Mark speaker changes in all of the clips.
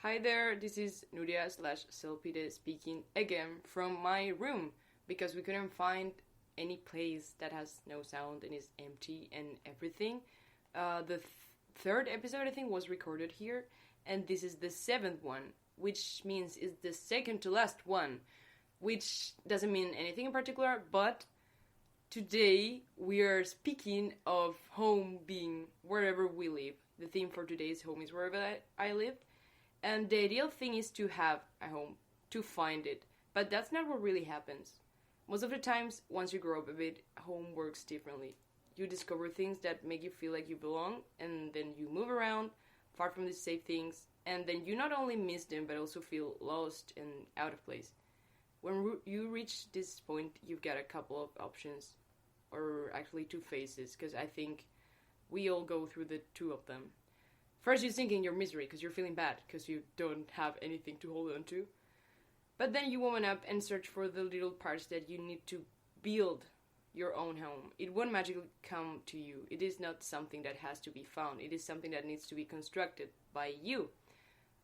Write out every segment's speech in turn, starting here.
Speaker 1: Hi there, this is Nuria / Selpide speaking again from my room because we couldn't find any place that has no sound and is empty and everything. The third episode, I think, was recorded here, and this is the 7th one, which means it's the second to last one, which doesn't mean anything in particular, but today we are speaking of home being wherever we live. The theme for today's home is wherever I live. And the ideal thing is to have a home, to find it. But that's not what really happens. Most of the times, once you grow up a bit, home works differently. You discover things that make you feel like you belong, and then you move around, far from the safe things, and then you not only miss them, but also feel lost and out of place. When you reach this point, you've got a couple of options, or actually 2 phases, because I think we all go through the 2 of them. First, you sink in your misery because you're feeling bad because you don't have anything to hold on to. But then you woman up and search for the little parts that you need to build your own home. It won't magically come to you. It is not something that has to be found. It is something that needs to be constructed by you.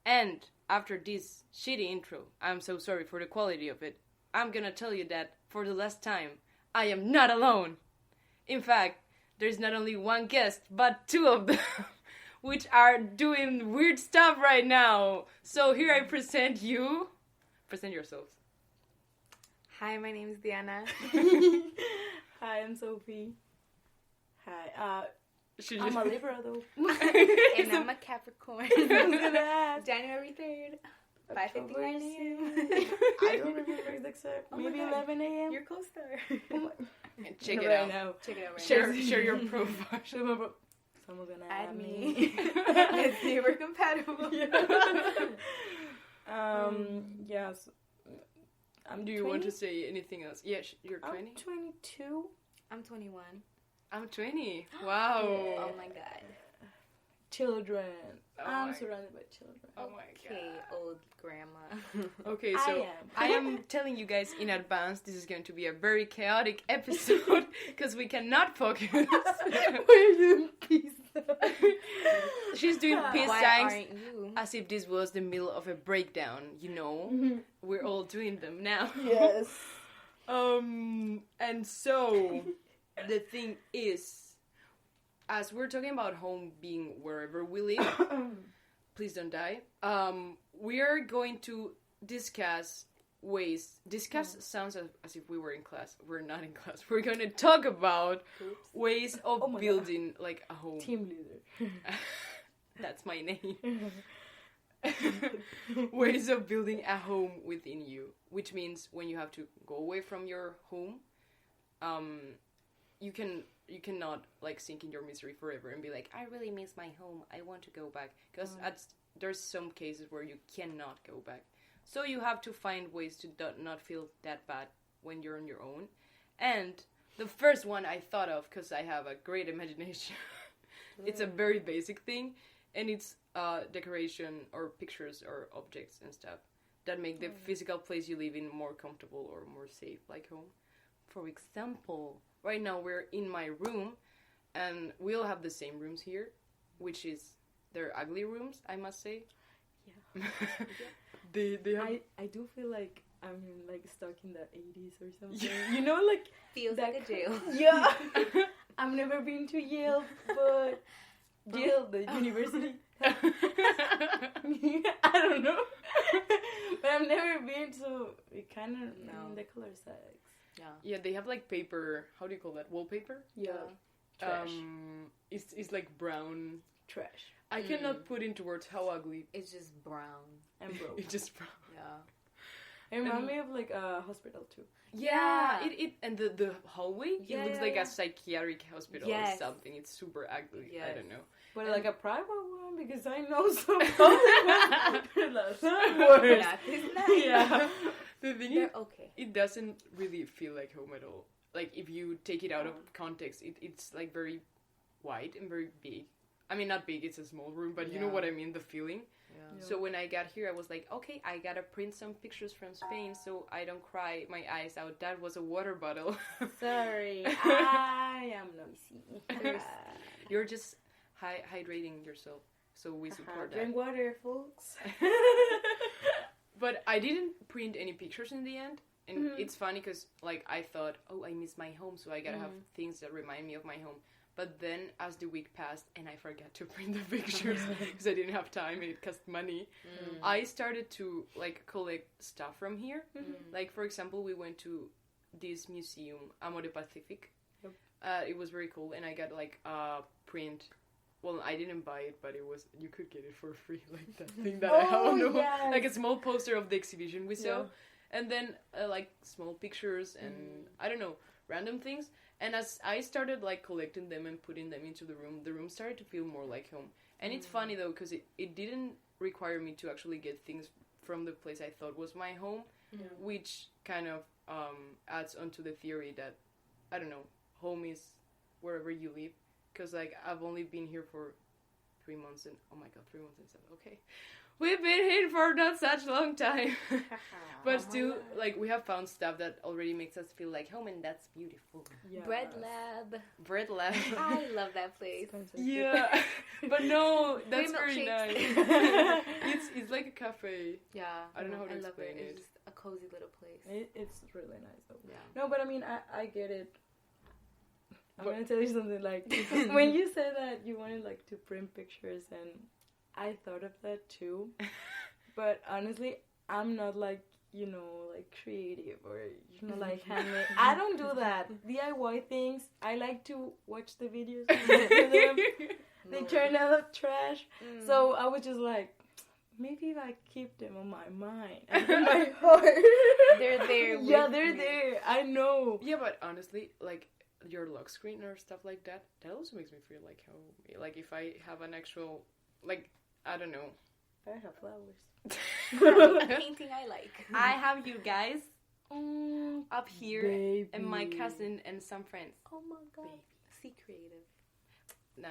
Speaker 1: And after this shitty intro, I'm so sorry for the quality of it, I'm gonna tell you that for the last time, I am not alone. In fact, there's not only one guest, but 2 of them. Which are doing weird stuff right now. So here I present you. Present yourselves.
Speaker 2: Hi, my name is Diana.
Speaker 3: Hi, I'm Sophie. Hi. I'm a Libra though.
Speaker 2: And I'm a Capricorn.
Speaker 3: I was gonna ask.
Speaker 2: January 3rd. 5:59 a.m.
Speaker 3: I don't remember except maybe 11 a.m.
Speaker 2: You're close there.
Speaker 1: Check it
Speaker 3: right
Speaker 1: out.
Speaker 3: now.
Speaker 2: Check it out right now.
Speaker 1: Share your profile.
Speaker 3: Someone's gonna
Speaker 2: Add me. Let's see if we're compatible.
Speaker 3: Yes.
Speaker 1: Do you want to say anything else? Yeah, you're 20?
Speaker 3: I'm 22.
Speaker 2: I'm 21.
Speaker 1: I'm 20. Wow.
Speaker 2: Oh my god.
Speaker 3: Children.
Speaker 1: Oh
Speaker 3: I'm surrounded by children.
Speaker 1: Oh my
Speaker 2: Okay,
Speaker 1: god.
Speaker 2: old grandma.
Speaker 1: Okay, so
Speaker 3: I
Speaker 1: am telling you guys in advance this is going to be a very chaotic episode because we cannot focus.
Speaker 3: We're doing peace.
Speaker 1: She's doing peace
Speaker 2: Why
Speaker 1: signs
Speaker 2: aren't you?
Speaker 1: as if this was the middle of a breakdown, you know?
Speaker 3: Mm-hmm.
Speaker 1: We're all doing them now.
Speaker 3: Yes.
Speaker 1: And so the thing is, as we're talking about home being wherever we live, please don't die. We are going to discuss ways. Discuss sounds as if we were in class. We're not in class. We're going to talk about ways of building like a home.
Speaker 3: Team leader.
Speaker 1: That's my name. Ways of building a home within you, which means when you have to go away from your home, you cannot like sink in your misery forever and be like, I really miss my home, I want to go back, because there's some cases where you cannot go back, so you have to find ways to not feel that bad when you're on your own. And the first one I thought of, because I have a great imagination, it's a very basic thing, and it's decoration or pictures or objects and stuff that make the physical place you live in more comfortable or more safe, like home. For example, right now we're in my room, and we all have the same rooms here, which is they're ugly rooms, I must say.
Speaker 3: Yeah.
Speaker 1: They have...
Speaker 3: I do feel like I'm like stuck in the 80s or something. You know, like
Speaker 2: Feels like a jail.
Speaker 3: Yeah. I've never been to Yale, but Yale, the university. I don't know. But I've never been, so it kind of the color sucks.
Speaker 1: Yeah, they have like paper. How do you call that? Wallpaper.
Speaker 3: Yeah. Trash.
Speaker 1: It's like brown
Speaker 3: Trash.
Speaker 1: I cannot put into words how ugly.
Speaker 2: It's just brown.
Speaker 3: And broke.
Speaker 1: It's just brown.
Speaker 2: Yeah.
Speaker 3: It reminds me of like a hospital too.
Speaker 1: Yeah. It and the hallway.
Speaker 2: Yeah,
Speaker 1: it looks like a psychiatric hospital or
Speaker 2: Yes.
Speaker 1: something. It's super ugly.
Speaker 2: Yes.
Speaker 1: I don't know.
Speaker 3: But like a private one, because I know some public ones. Worse.
Speaker 2: Not this nice.
Speaker 3: Yeah.
Speaker 1: The thing
Speaker 2: They're
Speaker 1: is,
Speaker 2: okay.
Speaker 1: it doesn't really feel like home at all. Like if you take it out of context, it's like very wide and very big. I mean, not big, it's a small room, but you know what I mean, the feeling.
Speaker 2: Yeah.
Speaker 1: So when I got here, I was like, okay, I gotta print some pictures from Spain so I don't cry my eyes out. That was a water bottle.
Speaker 3: Sorry, I am noisy.
Speaker 1: You're just hydrating yourself. so we support that.
Speaker 3: Drink water, folks.
Speaker 1: But I didn't print any pictures in the end. And it's funny because, like, I thought, oh, I miss my home, so I gotta have things that remind me of my home. But then, as the week passed, and I forgot to print the pictures because I didn't have time and it cost money, I started to, like, collect stuff from here. Like, for example, we went to this museum, Amore Pacific.
Speaker 3: Yep.
Speaker 1: It was very cool, and I got, like, a print. Well, I didn't buy it, but you could get it for free, like that thing that I have.
Speaker 3: Yes.
Speaker 1: Like a small poster of the exhibition we saw. And then, like, small pictures and, I don't know, random things. And as I started, like, collecting them and putting them into the room started to feel more like home. And it's funny, though, because it didn't require me to actually get things from the place I thought was my home, which kind of adds onto the theory that, I don't know, home is wherever you live. Because, like, I've only been here for 3 months and, oh my god, 3 months and 7, okay. We've been here for not such long time. But still, like, we have found stuff that already makes us feel like home, and that's beautiful.
Speaker 2: Yes. Bread Lab.
Speaker 1: I
Speaker 2: love that place.
Speaker 1: Yeah. But no, that's very nice. It's like a cafe.
Speaker 2: Yeah.
Speaker 1: I don't know how to explain it.
Speaker 2: It's just a cozy little place.
Speaker 3: It's really nice, though.
Speaker 2: Yeah.
Speaker 3: No, but I mean, I get it. I'm going to tell you something, like, when you said that you wanted, like, to print pictures, and I thought of that, too. But honestly, I'm not, like, you know, like, creative or, you know, like, handmade. I don't do that. DIY things, I like to watch the videos. They turn out trash. So I was just like, maybe if I keep them on my mind and in my heart.
Speaker 2: They're there.
Speaker 3: Yeah, they're there. I know.
Speaker 1: Yeah, but honestly, like, your lock screen or stuff like that also makes me feel like home. Like, if I have an actual, like, I don't know.
Speaker 3: I have flowers.
Speaker 2: Painting I like.
Speaker 1: I have you guys up here,
Speaker 3: baby.
Speaker 1: and my cousin and some friends.
Speaker 2: Oh my god. Baby. See creative.
Speaker 1: No.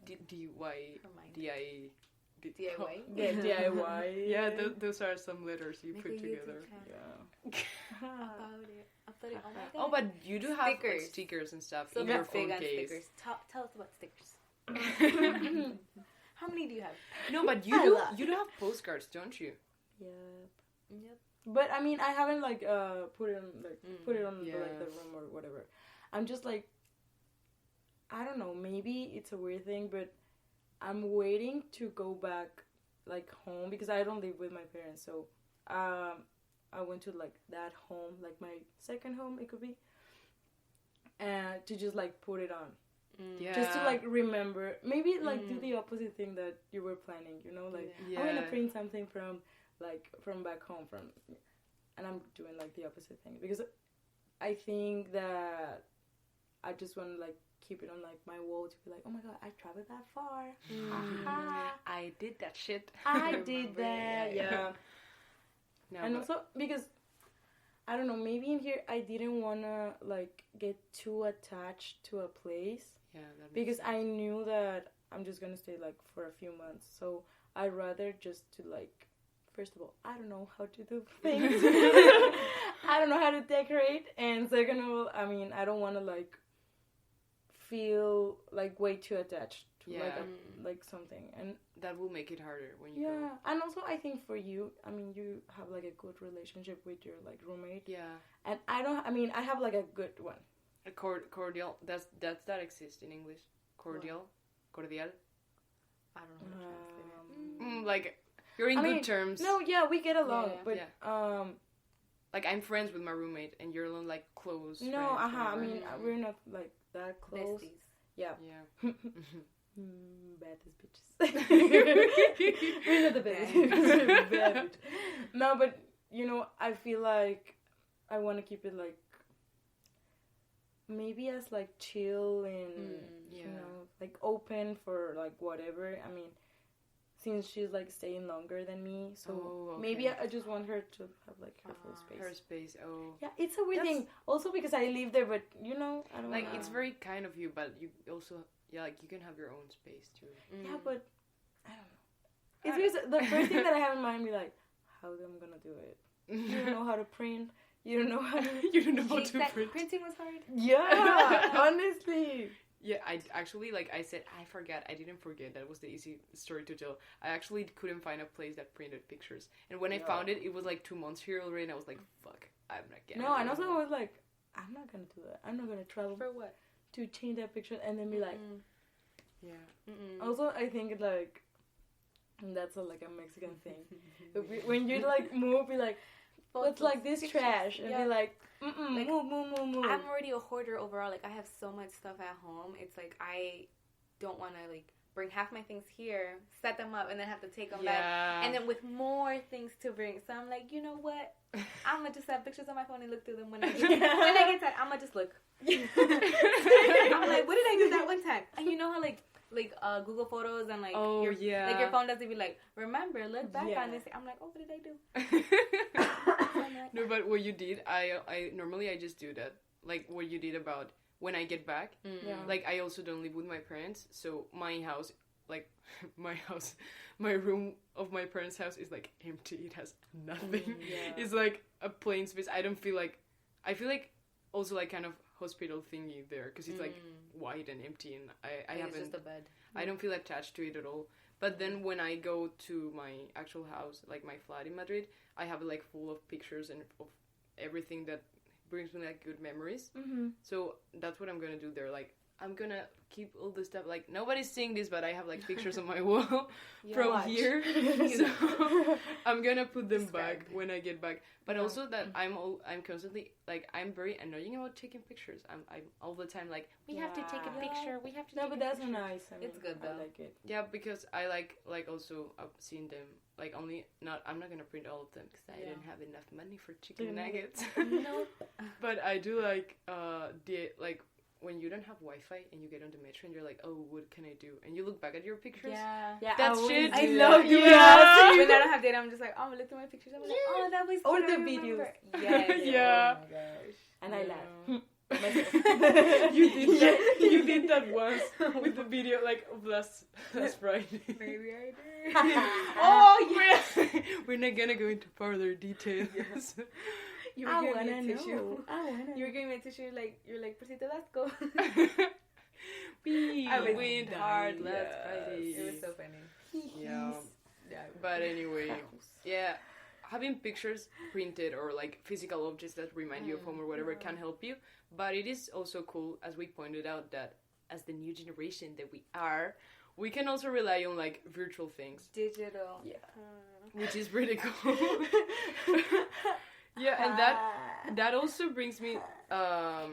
Speaker 1: DIY.
Speaker 2: DIY?
Speaker 3: Yeah, DIY.
Speaker 1: Yeah, those are some letters you put together.
Speaker 3: Yeah.
Speaker 2: About it. Oh my god.
Speaker 1: Oh, but you do have like, stickers and stuff
Speaker 2: So
Speaker 1: in your phone case.
Speaker 2: Stickers. Tell us about stickers. How many do you have?
Speaker 1: No, but you do have postcards, don't you?
Speaker 3: Yep. But I mean, I haven't like put it on like the room or whatever. I'm just like, I don't know. Maybe it's a weird thing, but I'm waiting to go back like home because I don't live with my parents. So I went to like that home, like my second home, it could be, and to just like put it on.
Speaker 1: Yeah.
Speaker 3: Just to like remember, maybe like do the opposite thing that you were planning, you know, like I'm gonna print something from back home and I'm doing like the opposite thing because I think that I just want to like keep it on like my wall to be like, oh my god, I traveled that far.
Speaker 1: I did that shit.
Speaker 3: I did that. Yeah.
Speaker 1: No,
Speaker 3: and also because I don't know, maybe in here I didn't wanna like get too attached to a place.
Speaker 1: Yeah, that
Speaker 3: because
Speaker 1: sense.
Speaker 3: I knew that I'm just gonna stay like for a few months, so I'd rather just to like, first of all, I don't know how to do things. I don't know how to decorate, and second of all, I mean, I don't want to like feel like way too attached to like something, and
Speaker 1: that will make it harder when you
Speaker 3: go. And also I think for you, I mean, you have like a good relationship with your like roommate.
Speaker 1: Yeah.
Speaker 3: And I have like a good one.
Speaker 1: A cordial. That exists in English. Cordial. Cordial.
Speaker 2: I don't know how to translate it.
Speaker 1: Like you're in good terms.
Speaker 3: No, yeah, we get along, but
Speaker 1: like I'm friends with my roommate, and you're like close.
Speaker 3: No, I mean, we're not like that close.
Speaker 2: Besties.
Speaker 3: Yeah.
Speaker 1: Yeah.
Speaker 3: Baddest bitches. We're not the best. Bad. No, but you know, I feel like I want to keep it like maybe as like chill and you know, like open for like whatever. I mean, since she's like staying longer than me, so maybe I just want her to have like her full space.
Speaker 1: Her space. Oh.
Speaker 3: Yeah, it's a weird thing. Also because I live there, but you know, I don't
Speaker 1: like it's very kind of you, but you also like you can have your own space too.
Speaker 3: Yeah, but I don't know. It's because the first thing that I have in mind be like, how am I gonna do it? You don't know how to print. You don't know how to.
Speaker 1: You don't know how to print.
Speaker 2: Printing was hard.
Speaker 3: Yeah, honestly.
Speaker 1: Yeah, I actually, like I said, I didn't forget. That was the easy story to tell. I actually couldn't find a place that printed pictures. And when I found it, it was like 2 months here already, and I was like, fuck, I'm not getting it.
Speaker 3: No, and also I was like, I'm not gonna do that. I'm not gonna travel.
Speaker 2: For what?
Speaker 3: To change that picture and then be like...
Speaker 1: Yeah.
Speaker 3: Also, I think, like, that's like a Mexican thing. When you, like, move, be like, what's like this pictures. Trash? And be like, like, move.
Speaker 2: I'm already a hoarder overall. Like, I have so much stuff at home. It's like, I don't want to, like, bring half my things here, set them up, and then have to take them back. And then with more things to bring. So I'm like, you know what? I'm going to just have pictures on my phone and look through them when I get tired. I'm going to just look. I'm like, what did I do that one time? And you know how, like Google Photos and, like, like, your phone doesn't be like, remember, look back on this. I'm like, oh, what did I do?
Speaker 1: No, but what you did, I normally I just do that. Like, what you did about when I get back. Like, I also don't live with my parents, so my house, like, my room of my parents' house is, like, empty. It has nothing. It's, like, a plain space. I feel like also, like, kind of hospital thingy there, because it's, like, white and empty, and I haven't...
Speaker 2: It's just a bed.
Speaker 1: I don't feel attached to it at all. But then when I go to my actual house, like, my flat in Madrid, I have it, like, full of pictures and of everything that brings me, like, good memories. So that's what I'm gonna do there. Like, I'm gonna keep all the stuff, like, nobody's seeing this, but I have, like, pictures on my wall from here. So I'm gonna put them back when I get back. But also that I'm constantly, like, I'm very annoying about taking pictures. I'm all the time like, we have to take a picture. We have to.
Speaker 3: No, but that's nice. I mean,
Speaker 2: it's good though.
Speaker 3: I like it.
Speaker 1: Yeah, because I like also seeing them. Like, I'm not gonna print all of them because I didn't have enough money for chicken nuggets.
Speaker 2: No.
Speaker 1: But I do like when you don't have Wi-Fi and you get on the metro and you're like, oh, what can I do? And you look back at your pictures.
Speaker 2: Yeah.
Speaker 1: That shit.
Speaker 2: I love doing that. When I don't have data, I'm just like, oh, I'm gonna look through my pictures. I'm like, oh, that was
Speaker 3: Or
Speaker 2: cute.
Speaker 3: the videos.
Speaker 2: Yes.
Speaker 1: Yeah.
Speaker 3: Oh my gosh. And I laugh.
Speaker 1: You did that once with the video, like, of last Friday.
Speaker 2: Maybe I did.
Speaker 1: Oh, yeah. We're not gonna go into further details.
Speaker 2: Yes. You were giving me a tissue. You were giving me a tissue, like, you're like, Persita, let's go.
Speaker 1: We went hard last Friday.
Speaker 2: It was so funny.
Speaker 1: Yeah. But anyway, having pictures printed or, like, physical objects that remind you of home or whatever can help you. But it is also cool, as we pointed out, that as the new generation that we are, we can also rely on, like, virtual things.
Speaker 2: Digital.
Speaker 3: Yeah.
Speaker 1: Which is pretty cool. Yeah, and that also brings me
Speaker 2: I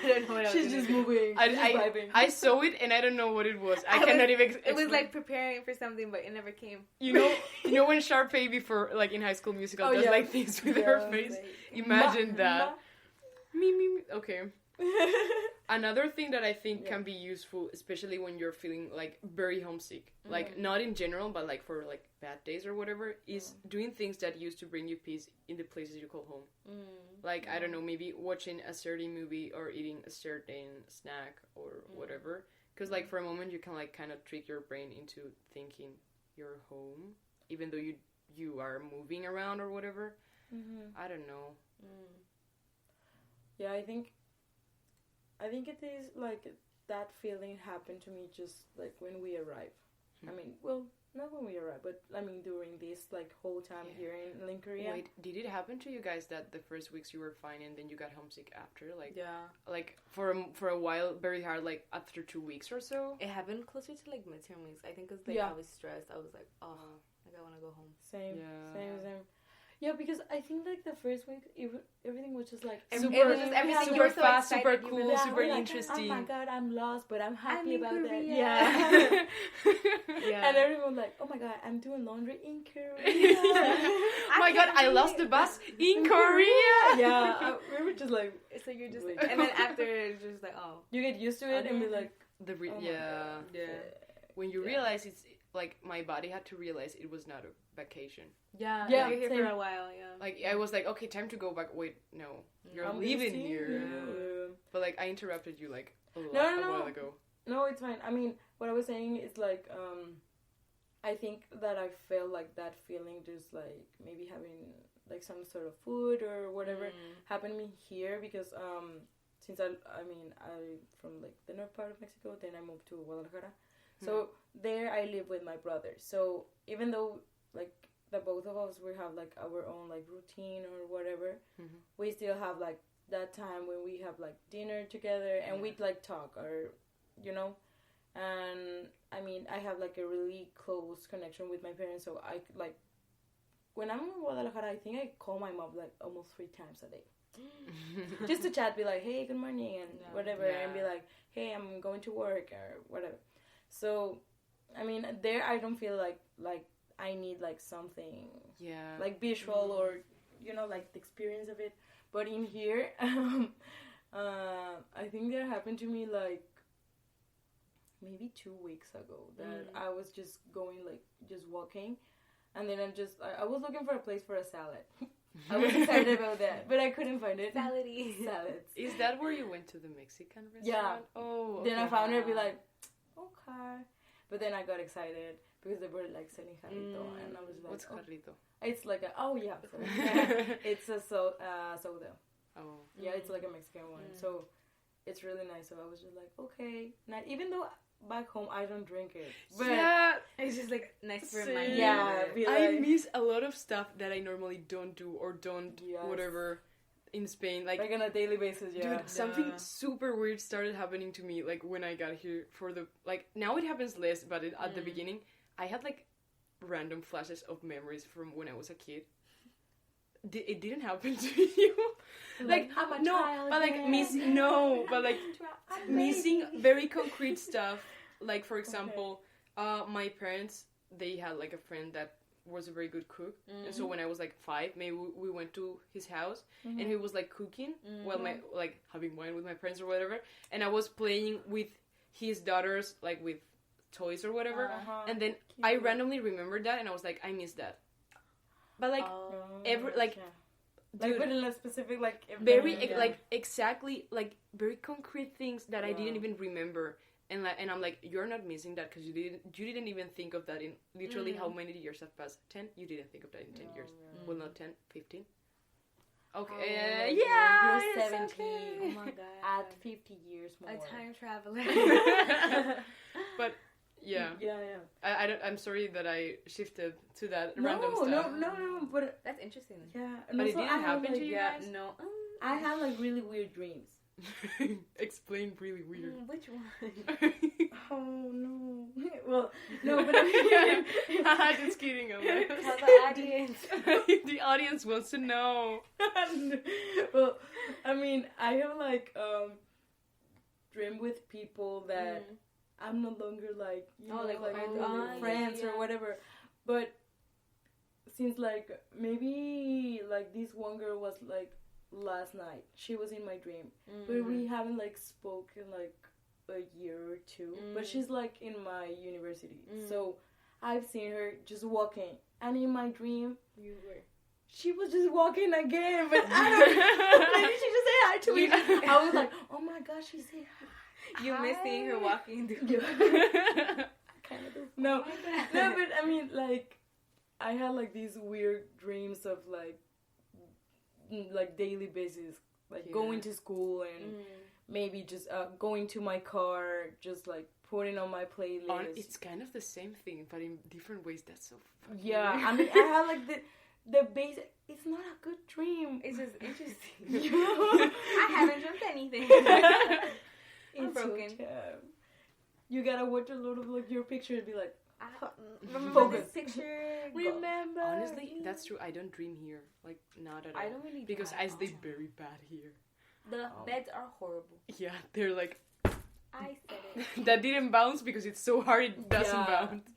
Speaker 2: don't know what
Speaker 3: She's just moving.
Speaker 1: I saw it and I don't know what it was. I cannot even explain.
Speaker 2: It was like preparing for something, but it never came.
Speaker 1: You know when Sharpay before, like, in High School Musical, does like things with her face? Like, imagine that. Me. Okay. Another thing that I think can be useful, especially when you're feeling, like, very homesick, like, not in general, but, like, for, like, bad days or whatever, is doing things that used to bring you peace in the places you call home. Like, I don't know, maybe watching a certain movie or eating a certain snack or whatever. Because, like, for a moment you can, like, kind of trick your brain into thinking you're home, even though you are moving around or whatever. I don't know.
Speaker 3: Yeah, I think it is, like, that feeling happened to me just, like, when we arrive. I mean, well, not when we arrive, but, I mean, during this, like, whole time here in Linkoria.
Speaker 1: Wait, did it happen to you guys that the first weeks you were fine and then you got homesick after? Like, like, for a while, very hard, like, after 2 weeks or so?
Speaker 2: It happened closer to, like, midterm weeks. I think because, like, I was stressed. I was like, oh, like, I want to go home.
Speaker 3: Same. Yeah, because I think, like, the first week, everything was just, like...
Speaker 2: It was just everything. You were so
Speaker 1: fast,
Speaker 2: excited,
Speaker 1: super cool, super interesting.
Speaker 3: Oh, my God, I'm lost, but I'm happy about
Speaker 2: Korea.
Speaker 3: that. Yeah.
Speaker 2: Yeah.
Speaker 3: And everyone like, oh, my God, I'm doing laundry in Korea.
Speaker 1: Oh, my God, I lost the bus in Korea.
Speaker 3: Yeah, we were just, like...
Speaker 2: So you're just, like... And then after, it's just, like, oh.
Speaker 3: You get used to it and be like...
Speaker 1: Yeah. When you realize it's... Like, my body had to realize it was not a vacation.
Speaker 2: Yeah,
Speaker 3: you're
Speaker 2: here for a while,
Speaker 1: Like, I was like, okay, time to go back. Wait, no, you're leaving here.
Speaker 3: Yeah.
Speaker 1: But, like, I interrupted you, like, a while ago.
Speaker 3: No, it's fine. I mean, what I was saying is, like, I think that I felt like that feeling just, like, maybe having, like, some sort of food or whatever happened to me here because, since I'm from like the north part of Mexico, then I moved to Guadalajara. So there I live with my brother. So even though like the both of us we have like our own like routine or whatever, we still have like that time when we have like dinner together and we like talk or and I mean I have like a really close connection with my parents, so I like when I'm in Guadalajara I think I call my mom like almost 3 times a day. Just to chat, be like, hey, good morning and whatever, and be like, hey, I'm going to work or whatever. So I mean there I don't feel like I need like something like visual or like the experience of it. But in here I think that happened to me like maybe 2 weeks ago that I was just going like just walking, and then I was looking for a place for a salad. I was excited about that, but I couldn't find it. Salads.
Speaker 1: Is that where you went to the Mexican restaurant?
Speaker 3: Yeah.
Speaker 1: Oh, okay.
Speaker 3: Then I found her, be like, okay. But then I got excited because they were like selling jarrito, and I was like,
Speaker 1: what's jarrito?
Speaker 3: It's like it's a soda.
Speaker 1: Oh.
Speaker 3: Yeah, it's like a Mexican one. So it's really nice. So I was just like, okay. Not even though back home I don't drink it, but
Speaker 2: it's just like nice for my
Speaker 1: I miss a lot of stuff that I normally don't do or don't whatever in Spain, like
Speaker 3: on a daily basis.
Speaker 1: Dude, something super weird started happening to me like when I got here for the like now it happens less, but at the beginning I had like random flashes of memories from when I was a kid. It didn't happen to you. Like
Speaker 2: I'm a
Speaker 1: no,
Speaker 2: child
Speaker 1: but like missing very concrete stuff. Like for example, my parents, they had like a friend that was a very good cook, and so when I was like 5, maybe we went to his house, and he was like cooking while my like having wine with my parents or whatever, and I was playing with his daughters like with toys or whatever, and then I randomly remembered that, and I was like, I miss that. But like
Speaker 3: dude, but in a specific like
Speaker 1: very like exactly like very concrete things that I didn't even remember, and I'm like, you're not missing that because you didn't even think of that in literally how many years have passed? 10? You didn't think of that in 10 years. Well, not 10, 15. Okay,
Speaker 3: you're 17.
Speaker 2: Okay. Oh my god!
Speaker 3: Add 50 years more.
Speaker 2: A time traveler.
Speaker 1: But yeah. I'm sorry that I shifted to that random stuff.
Speaker 3: No, but
Speaker 2: that's interesting.
Speaker 3: Yeah,
Speaker 1: but it didn't happen to you guys?
Speaker 2: No.
Speaker 3: I have like really weird dreams.
Speaker 1: Explain really weird.
Speaker 2: Which one?
Speaker 3: Oh no. Well, no, but I
Speaker 1: mean, just kidding.
Speaker 2: Tell the audience.
Speaker 1: The audience wants to know.
Speaker 3: Well, I mean, I have like dream with people that I'm no longer like friends or whatever. But since like maybe like this one girl was like last night, she was in my dream, but we haven't like spoken like a year or 2. But she's like in my university, so I've seen her just walking, and in my dream she was just walking again, but I don't maybe she just say hi to me. I was like, oh my gosh, she said hi.
Speaker 2: You miss seeing her walking.
Speaker 3: Kind of do. No, but I mean, like, I had like these weird dreams of like daily basis, like going to school and maybe just going to my car, just like putting on my playlist.
Speaker 1: It's kind of the same thing, but in different ways. That's so funny.
Speaker 3: Yeah, I mean, I had like the basic. It's not a good dream.
Speaker 2: It's just interesting. I haven't dreamt anything. I'm broken.
Speaker 3: So you gotta watch a lot of like your picture and be like,
Speaker 2: remember this picture?
Speaker 3: Remember?
Speaker 1: Honestly, that's true. I don't dream here, like not at all.
Speaker 2: I don't really
Speaker 1: because I sleep very bad here.
Speaker 2: The beds are horrible.
Speaker 1: Yeah, they're like.
Speaker 2: I said it.
Speaker 1: That didn't bounce because it's so hard it doesn't bounce.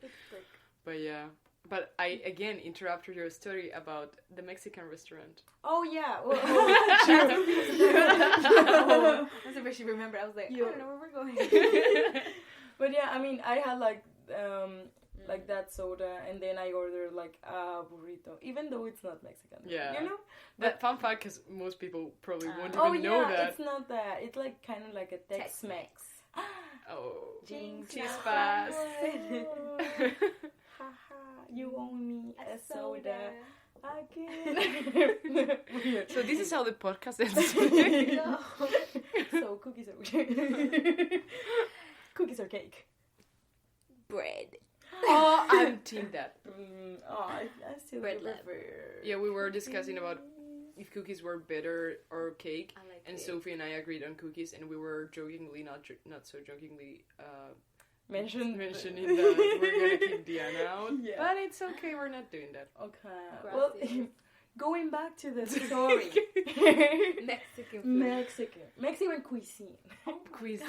Speaker 1: But yeah. But I, again, interrupted your story about the Mexican restaurant.
Speaker 3: Oh, yeah. Well,
Speaker 2: That's the first you remember. I was like, I don't know where we're going.
Speaker 3: But yeah, I mean, I had like that soda, and then I ordered like a burrito, even though it's not Mexican.
Speaker 1: Yeah.
Speaker 3: You know?
Speaker 1: That fun fact, because most people probably won't even
Speaker 3: know
Speaker 1: that.
Speaker 3: Oh, yeah, it's not that. It's like kind of like a Tex-Mex.
Speaker 1: Oh.
Speaker 3: Jinx.
Speaker 1: Chispas.
Speaker 3: You owe me a soda again.
Speaker 1: So this is how the podcast ends.
Speaker 3: So cookies or cookies or cake?
Speaker 2: Bread.
Speaker 1: Oh, I'm team that.
Speaker 3: I still
Speaker 2: Bread
Speaker 3: prefer.
Speaker 1: Yeah, we were discussing about if cookies were better or cake,
Speaker 2: I like
Speaker 1: and
Speaker 2: cake.
Speaker 1: Sophie and I agreed on cookies, and we were jokingly, not so jokingly,
Speaker 3: Mentioning
Speaker 1: that we're gonna keep Diana out.
Speaker 3: Yeah.
Speaker 1: But it's okay, we're not doing that.
Speaker 3: Okay.
Speaker 2: Gracias.
Speaker 3: Well, going back to the story.
Speaker 2: Mexican food.
Speaker 3: Mexican cuisine.
Speaker 1: Quiz.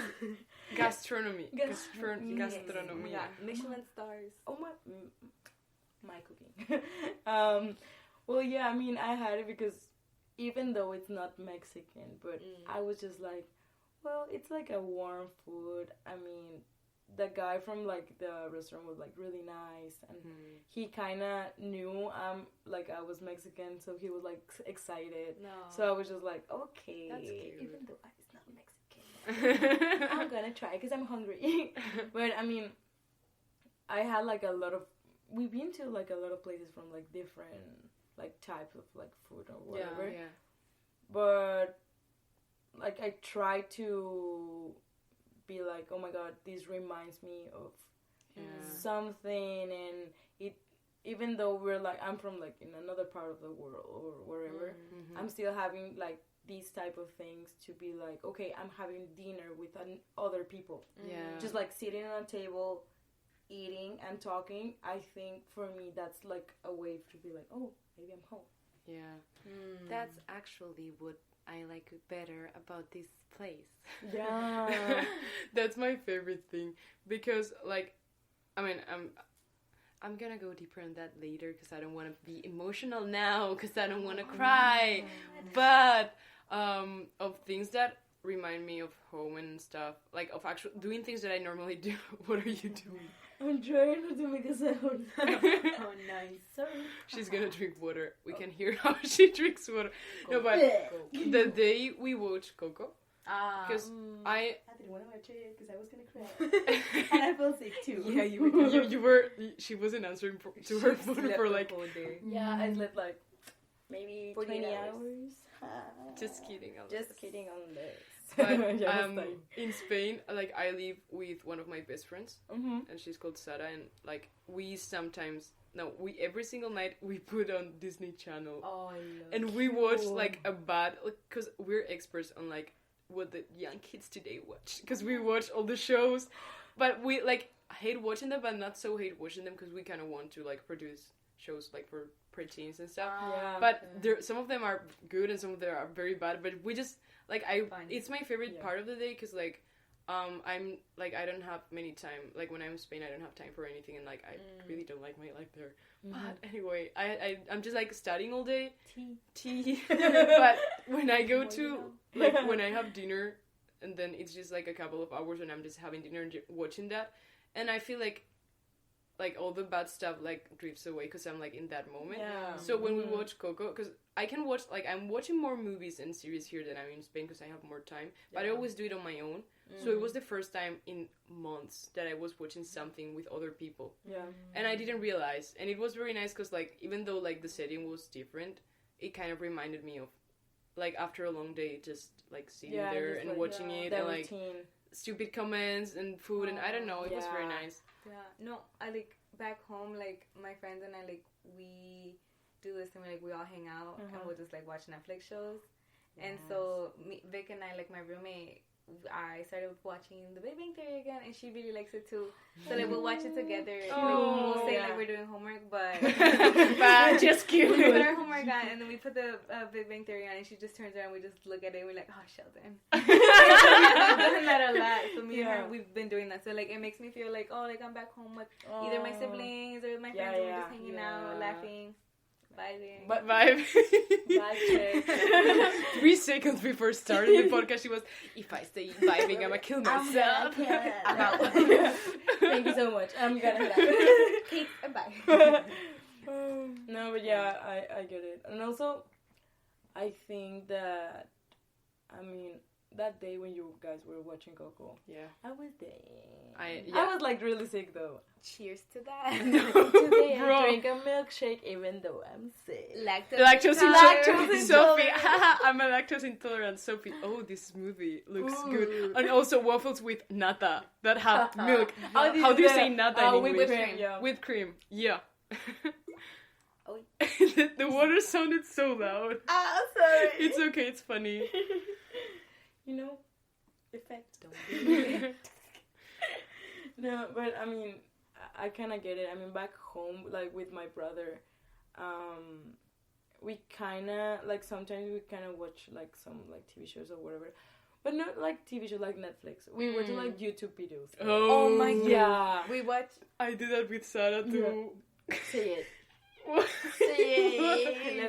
Speaker 1: Gastronomy.
Speaker 3: Gastronomy.
Speaker 1: Gastronomy.
Speaker 2: Yeah, Michelin stars.
Speaker 3: Oh my cooking. Well, yeah, I mean, I had it because even though it's not Mexican, but I was just like, well, it's like a warm food. I mean, the guy from like the restaurant was like really nice, and he kind of knew like I was Mexican, so he was like excited.
Speaker 2: No.
Speaker 3: So I was just like, okay,
Speaker 1: That's cute.
Speaker 3: even though it's not Mexican, I'm gonna try because I'm hungry. But I mean, I had like a lot of. We've been to like a lot of places from like different like types of like food or whatever.
Speaker 1: Yeah.
Speaker 3: But like I try to be like, oh my god, this reminds me of something, and it, even though we're like, I'm from like in another part of the world or wherever, I'm still having like these type of things to be like, okay, I'm having dinner with other people.
Speaker 1: Yeah.
Speaker 3: Just like sitting on a table, eating and talking. I think for me that's like a way to be like, oh, maybe I'm home.
Speaker 1: Yeah. That's actually what I like better about this place.
Speaker 3: Yeah.
Speaker 1: That's my favorite thing because, like, I mean, I'm gonna go deeper on that later because I don't want to be emotional now because I don't want to cry. But of things that remind me of home and stuff, like of actual doing things that I normally do. What are you doing?
Speaker 3: I'm trying not to make a sound.
Speaker 2: Oh, nice.
Speaker 3: Sorry.
Speaker 1: She's gonna drink water. We can hear how she drinks water. No, but the day we watched Coco, because I
Speaker 3: didn't want to watch it because I was gonna cry. And I felt sick too.
Speaker 1: Yeah, you were. She wasn't answering to her phone for like.
Speaker 3: Yeah, I slept like maybe 20 hours.
Speaker 1: Just kidding.
Speaker 3: Just kidding on this.
Speaker 1: But in Spain, like I live with one of my best friends, and she's called Sara, and like we sometimes. No, every single night we put on Disney Channel.
Speaker 2: Oh, I love
Speaker 1: and we watch like a bad, because we're experts on like what the young kids today watch, because we watch all the shows, but we like hate watching them, but not so hate watching them because we kind of want to like produce shows like for preteens and stuff. But there, some of them are good and some of them are very bad. But we just like it's my favorite part of the day because like. I'm like I don't have many time, like when I'm in Spain I don't have time for anything, and like I really don't like my life there. But anyway, I'm just like studying all day. Tea. But when I go to like when I have dinner, and then it's just like a couple of hours and I'm just having dinner and watching that, and I feel like all the bad stuff like drifts away because I'm like in that moment. So when we watch Coco, because I can watch like I'm watching more movies and series here than I'm in Spain because I have more time, but I always do it on my own. So it was the first time in months that I was watching something with other people. And I didn't realize, and it was very nice because like even though like the setting was different, it kind of reminded me of like after a long day just like sitting there and like, watching it and like stupid comments and food and I don't know, it was very nice.
Speaker 2: No, I like back home, like my friends and I, like we do this and we all hang out and we'll just like watch Netflix shows. And so Vic and I, like my roommate, I started watching The Big Bang Theory again, and she really likes it too. So like we'll watch it together. Like, we'll say like we're doing homework, but
Speaker 1: just kidding.
Speaker 2: We put our homework on, and then we put the Big Bang Theory on, and she just turns around. We just look at it, and we're like, oh, Sheldon. Doesn't matter a lot. So me and her, we've been doing that. So like it makes me feel like like I'm back home with either my siblings or my friends, and we're just hanging out, laughing.
Speaker 1: Vibe. 3 seconds before starting the podcast, she was, if I stay vibing, I'm gonna kill myself.
Speaker 3: I'm out. Thank you so much. I'm gonna head out.
Speaker 2: Peace and bye.
Speaker 3: No, but yeah, I get it. And also, I think that, I mean, that day when you guys were watching Coco.
Speaker 1: Yeah.
Speaker 3: I was there.
Speaker 1: I
Speaker 3: was like really sick though.
Speaker 2: Cheers to that.
Speaker 3: Today
Speaker 1: Bro.
Speaker 3: I drink a milkshake even though I'm sick.
Speaker 1: Lactose
Speaker 3: intolerant.
Speaker 1: Sophie. I'm a lactose intolerant Sophie. Oh, this smoothie looks good. And also waffles with nata that have milk. How do you say nata in English?
Speaker 2: Whipped cream.
Speaker 3: Yeah.
Speaker 1: With cream. Yeah.
Speaker 2: Oh.
Speaker 1: The water sounded so loud.
Speaker 3: Sorry.
Speaker 1: It's okay, it's funny.
Speaker 3: You know, effect.
Speaker 2: Don't do it.
Speaker 3: No, but I mean, I kind of get it. I mean, back home, like with my brother, we kind of like sometimes we kind of watch like some like TV shows or whatever, but not like TV shows like Netflix. We watch like YouTube videos.
Speaker 2: Oh my god.
Speaker 3: Yeah.
Speaker 2: We watch.
Speaker 1: I do that with Sarah too.
Speaker 3: Say it.
Speaker 2: La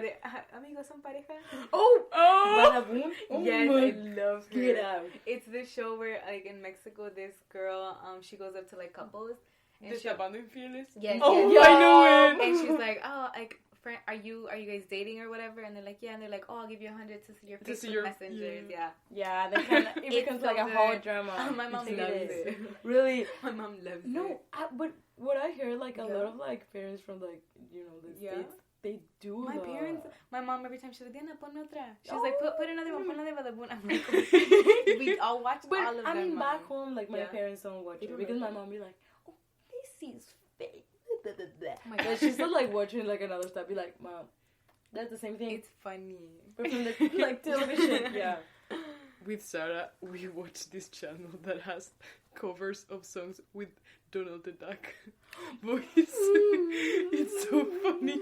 Speaker 2: de, amigos son pareja.
Speaker 3: Oh!
Speaker 1: Oh!
Speaker 3: Oh
Speaker 2: Yes,
Speaker 3: my
Speaker 2: I love her.
Speaker 3: Get out.
Speaker 2: It's this show where, like, in Mexico, this girl, she goes up to, like, couples. And she,
Speaker 1: Destapando infieles?
Speaker 2: yes,
Speaker 1: Oh,
Speaker 2: yes.
Speaker 1: I know it!
Speaker 2: And she's like, oh, like, friend, are you guys dating or whatever? And they're like, yeah. And they're like, oh, I'll give you 100 to see your Facebook messengers. Yeah.
Speaker 3: Yeah, they kind of, it becomes like a whole drama.
Speaker 2: My mom
Speaker 3: It
Speaker 2: loves
Speaker 3: is.
Speaker 2: it.
Speaker 3: Really?
Speaker 2: My mom loves it.
Speaker 3: No, but what I hear, like, a
Speaker 2: Yeah.
Speaker 3: lot of, like, parents from, like, you know, the
Speaker 2: Yeah.
Speaker 3: States, they do
Speaker 2: My
Speaker 3: that.
Speaker 2: parents, my mom, every time she's like, Diana, pon otra. She's
Speaker 3: Oh.
Speaker 2: like, put another one, pon la de Badabun. I'm like, we all watch
Speaker 3: But,
Speaker 2: all of them.
Speaker 3: I mean,
Speaker 2: Mom.
Speaker 3: back home, like, my
Speaker 2: Yeah.
Speaker 3: parents don't watch
Speaker 2: They
Speaker 3: it
Speaker 2: don't
Speaker 3: because
Speaker 2: know
Speaker 3: my
Speaker 2: that.
Speaker 3: mom be like, oh, this is fake.
Speaker 2: Oh my
Speaker 3: But
Speaker 2: gosh.
Speaker 3: she's still, like, watching, like, another stuff. Be like, Mom, that's the same thing.
Speaker 2: It's funny.
Speaker 3: But from the, like, television. Yeah.
Speaker 1: With Sarah, we watch this channel that has covers of songs with Donald the Duck voice. It's so funny.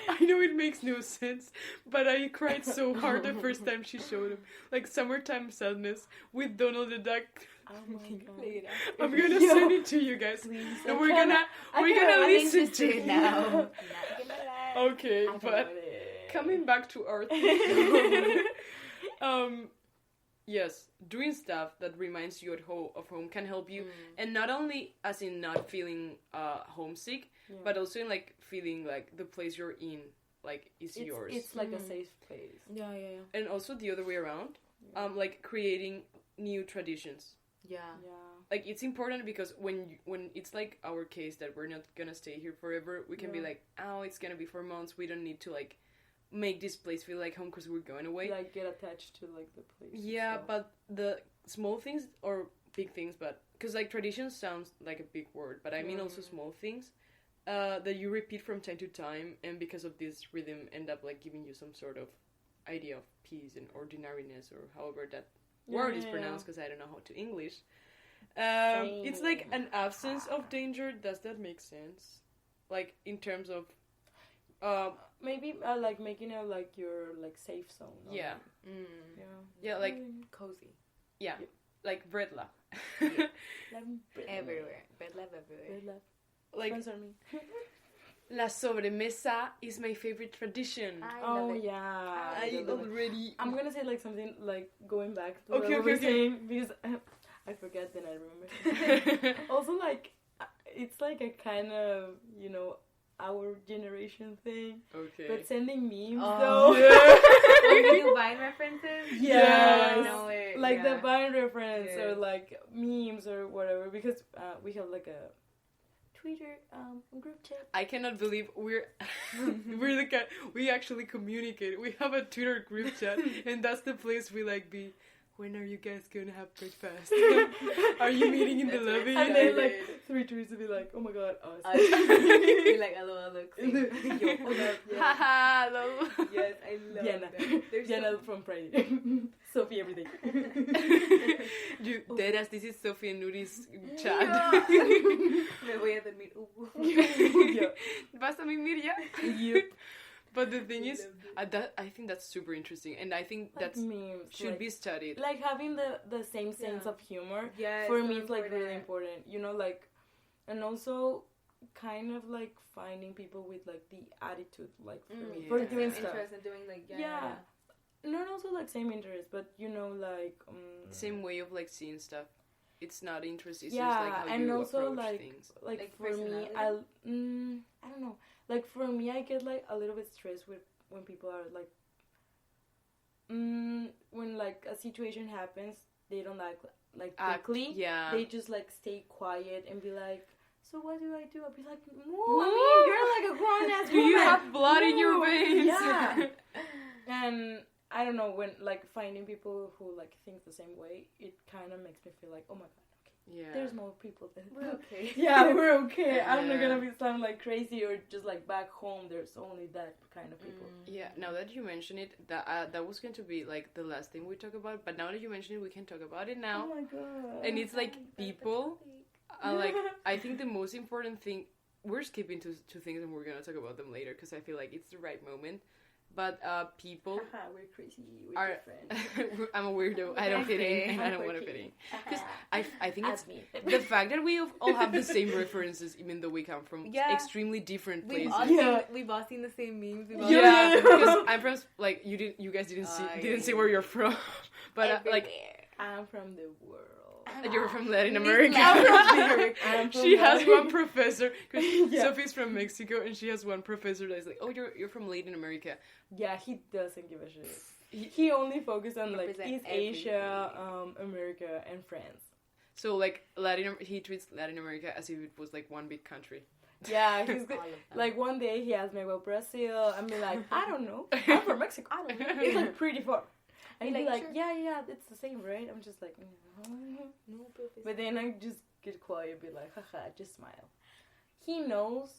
Speaker 1: I know it makes no sense, but I cried so hard the first time she showed him. Like Summertime Sadness with Donald the Duck.
Speaker 3: Oh my god.
Speaker 1: I'm gonna send it to you guys.
Speaker 3: Please.
Speaker 1: And we're gonna listen to it
Speaker 2: now. Not gonna lie.
Speaker 1: Okay,
Speaker 3: I
Speaker 1: but
Speaker 3: got it.
Speaker 1: coming back to our yes, doing stuff that reminds you of home can help you, and not only as in not feeling homesick, but also in like feeling like the place you're in like is yours.
Speaker 3: It's like a safe place.
Speaker 2: Yeah.
Speaker 1: And also the other way around, like creating new traditions.
Speaker 2: Yeah.
Speaker 1: Like it's important because when it's like our case that we're not gonna stay here forever, we can be like, oh, it's gonna be for months. We don't need to like make this place feel like home because we're going away.
Speaker 3: Like get attached to like the place.
Speaker 1: Yeah, but the small things or big things, but because like tradition sounds like a big word, but I mean also small things that you repeat from time to time, and because of this rhythm end up like giving you some sort of idea of peace and ordinariness or however that word is pronounced, because I don't know how to English. It's like an absence of danger. Does that make sense? Like in terms of
Speaker 3: maybe like making it like your like safe zone.
Speaker 1: yeah.
Speaker 3: Yeah,
Speaker 1: Like
Speaker 2: Cozy.
Speaker 1: yeah, like bread lab.
Speaker 2: Everywhere. Bed love everywhere.
Speaker 1: Like
Speaker 3: Sponsor me.
Speaker 1: la sobremesa is my favorite tradition.
Speaker 2: I love it.
Speaker 3: Yeah.
Speaker 1: I already.
Speaker 3: I'm gonna say like something like going back to
Speaker 1: Okay,
Speaker 3: what we were
Speaker 1: okay.
Speaker 3: saying because I forget, then I remember. Also, like it's like a kind of our generation thing,
Speaker 1: Okay.
Speaker 3: but sending memes
Speaker 2: Oh.
Speaker 3: though.
Speaker 2: Like the new Vine references?
Speaker 3: Yes.
Speaker 2: I know it.
Speaker 3: Like the
Speaker 2: yeah.
Speaker 3: Vine reference or
Speaker 2: Yes.
Speaker 3: like memes or whatever, because we have like a Twitter group chat.
Speaker 1: I cannot believe we actually communicate. We have a Twitter group chat, and that's the place we like be. When are you guys gonna have breakfast? Are you meeting in the lobby?
Speaker 3: And then like 3 tweets to be like, oh my god, us.
Speaker 2: You're like, hello, look.
Speaker 1: Haha, lol.
Speaker 2: Yes, I love
Speaker 3: Diana.
Speaker 2: them. They're
Speaker 3: Diana from Friday. Sophie everything.
Speaker 1: Deras, this is Sophie and Nuri's chat.
Speaker 2: Me voy a dormir.
Speaker 3: Yeah.
Speaker 1: ¿Vas a mimir ya?
Speaker 3: Yep.
Speaker 1: But the thing is, I think that's super interesting, and I think
Speaker 3: Like
Speaker 1: that
Speaker 3: memes,
Speaker 1: should
Speaker 3: like,
Speaker 1: be studied.
Speaker 3: like having the same sense
Speaker 2: Yeah.
Speaker 3: of humor.
Speaker 2: Yes,
Speaker 3: For
Speaker 2: so
Speaker 3: me, it's like really
Speaker 2: important.
Speaker 3: important. Like, and also kind of like finding people with like the attitude, like for me, for
Speaker 1: yeah.
Speaker 3: doing
Speaker 2: Same
Speaker 3: stuff.
Speaker 2: interest in doing like
Speaker 3: Yeah. Not also like same interest, but like
Speaker 1: Same way of like seeing stuff. It's not interest. It's
Speaker 3: yeah,
Speaker 1: just like how
Speaker 3: and
Speaker 1: you
Speaker 3: also
Speaker 1: approach
Speaker 3: like
Speaker 1: things.
Speaker 2: Like
Speaker 3: for me,
Speaker 2: personality?
Speaker 3: I don't know. Like for me, I get like a little bit stressed when people are like when like a situation happens, they don't like quickly.
Speaker 1: Yeah.
Speaker 3: They just like stay quiet and be like, so what do I do? I'll be like, move. I mean, you're like a grown ass
Speaker 1: Do
Speaker 3: woman.
Speaker 1: you have blood in your veins?
Speaker 3: Yeah. And I don't know, when like finding people who like think the same way, it kind of makes me feel like, oh my god.
Speaker 1: Yeah.
Speaker 3: There's more people that
Speaker 2: We're okay.
Speaker 3: Yeah, we're okay.
Speaker 1: Yeah.
Speaker 3: I'm not gonna be sound like crazy or just like back home. There's only that kind of people.
Speaker 1: Yeah. Now that you mention it, that was going to be like the last thing we talk about. But now that you mention it, we can talk about it now.
Speaker 3: Oh my god.
Speaker 1: And it's like people. Like I think the most important thing. We're skipping two things, and we're gonna talk about them later because I feel like it's the right moment. But people
Speaker 3: we're crazy. We're different.
Speaker 1: I'm a weirdo. I don't fit in, and I don't want to fit in. Because I think it's
Speaker 3: me.
Speaker 1: the fact that we all have the same references, even though we come from extremely different places.
Speaker 2: We've all seen the same memes.
Speaker 1: Because I'm from like you guys didn't see where you're from, but like
Speaker 3: I'm from the world.
Speaker 1: You're from Latin America. She
Speaker 3: Latin.
Speaker 1: has one professor because Sophie's from Mexico, and she has one professor that's like, "Oh, you're from Latin America."
Speaker 3: Yeah, he doesn't give a shit. He only focuses on like East Asia, America, and France.
Speaker 1: So like he treats Latin America as if it was like one big country.
Speaker 3: Yeah, he's good. Like one day he asked me about Brazil. I'm like, I don't know. I'm from Mexico. I don't know. It's like pretty far. And he'd be like, sure. yeah, it's the same, right? I'm just like, no. But then I just get quiet and be like, haha, just smile. He knows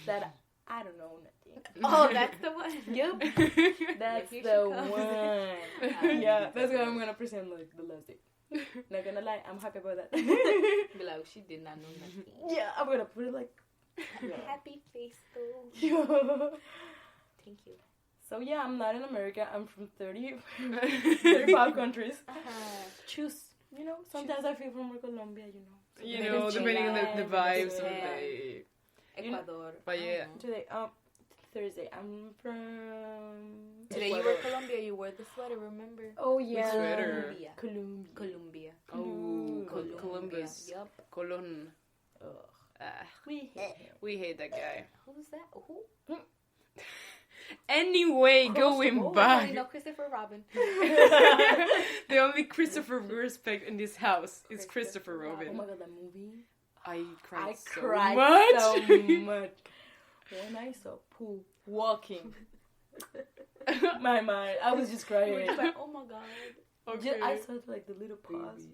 Speaker 3: that I don't know nothing.
Speaker 2: Oh, that's the one.
Speaker 3: Yep. That's the one. Yeah, that's why I'm going to present like the last day. Not gonna lie, I'm happy about that.
Speaker 2: Be like, she did not know nothing.
Speaker 3: Yeah, I'm gonna put it like...
Speaker 2: Happy face though.
Speaker 3: Yeah.
Speaker 2: Thank you.
Speaker 3: So yeah, I'm Latin America. I'm from 35 countries. Choose, you know. Sometimes I feel from Colombia, you know.
Speaker 1: You know, depending on the vibes of the day.
Speaker 2: Ecuador.
Speaker 1: But yeah.
Speaker 3: Today, Thursday, I'm from...
Speaker 2: Today you were Colombia, you wore the sweater, remember?
Speaker 3: Oh yeah.
Speaker 1: Sweater.
Speaker 2: Colombia.
Speaker 1: Oh, Columbus.
Speaker 2: Yup.
Speaker 1: Colon. We hate that guy.
Speaker 2: Who's that? Who?
Speaker 1: Anyway, going back.
Speaker 2: I know Christopher Robin.
Speaker 3: The
Speaker 1: only Christopher we respect in this house is Christopher Robin.
Speaker 3: Oh my god, that movie.
Speaker 1: I cried so
Speaker 3: much when I saw Pooh walking. My mind, I was just crying.
Speaker 2: Like, oh my god.
Speaker 3: Okay. I saw like the little paws.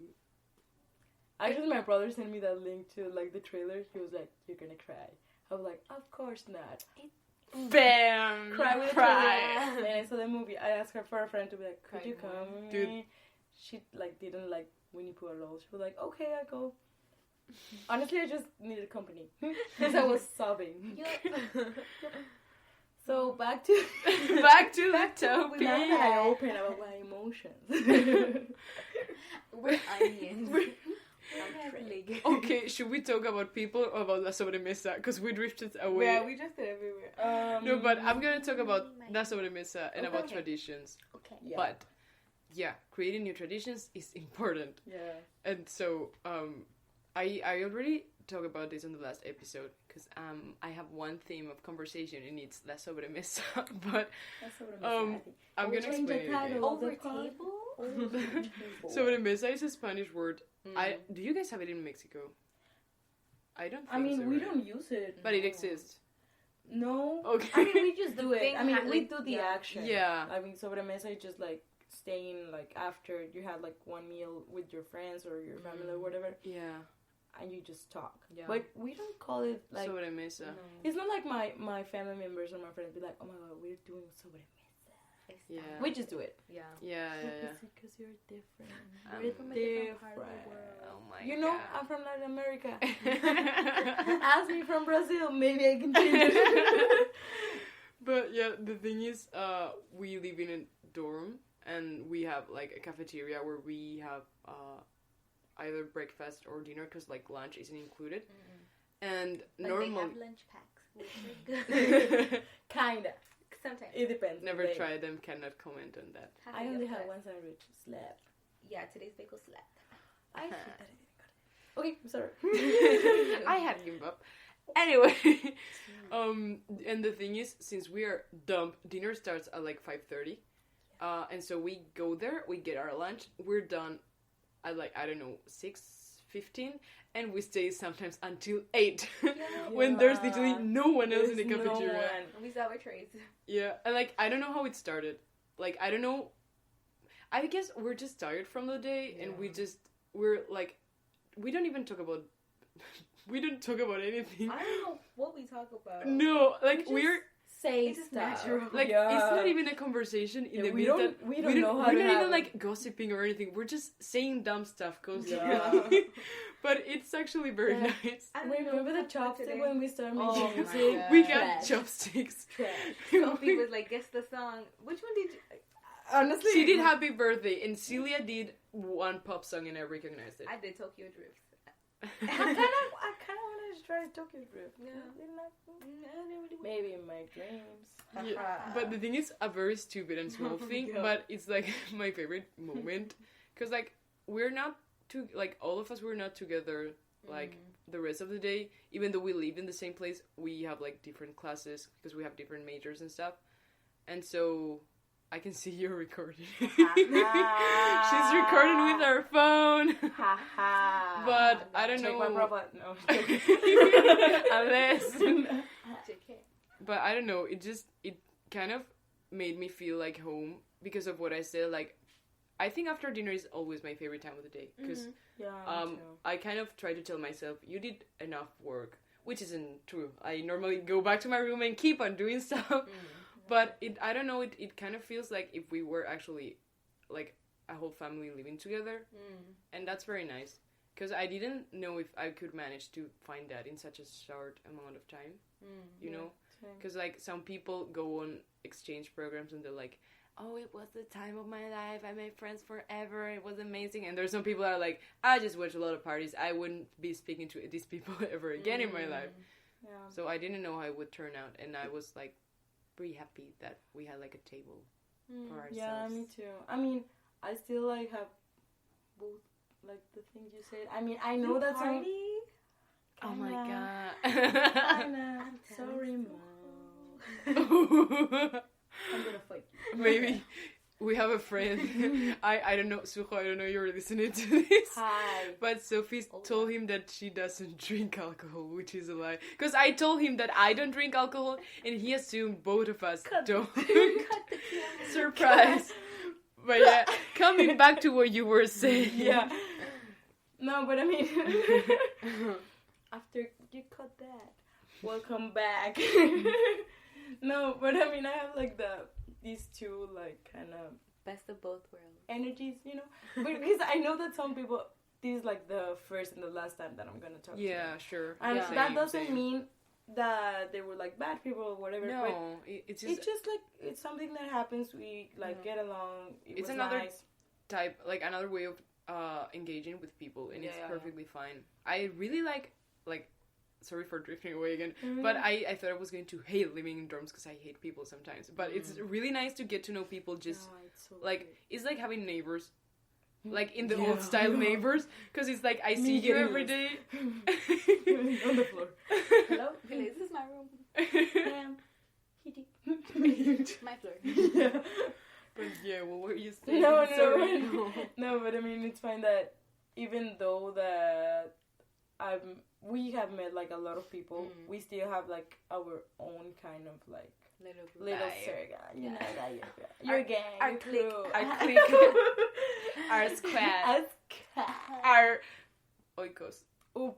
Speaker 3: Actually, my brother sent me that link to like the trailer. He was like, "You're gonna cry." I was like, "Of course not."
Speaker 1: Bam!
Speaker 3: Cry with cry. And I saw the movie. I asked her for a friend to be like, "Could you come with me?" She like didn't like Winnie Pooh at all. She was like, "Okay, I go." Honestly, I just needed company because I was sobbing. So back to
Speaker 1: the topic.
Speaker 3: Now that I open about my emotions.
Speaker 2: We're onions.
Speaker 1: Okay, should we talk about people or about La Sobremesa? Because we drifted away.
Speaker 2: Yeah, we drifted everywhere.
Speaker 1: No, but I'm gonna talk about La Sobremesa and about traditions.
Speaker 2: Okay.
Speaker 3: Yeah.
Speaker 1: But yeah, creating new traditions is important.
Speaker 3: Yeah.
Speaker 1: And so I already talked about this in the last episode because I have one theme of conversation and it's La Sobremesa. But I'm gonna explain it again.
Speaker 2: Over table?
Speaker 1: Sobremesa is a Spanish word. Do you guys have it in Mexico? I don't think so.
Speaker 3: I mean, we
Speaker 1: right?
Speaker 3: don't use it.
Speaker 1: But it exists.
Speaker 3: No.
Speaker 1: Okay.
Speaker 3: I mean, we just do it. I mean, we do the action.
Speaker 1: Yeah.
Speaker 3: I mean, sobremesa is just like staying like after you had like one meal with your friends or your family or whatever.
Speaker 1: Yeah.
Speaker 3: And you just talk.
Speaker 1: Yeah.
Speaker 3: But we don't call it like...
Speaker 1: Sobremesa.
Speaker 3: No. It's not like my family members or my friends be like, oh my god, we're doing sobremesa.
Speaker 1: Yeah.
Speaker 3: We just do it.
Speaker 2: Yeah.
Speaker 1: Yeah.
Speaker 3: Because you're different.
Speaker 1: We're
Speaker 2: from a different part of the world.
Speaker 1: Oh my god.
Speaker 3: You know, I'm from Latin America. Ask me from Brazil, maybe I can change it.
Speaker 1: But yeah, the thing is, we live in a dorm and we have like a cafeteria where we have either breakfast or dinner because like lunch isn't included. And
Speaker 2: like
Speaker 1: normally
Speaker 2: they have lunch packs, which is good.
Speaker 3: Kinda.
Speaker 2: Sometimes.
Speaker 3: It depends.
Speaker 1: never tried them, cannot comment on that.
Speaker 3: I only had one sandwich. Slap.
Speaker 2: Yeah, today's bagel slap.
Speaker 3: I hate that I didn't got it. Okay, I'm sorry.
Speaker 1: I had gimbap. Anyway, and the thing is, since we are dumb, dinner starts at like 5:30, And so we go there, we get our lunch, we're done at like, I don't know, 6:15, and we stay sometimes until 8 when there's literally no one else in the cafeteria.
Speaker 2: We saw our trays.
Speaker 1: Yeah, and like, I don't know how it started. Like, I don't know. I guess we're just tired from the day, and we're like, we don't even talk about. We don't talk about anything.
Speaker 2: I don't know what we talk about.
Speaker 1: No, like we're
Speaker 3: say
Speaker 2: it's
Speaker 3: stuff.
Speaker 2: natural.
Speaker 1: like it's not even a conversation in the
Speaker 3: we
Speaker 1: middle.
Speaker 3: don't know how
Speaker 1: we're
Speaker 3: to
Speaker 1: not
Speaker 3: have
Speaker 1: even like gossiping or anything. We're just saying dumb stuff. But it's actually very nice.
Speaker 3: Remember the chopstick when we started
Speaker 2: Oh
Speaker 3: making
Speaker 2: my
Speaker 3: music?
Speaker 2: God.
Speaker 1: We got chopsticks.
Speaker 2: Sophie was like, guess the song. Which one did you...
Speaker 3: Honestly,
Speaker 1: She did Happy Birthday, and Celia did one pop song, and I recognized it.
Speaker 2: I did Tokyo Drift.
Speaker 3: I kind of wanted to try Tokyo Drift.
Speaker 2: Yeah.
Speaker 3: Maybe in my dreams.
Speaker 1: Yeah. But the thing is, a very stupid and small thing, but it's like my favorite moment, because like we're not like all of us were not together like the rest of the day, even though we live in the same place. We have like different classes because we have different majors and stuff, and so I can see you're recording. She's recording with her phone. But I don't know.
Speaker 3: My profile. No.
Speaker 1: Unless. But I don't know. It kind of made me feel like home because of what I said. Like, I think after dinner is always my favorite time of the day because I kind of try to tell myself you did enough work, which isn't true. I normally go back to my room and keep on doing stuff. But I don't know, it kind of feels like if we were actually, like, a whole family living together. And that's very nice. Because I didn't know if I could manage to find that in such a short amount of time. You know? Because, like, some people go on exchange programs and they're like, oh, it was the time of my life. I made friends forever. It was amazing. And there's some people that are like, I just watch a lot of parties. I wouldn't be speaking to these people ever again in my life.
Speaker 3: Yeah.
Speaker 1: So I didn't know how it would turn out. And I was, like, pretty happy that we had like a table for ourselves.
Speaker 3: Yeah, me too. I mean, I still like have both like the things you said. I mean, I know that's
Speaker 2: party.
Speaker 1: Oh my god.
Speaker 3: I'm sorry, Mom. I'm gonna fight you.
Speaker 1: Maybe we have a friend. I don't know, Suho, I don't know you're listening to this.
Speaker 3: Hi.
Speaker 1: But Sophie told him that she doesn't drink alcohol, which is a lie. Because I told him that I don't drink alcohol, and he assumed both of us don't.
Speaker 2: Cut the camera.
Speaker 1: Surprise. But yeah, coming back to what you were saying.
Speaker 3: Yeah. No, but I mean, after you cut that, welcome back. No, but I mean, I have like these two like kind of
Speaker 2: best of both worlds
Speaker 3: energies, you know. But because I know that some people, this is like the first and the last time that I'm gonna talk to them.
Speaker 1: Yeah, sure.
Speaker 3: And
Speaker 1: yeah.
Speaker 3: that doesn't mean that they were like bad people or whatever.
Speaker 1: No,
Speaker 3: but
Speaker 1: it's
Speaker 3: just like it's something that happens. We like get along.
Speaker 1: It's another type, like another way of engaging with people, and it's perfectly fine. I really like. Sorry for drifting away again, but I thought I was going to hate living in dorms because I hate people sometimes. But it's really nice to get to know people. Just so like good. It's like having neighbors, like in the old style neighbors, because it's like I see you every day.
Speaker 3: On the floor.
Speaker 2: Hello, this is my room.
Speaker 3: Ma'am,
Speaker 2: my floor.
Speaker 3: Yeah.
Speaker 1: But yeah, what were you saying?
Speaker 3: No, but I mean it's fine that even though that we have met like a lot of people, we still have like our own kind of like little circle, you know, that your gang,
Speaker 2: our clique,
Speaker 1: our squad, our oikos.
Speaker 3: Oop.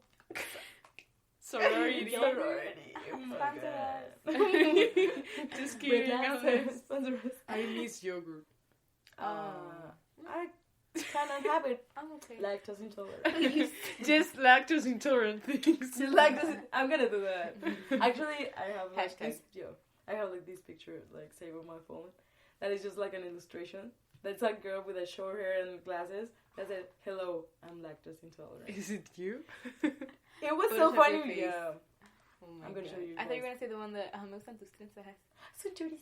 Speaker 1: Sorority.
Speaker 3: Oh my God.
Speaker 1: Just kidding. I miss yogurt.
Speaker 3: I kind of have it.
Speaker 2: I'm okay.
Speaker 3: Lactose intolerant.
Speaker 1: Just lactose intolerant things.
Speaker 3: I'm gonna do that. Actually, I have like I have like this picture like saved on my phone. That is just like an illustration. That's a girl with a short hair and glasses. That said, "Hello, I'm lactose intolerant."
Speaker 1: Is it you?
Speaker 3: It was so funny.
Speaker 2: Yeah.
Speaker 3: Oh I'm gonna show you.
Speaker 2: I thought you were gonna say the one that me gustan tus trenzas.
Speaker 3: So Judy.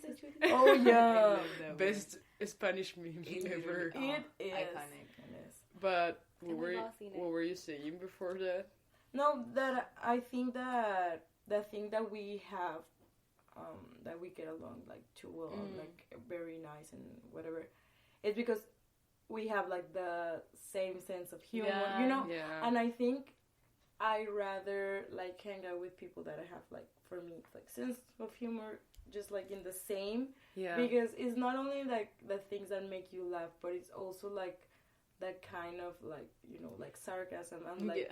Speaker 3: Oh yeah.
Speaker 1: Best Spanish meme ever.
Speaker 3: It is
Speaker 2: iconic.
Speaker 1: But what were you saying before that?
Speaker 3: No, that I think that the thing that we have that we get along like too well, like very nice and whatever. It's because we have like the same sense of humor, you know.
Speaker 1: Yeah.
Speaker 3: And I think I rather like hang out with people that I have like, for me, like sense of humor, just like in the same.
Speaker 1: Yeah.
Speaker 3: Because it's not only like the things that make you laugh, but it's also like that kind of like, you know, like sarcasm and like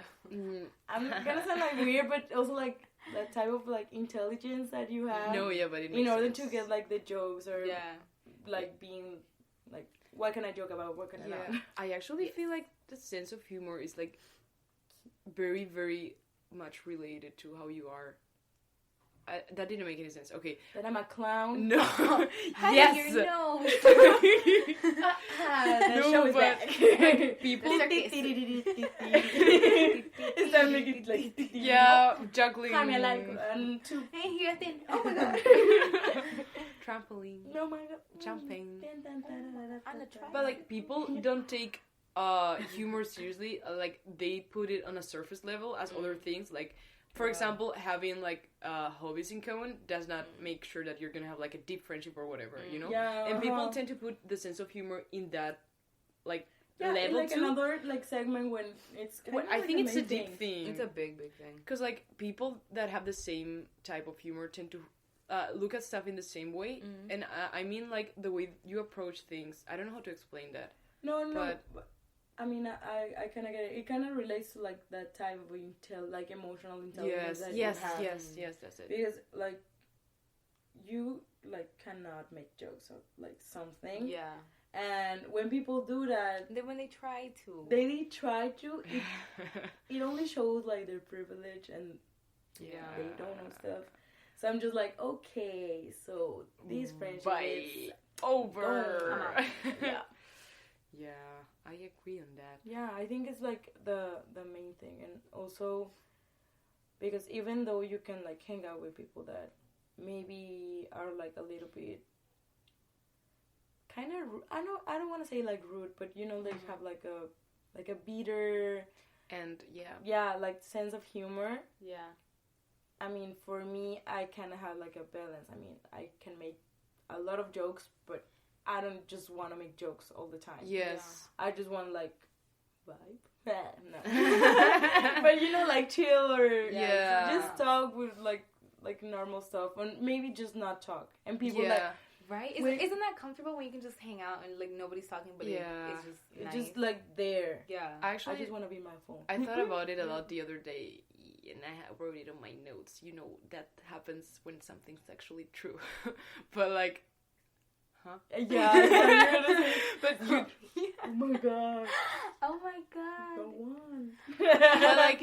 Speaker 3: I'm gonna sound like weird, but also like that type of like intelligence that you have.
Speaker 1: No, yeah, but it makes
Speaker 3: in order
Speaker 1: sense.
Speaker 3: to get like the jokes or
Speaker 2: Yeah.
Speaker 3: like being like, what can I joke about? What can I not?
Speaker 1: I actually feel like the sense of humor is like very, very much related to how you are. That didn't make any sense. Okay.
Speaker 3: That I'm a clown.
Speaker 1: No.
Speaker 2: Yes. You know.
Speaker 3: The show is back.
Speaker 1: Like, people.
Speaker 3: Is that making like
Speaker 1: Yeah, juggling.
Speaker 3: Hi, like and two.
Speaker 2: Hey, here, then. Oh my god.
Speaker 1: Trampoline.
Speaker 3: No my god.
Speaker 1: Jumping.
Speaker 2: On the track.
Speaker 1: But like people don't take humor seriously. Like they put it on a surface level as other things. Like for example, having like hobbies in common does not make sure that you're gonna have like a deep friendship or whatever, you know.
Speaker 3: Yeah,
Speaker 1: and people tend to put the sense of humor in that like level
Speaker 3: like
Speaker 1: too.
Speaker 3: another like segment when it's.
Speaker 1: Well, I think it's a deep thing.
Speaker 2: It's a big thing.
Speaker 1: Because like people that have the same type of humor tend to look at stuff in the same way, and I mean like the way you approach things. I don't know how to explain that.
Speaker 3: No,
Speaker 1: but
Speaker 3: I mean, I kind of get it. It kind of relates to like that type of like emotional intelligence.
Speaker 1: Yes,
Speaker 3: that you have.
Speaker 1: yes, that's it.
Speaker 3: Because like you like cannot make jokes of like something.
Speaker 2: Yeah.
Speaker 3: And when people do that,
Speaker 2: then when they try to,
Speaker 3: it only shows like their privilege and they don't know stuff. So I'm just like, okay, so these friendships
Speaker 1: over.
Speaker 3: Yeah.
Speaker 1: Yeah, I agree on that.
Speaker 3: Yeah, I think it's like the main thing, and also because even though you can like hang out with people that maybe are like a little bit kind of I don't want to say like rude, but you know they have like a bitter
Speaker 1: and
Speaker 3: like sense of humor.
Speaker 2: Yeah.
Speaker 3: I mean, for me, I kind of have like a balance. I mean, I can make a lot of jokes, but I don't just want to make jokes all the time.
Speaker 1: Yes.
Speaker 3: Yeah. I just want like vibe. No. But you know, like chill or just talk with like normal stuff, and maybe just not talk. And people like
Speaker 2: right? Isn't that comfortable when you can just hang out and like nobody's talking, but it's just nice.
Speaker 3: Just like there.
Speaker 2: Yeah.
Speaker 3: Actually, I just want to be my phone.
Speaker 1: I thought about it a lot the other day, and I wrote it on my notes. You know, that happens when something's actually true. But like, huh?
Speaker 3: Yeah.
Speaker 1: But you,
Speaker 3: oh my god.
Speaker 2: Oh my god.
Speaker 3: Go on.
Speaker 1: But like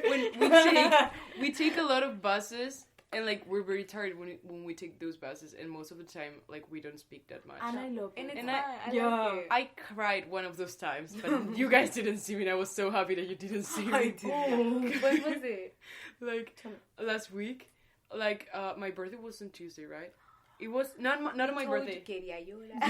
Speaker 1: when we take a lot of buses, and like we're very tired when we take those buses, and most of the time like we don't speak that much.
Speaker 3: And I love it.
Speaker 2: And I love it.
Speaker 1: I cried one of those times, but you guys didn't see me, and I was so happy that you didn't see me.
Speaker 2: I did. When was it?
Speaker 1: Like last week. Like my birthday was on Tuesday, right? It was not on my birthday.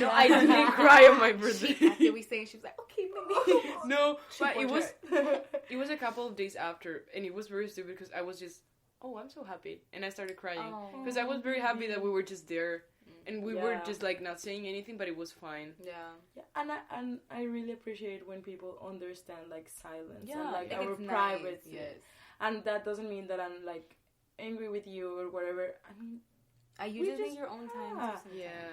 Speaker 1: No, I didn't cry on my birthday.
Speaker 2: After we sang, she was like, "Okay, maybe."
Speaker 1: No, but it was a couple of days after, and it was very stupid because I was just, I'm so happy, and I started crying because I was very happy that we were just there, and we were just like not saying anything, but it was fine.
Speaker 2: Yeah.
Speaker 3: And I really appreciate when people understand like silence and like
Speaker 2: our
Speaker 3: privacy.
Speaker 2: Yes.
Speaker 3: And that doesn't mean that I'm like angry with you or whatever. I mean,
Speaker 2: you just need your own time.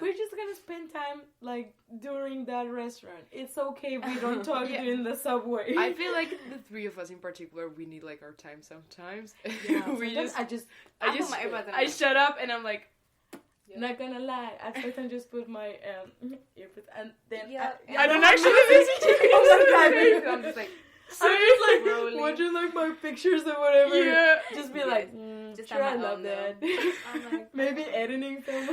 Speaker 3: We're just gonna spend time like during that restaurant. It's okay if we don't talk during the subway.
Speaker 1: I feel like the three of us in particular, we need like our time sometimes.
Speaker 3: Yeah,
Speaker 1: I shut up and I'm like,
Speaker 3: not gonna lie, I sometimes just put my earpiece and then
Speaker 1: I don't actually listen to you.
Speaker 3: Oh my god,
Speaker 2: I'm just like.
Speaker 3: I'm just like watching like my pictures or whatever.
Speaker 1: Yeah.
Speaker 3: Just be like,
Speaker 2: just
Speaker 3: sure, I love that.
Speaker 2: Like,
Speaker 3: maybe editing some.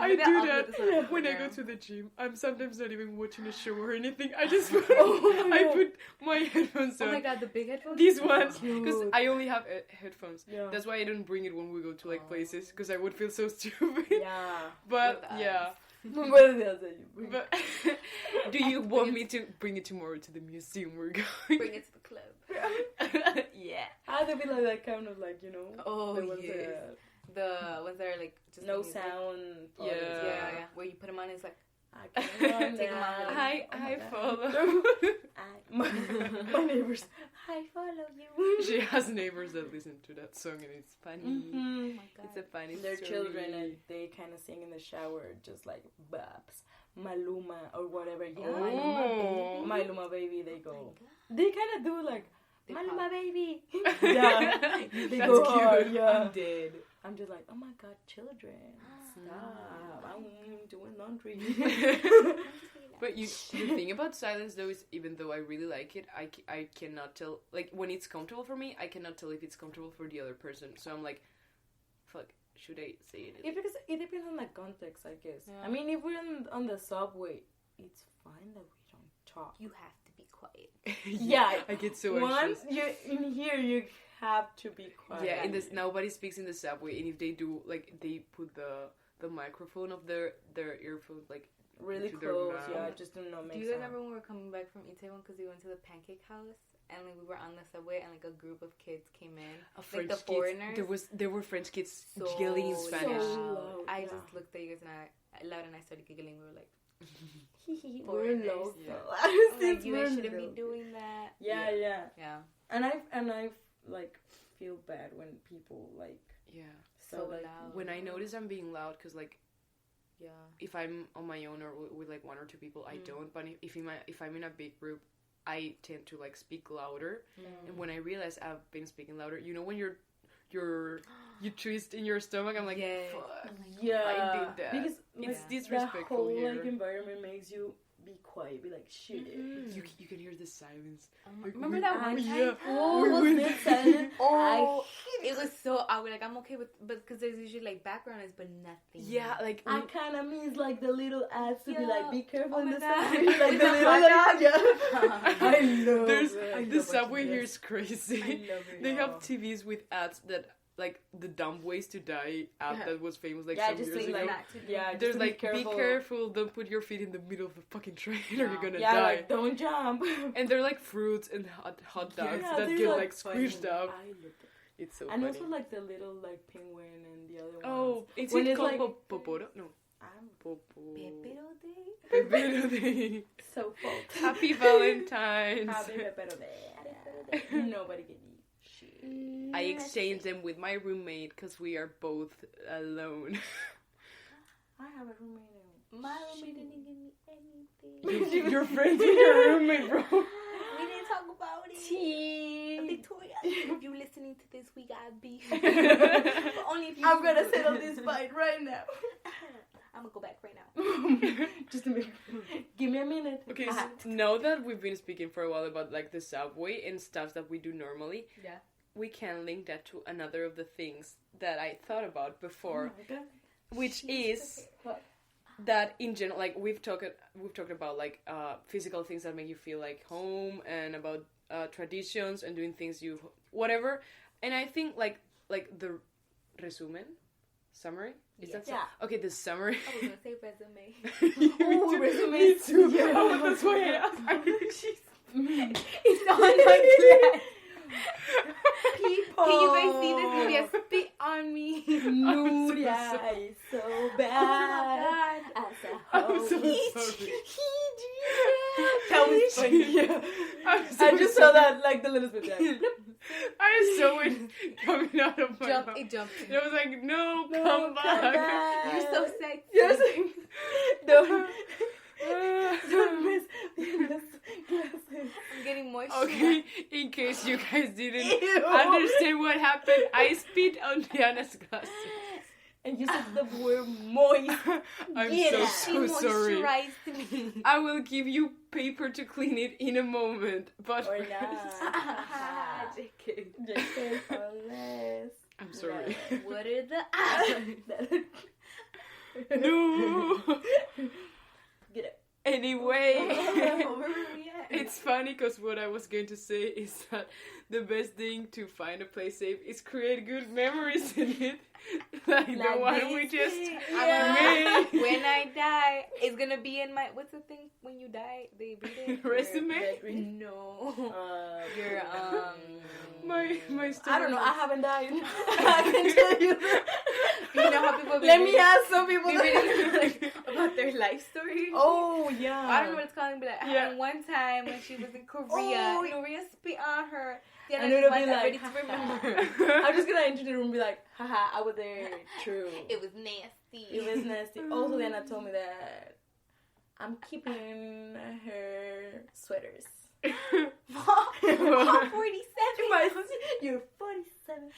Speaker 1: I do that when I go to the gym. I'm sometimes not even watching a show or anything. I just put my headphones on.
Speaker 2: Oh my god, the big headphones.
Speaker 1: These ones, because I only have headphones.
Speaker 3: Yeah.
Speaker 1: That's why I don't bring it when we go to like places, because I would feel so stupid.
Speaker 3: Yeah.
Speaker 1: But yeah.
Speaker 3: But
Speaker 1: do you want me to bring it tomorrow to the museum we're going?
Speaker 2: Bring it to the club.
Speaker 1: Yeah.
Speaker 3: I have to be like that kind of like, you know.
Speaker 2: Oh,
Speaker 3: there was
Speaker 2: the ones that are like just
Speaker 3: no
Speaker 2: music.
Speaker 3: sound.
Speaker 2: Yeah. Where you put them on, it's like
Speaker 3: I can't
Speaker 2: Take 'em out.
Speaker 1: I
Speaker 3: God.
Speaker 1: follow.
Speaker 3: My neighbors. I follow you.
Speaker 1: She has neighbors that listen to that song, and it's funny.
Speaker 3: Mm-hmm.
Speaker 2: oh my god.
Speaker 1: It's a funny
Speaker 3: They're
Speaker 1: story.
Speaker 3: children and they kind of sing in the shower, just like Babs, Maluma, or whatever. Yeah,
Speaker 1: Oh.
Speaker 3: Maluma baby. They
Speaker 2: Oh my
Speaker 3: go.
Speaker 2: God.
Speaker 3: They kind of do like
Speaker 2: They
Speaker 3: Maluma
Speaker 2: pop.
Speaker 3: baby. Yeah, they
Speaker 1: That's
Speaker 3: go
Speaker 1: cute.
Speaker 3: hard. Yeah,
Speaker 1: I'm dead.
Speaker 3: I'm just like, oh my god, children, stop! I'm doing laundry.
Speaker 1: But the thing about silence, though, is even though I really like it, I cannot tell. Like, when it's comfortable for me, I cannot tell if it's comfortable for the other person. So I'm like, fuck, should I say it?
Speaker 3: Yeah, because it depends on the context, I guess.
Speaker 2: Yeah.
Speaker 3: I mean, if we're on the subway, it's fine that we don't talk.
Speaker 2: You have to be quiet.
Speaker 3: Yeah,
Speaker 1: I get so
Speaker 3: once
Speaker 1: anxious.
Speaker 3: you're in here, you have to be quiet.
Speaker 1: Yeah, in this nobody speaks in the subway, and if they do, like, they put the microphone of their earphone, like,
Speaker 3: really
Speaker 1: to their
Speaker 3: close.
Speaker 1: mouth.
Speaker 3: Yeah, just do not
Speaker 2: Do
Speaker 3: make
Speaker 2: you guys
Speaker 3: sound.
Speaker 2: remember when we were coming back from Itaewon because we went to the pancake house and like we were on the subway and like a group of kids came in,
Speaker 1: French
Speaker 2: the
Speaker 1: kids.
Speaker 2: foreigners.
Speaker 1: There were French kids
Speaker 2: So
Speaker 1: yelling in Spanish.
Speaker 3: loud.
Speaker 2: I
Speaker 3: Yeah.
Speaker 2: just looked at you guys and loud and I started giggling. We were like,
Speaker 3: We're
Speaker 2: Foreigners.
Speaker 3: low.
Speaker 1: Yeah.
Speaker 2: I'm
Speaker 3: Since
Speaker 2: like you
Speaker 3: we're
Speaker 2: guys shouldn't be
Speaker 3: low.
Speaker 2: doing that.
Speaker 3: Yeah, yeah.
Speaker 2: Yeah.
Speaker 3: And I like feel bad when people like
Speaker 1: Yeah.
Speaker 2: So
Speaker 3: like
Speaker 2: loud.
Speaker 1: When I notice I'm being loud, because like
Speaker 2: Yeah.
Speaker 1: if I'm on my own or with like one or two people, I don't. But if I'm in a big group, I tend to like speak louder. And when I realize I've been speaking louder, you know, when you twist in your stomach, I'm like,
Speaker 2: Yes.
Speaker 1: fuck.
Speaker 3: yeah,
Speaker 1: I did that.
Speaker 3: because
Speaker 1: It's
Speaker 3: like,
Speaker 1: disrespectful
Speaker 3: the whole
Speaker 1: here.
Speaker 3: like environment makes you be quiet, be like shit.
Speaker 1: You can hear the silence. Like,
Speaker 2: Remember
Speaker 1: we-
Speaker 2: that one
Speaker 1: we-
Speaker 2: time?
Speaker 1: yeah.
Speaker 3: Oh,
Speaker 1: We
Speaker 3: was
Speaker 1: went-
Speaker 3: it silent?
Speaker 2: Oh, it was so awkward. Like I'm okay with, but because there's usually like background noise, but nothing.
Speaker 1: Yeah, like
Speaker 3: I kind of miss like the little ads to be like, be careful
Speaker 2: Oh
Speaker 3: in
Speaker 2: my
Speaker 3: the
Speaker 2: God.
Speaker 3: subway, like the little like, yeah. I love
Speaker 1: there's
Speaker 3: it. I
Speaker 1: the
Speaker 3: love
Speaker 1: subway
Speaker 3: watching
Speaker 1: here
Speaker 3: this.
Speaker 1: is crazy.
Speaker 3: I love it.
Speaker 1: They have TVs with ads that like the Dumb Ways to Die app
Speaker 2: Yeah.
Speaker 1: that was famous like
Speaker 3: Yeah,
Speaker 1: some
Speaker 3: just
Speaker 1: years
Speaker 3: think
Speaker 1: ago.
Speaker 3: like
Speaker 2: Not to do.
Speaker 3: Yeah, just
Speaker 1: There's
Speaker 3: to
Speaker 1: like,
Speaker 3: be
Speaker 1: careful, don't put your feet in the middle of the fucking train or you're gonna
Speaker 3: Yeah,
Speaker 1: die.
Speaker 3: like don't jump.
Speaker 1: And they're like fruits and hot dogs
Speaker 3: Yeah,
Speaker 1: that
Speaker 3: they're,
Speaker 1: get like squished
Speaker 3: funny.
Speaker 1: up.
Speaker 3: I love it.
Speaker 1: It's so
Speaker 3: And
Speaker 1: funny.
Speaker 3: also like the little like penguin and the other ones.
Speaker 1: Oh, it's
Speaker 3: When
Speaker 1: it
Speaker 3: it's
Speaker 1: called
Speaker 3: like-
Speaker 1: Poporo? No.
Speaker 3: I'm
Speaker 1: Popo.
Speaker 2: Pepero Day.
Speaker 1: Pepero Day.
Speaker 3: so full.
Speaker 1: Happy Valentine's.
Speaker 3: Happy Pepero Day. Nobody can eat shit.
Speaker 1: I exchanged them with my roommate because we are both alone.
Speaker 3: I have a roommate.
Speaker 2: My roommate didn't give me anything.
Speaker 1: Your friends with your roommate, bro.
Speaker 2: We didn't talk about it.
Speaker 3: Tea.
Speaker 2: Victoria, if you're listening to this, we got beef. But only if you.
Speaker 3: I'm gonna settle this fight right now.
Speaker 2: I'm gonna go back right now.
Speaker 3: Just to make. Give me a minute.
Speaker 1: Okay, so now that we've been speaking for a while about like the subway and stuff that we do normally,
Speaker 2: Yeah.
Speaker 1: we can link that to another of the things that I thought about before,
Speaker 3: Oh my God.
Speaker 1: which is
Speaker 3: What?
Speaker 1: that in general, like we've talked about like physical things that make you feel like home and about traditions and doing things you whatever. And I think like the summary is that
Speaker 3: Yeah.
Speaker 1: okay? The summary.
Speaker 2: I was gonna say resume.
Speaker 3: Ooh, resume.
Speaker 1: Me too.
Speaker 3: Yeah.
Speaker 1: Oh, that's why I asked.
Speaker 2: It's on my glass.
Speaker 3: People.
Speaker 2: Can you guys see this movie? Spit on me.
Speaker 3: Nuria is so bad.
Speaker 1: I'm so sorry.
Speaker 3: That was funny. Yeah. I just saw that like the little bit. Like,
Speaker 1: I saw it coming out of my mouth.
Speaker 2: It jumped.
Speaker 1: And I was like, no,
Speaker 3: No,
Speaker 1: come back.
Speaker 2: You're so sexy.
Speaker 3: Yes. Don't miss the glasses.
Speaker 2: I'm getting moist.
Speaker 1: Okay, in case you guys didn't
Speaker 3: Ew.
Speaker 1: understand what happened, I spit on Diana's glasses.
Speaker 3: And you said the word moist.
Speaker 1: I'm
Speaker 3: Yeah.
Speaker 1: so
Speaker 2: She
Speaker 1: sorry.
Speaker 2: moisturized me.
Speaker 1: I will give you paper to clean it in a moment, but
Speaker 3: Or not.
Speaker 2: JK.
Speaker 3: JK for less.
Speaker 1: I'm sorry.
Speaker 2: What are the
Speaker 1: No.
Speaker 3: Get it.
Speaker 1: Anyway.
Speaker 2: Where were we at?
Speaker 1: It's funny because what I was going to say is that the best thing to find a place safe is create good memories in it. Like the one we just
Speaker 2: made. When I die, it's gonna be in my. What's the thing when you die? They read it.
Speaker 1: Resume?
Speaker 2: No. Your
Speaker 1: my story.
Speaker 3: I don't know. I haven't died. I can tell you.
Speaker 2: You know how people.
Speaker 3: Let me ask some people
Speaker 2: about their life story.
Speaker 3: Oh yeah.
Speaker 2: I don't know what it's called, but like, one time when she was in Korea, Nuria spit on her.
Speaker 3: And it'll be like,
Speaker 2: ready to remember.
Speaker 3: I'm just gonna enter the room and be like, haha, I was there. True.
Speaker 2: It was nasty.
Speaker 3: It was nasty. Also, Diana told me that I'm keeping her sweaters.
Speaker 2: 47.
Speaker 3: You're 47.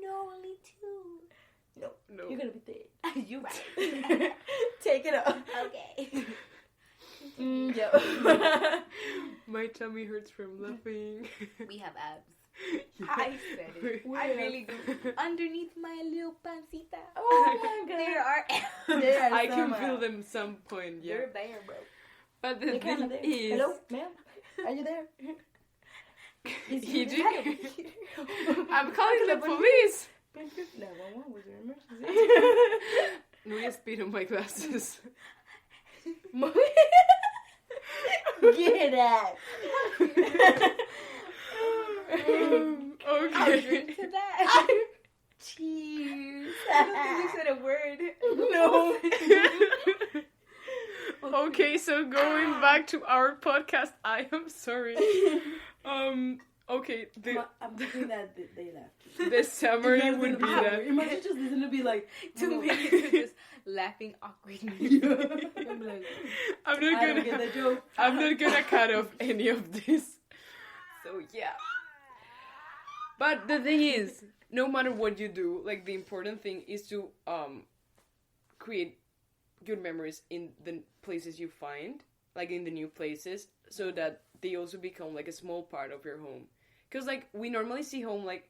Speaker 2: No, only 2.
Speaker 3: No. You're gonna be dead.
Speaker 2: You're right.
Speaker 3: Take it off.
Speaker 2: Okay.
Speaker 3: Yeah.
Speaker 1: My tummy hurts from laughing.
Speaker 2: We have abs.
Speaker 1: Yeah.
Speaker 2: I said it. I really do. Underneath my little pancita.
Speaker 3: Oh my god.
Speaker 2: There are abs.
Speaker 3: There
Speaker 1: I can feel them some point, yeah.
Speaker 2: They're there, bro.
Speaker 1: But the thing is...
Speaker 3: Hello, ma'am? Are you there?
Speaker 1: I'm calling the police!
Speaker 3: 911 was an emergency.
Speaker 1: Nuria spit on my glasses.
Speaker 3: Get out.
Speaker 2: I'll
Speaker 1: Okay.
Speaker 2: drink to that.
Speaker 3: Cheers.
Speaker 2: I don't think we said a word.
Speaker 3: No.
Speaker 1: Okay, so going back to our podcast, I am sorry. Okay,
Speaker 3: I'm thinking that they laughed.
Speaker 1: the summary would be that.
Speaker 3: Imagine just listening to be like
Speaker 2: 2 minutes of just laughing awkwardly. I'm like,
Speaker 3: I don't get the joke.
Speaker 1: I'm not gonna cut off any of this. So yeah. But the thing is, no matter what you do, like the important thing is to create good memories in the places you find, like in the new places, so that they also become like a small part of your home. Because like we normally see home like,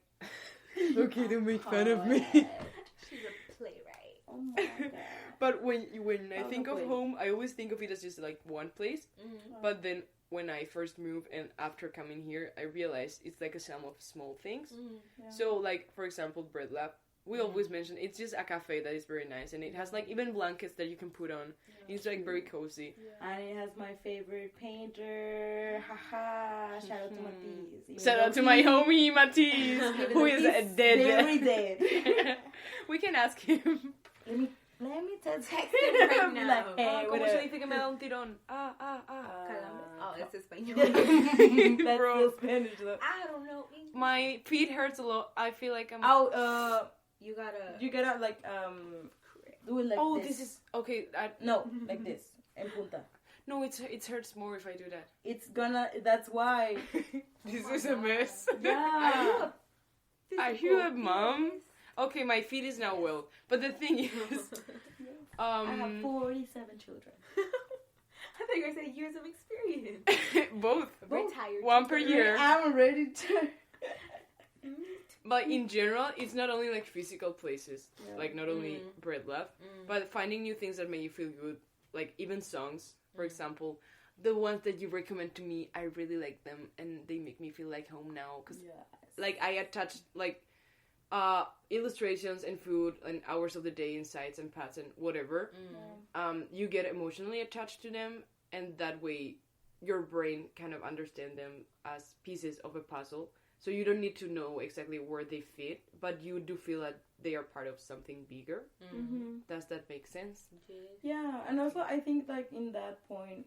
Speaker 1: okay, don't make fun of me.
Speaker 2: she's a playwright.
Speaker 3: Oh my god.
Speaker 1: But when I think of home, I always think of it as just like one place.
Speaker 2: Mm-hmm.
Speaker 1: But then when I first moved and after coming here, I realized it's like a sum of small things.
Speaker 2: Mm-hmm.
Speaker 3: Yeah.
Speaker 1: So like, for example, Bread Lab, we always mention it's just a cafe that is very nice, and it has like even blankets that you can put on. Yeah. It's like very cozy.
Speaker 3: Yeah. And it has my favorite painter. Haha. Shout out to Matisse.
Speaker 1: Shout out to my homie Matisse, who is dead.
Speaker 3: Very dead.
Speaker 1: We can ask him.
Speaker 3: Let me text him
Speaker 2: right now.
Speaker 3: Like, hey,
Speaker 1: ¿Cómo se dice que me da un tirón?
Speaker 2: Oh, it's español.
Speaker 3: That's
Speaker 1: Bro.
Speaker 3: still Spanish though.
Speaker 2: I don't know English.
Speaker 1: My feet hurts a lot. I feel like I'm...
Speaker 2: You gotta
Speaker 3: like do it like this.
Speaker 1: This is... Okay,
Speaker 3: No, like this. En punta.
Speaker 1: No, it hurts more if I do that.
Speaker 3: It's gonna... That's why.
Speaker 1: This is a mess.
Speaker 3: Yeah.
Speaker 1: Are you a mom? Okay, my feet is now well. But the thing is...
Speaker 3: I have 47 children.
Speaker 2: I think I said years of experience.
Speaker 1: Both.
Speaker 2: Retired.
Speaker 1: One per year.
Speaker 3: I'm ready to...
Speaker 1: But in general, it's not only like physical places, like not only Bread Lab, but finding new things that make you feel good, like even songs, for example. The ones that you recommend to me, I really like them, and they make me feel like home now, because like I attach like illustrations and food and hours of the day and sights and paths and whatever. You get emotionally attached to them, and that way your brain kind of understand them as pieces of a puzzle. So you don't need to know exactly where they fit, but you do feel that they are part of something bigger. Does that make sense?
Speaker 3: Yeah, and also I think like in that point,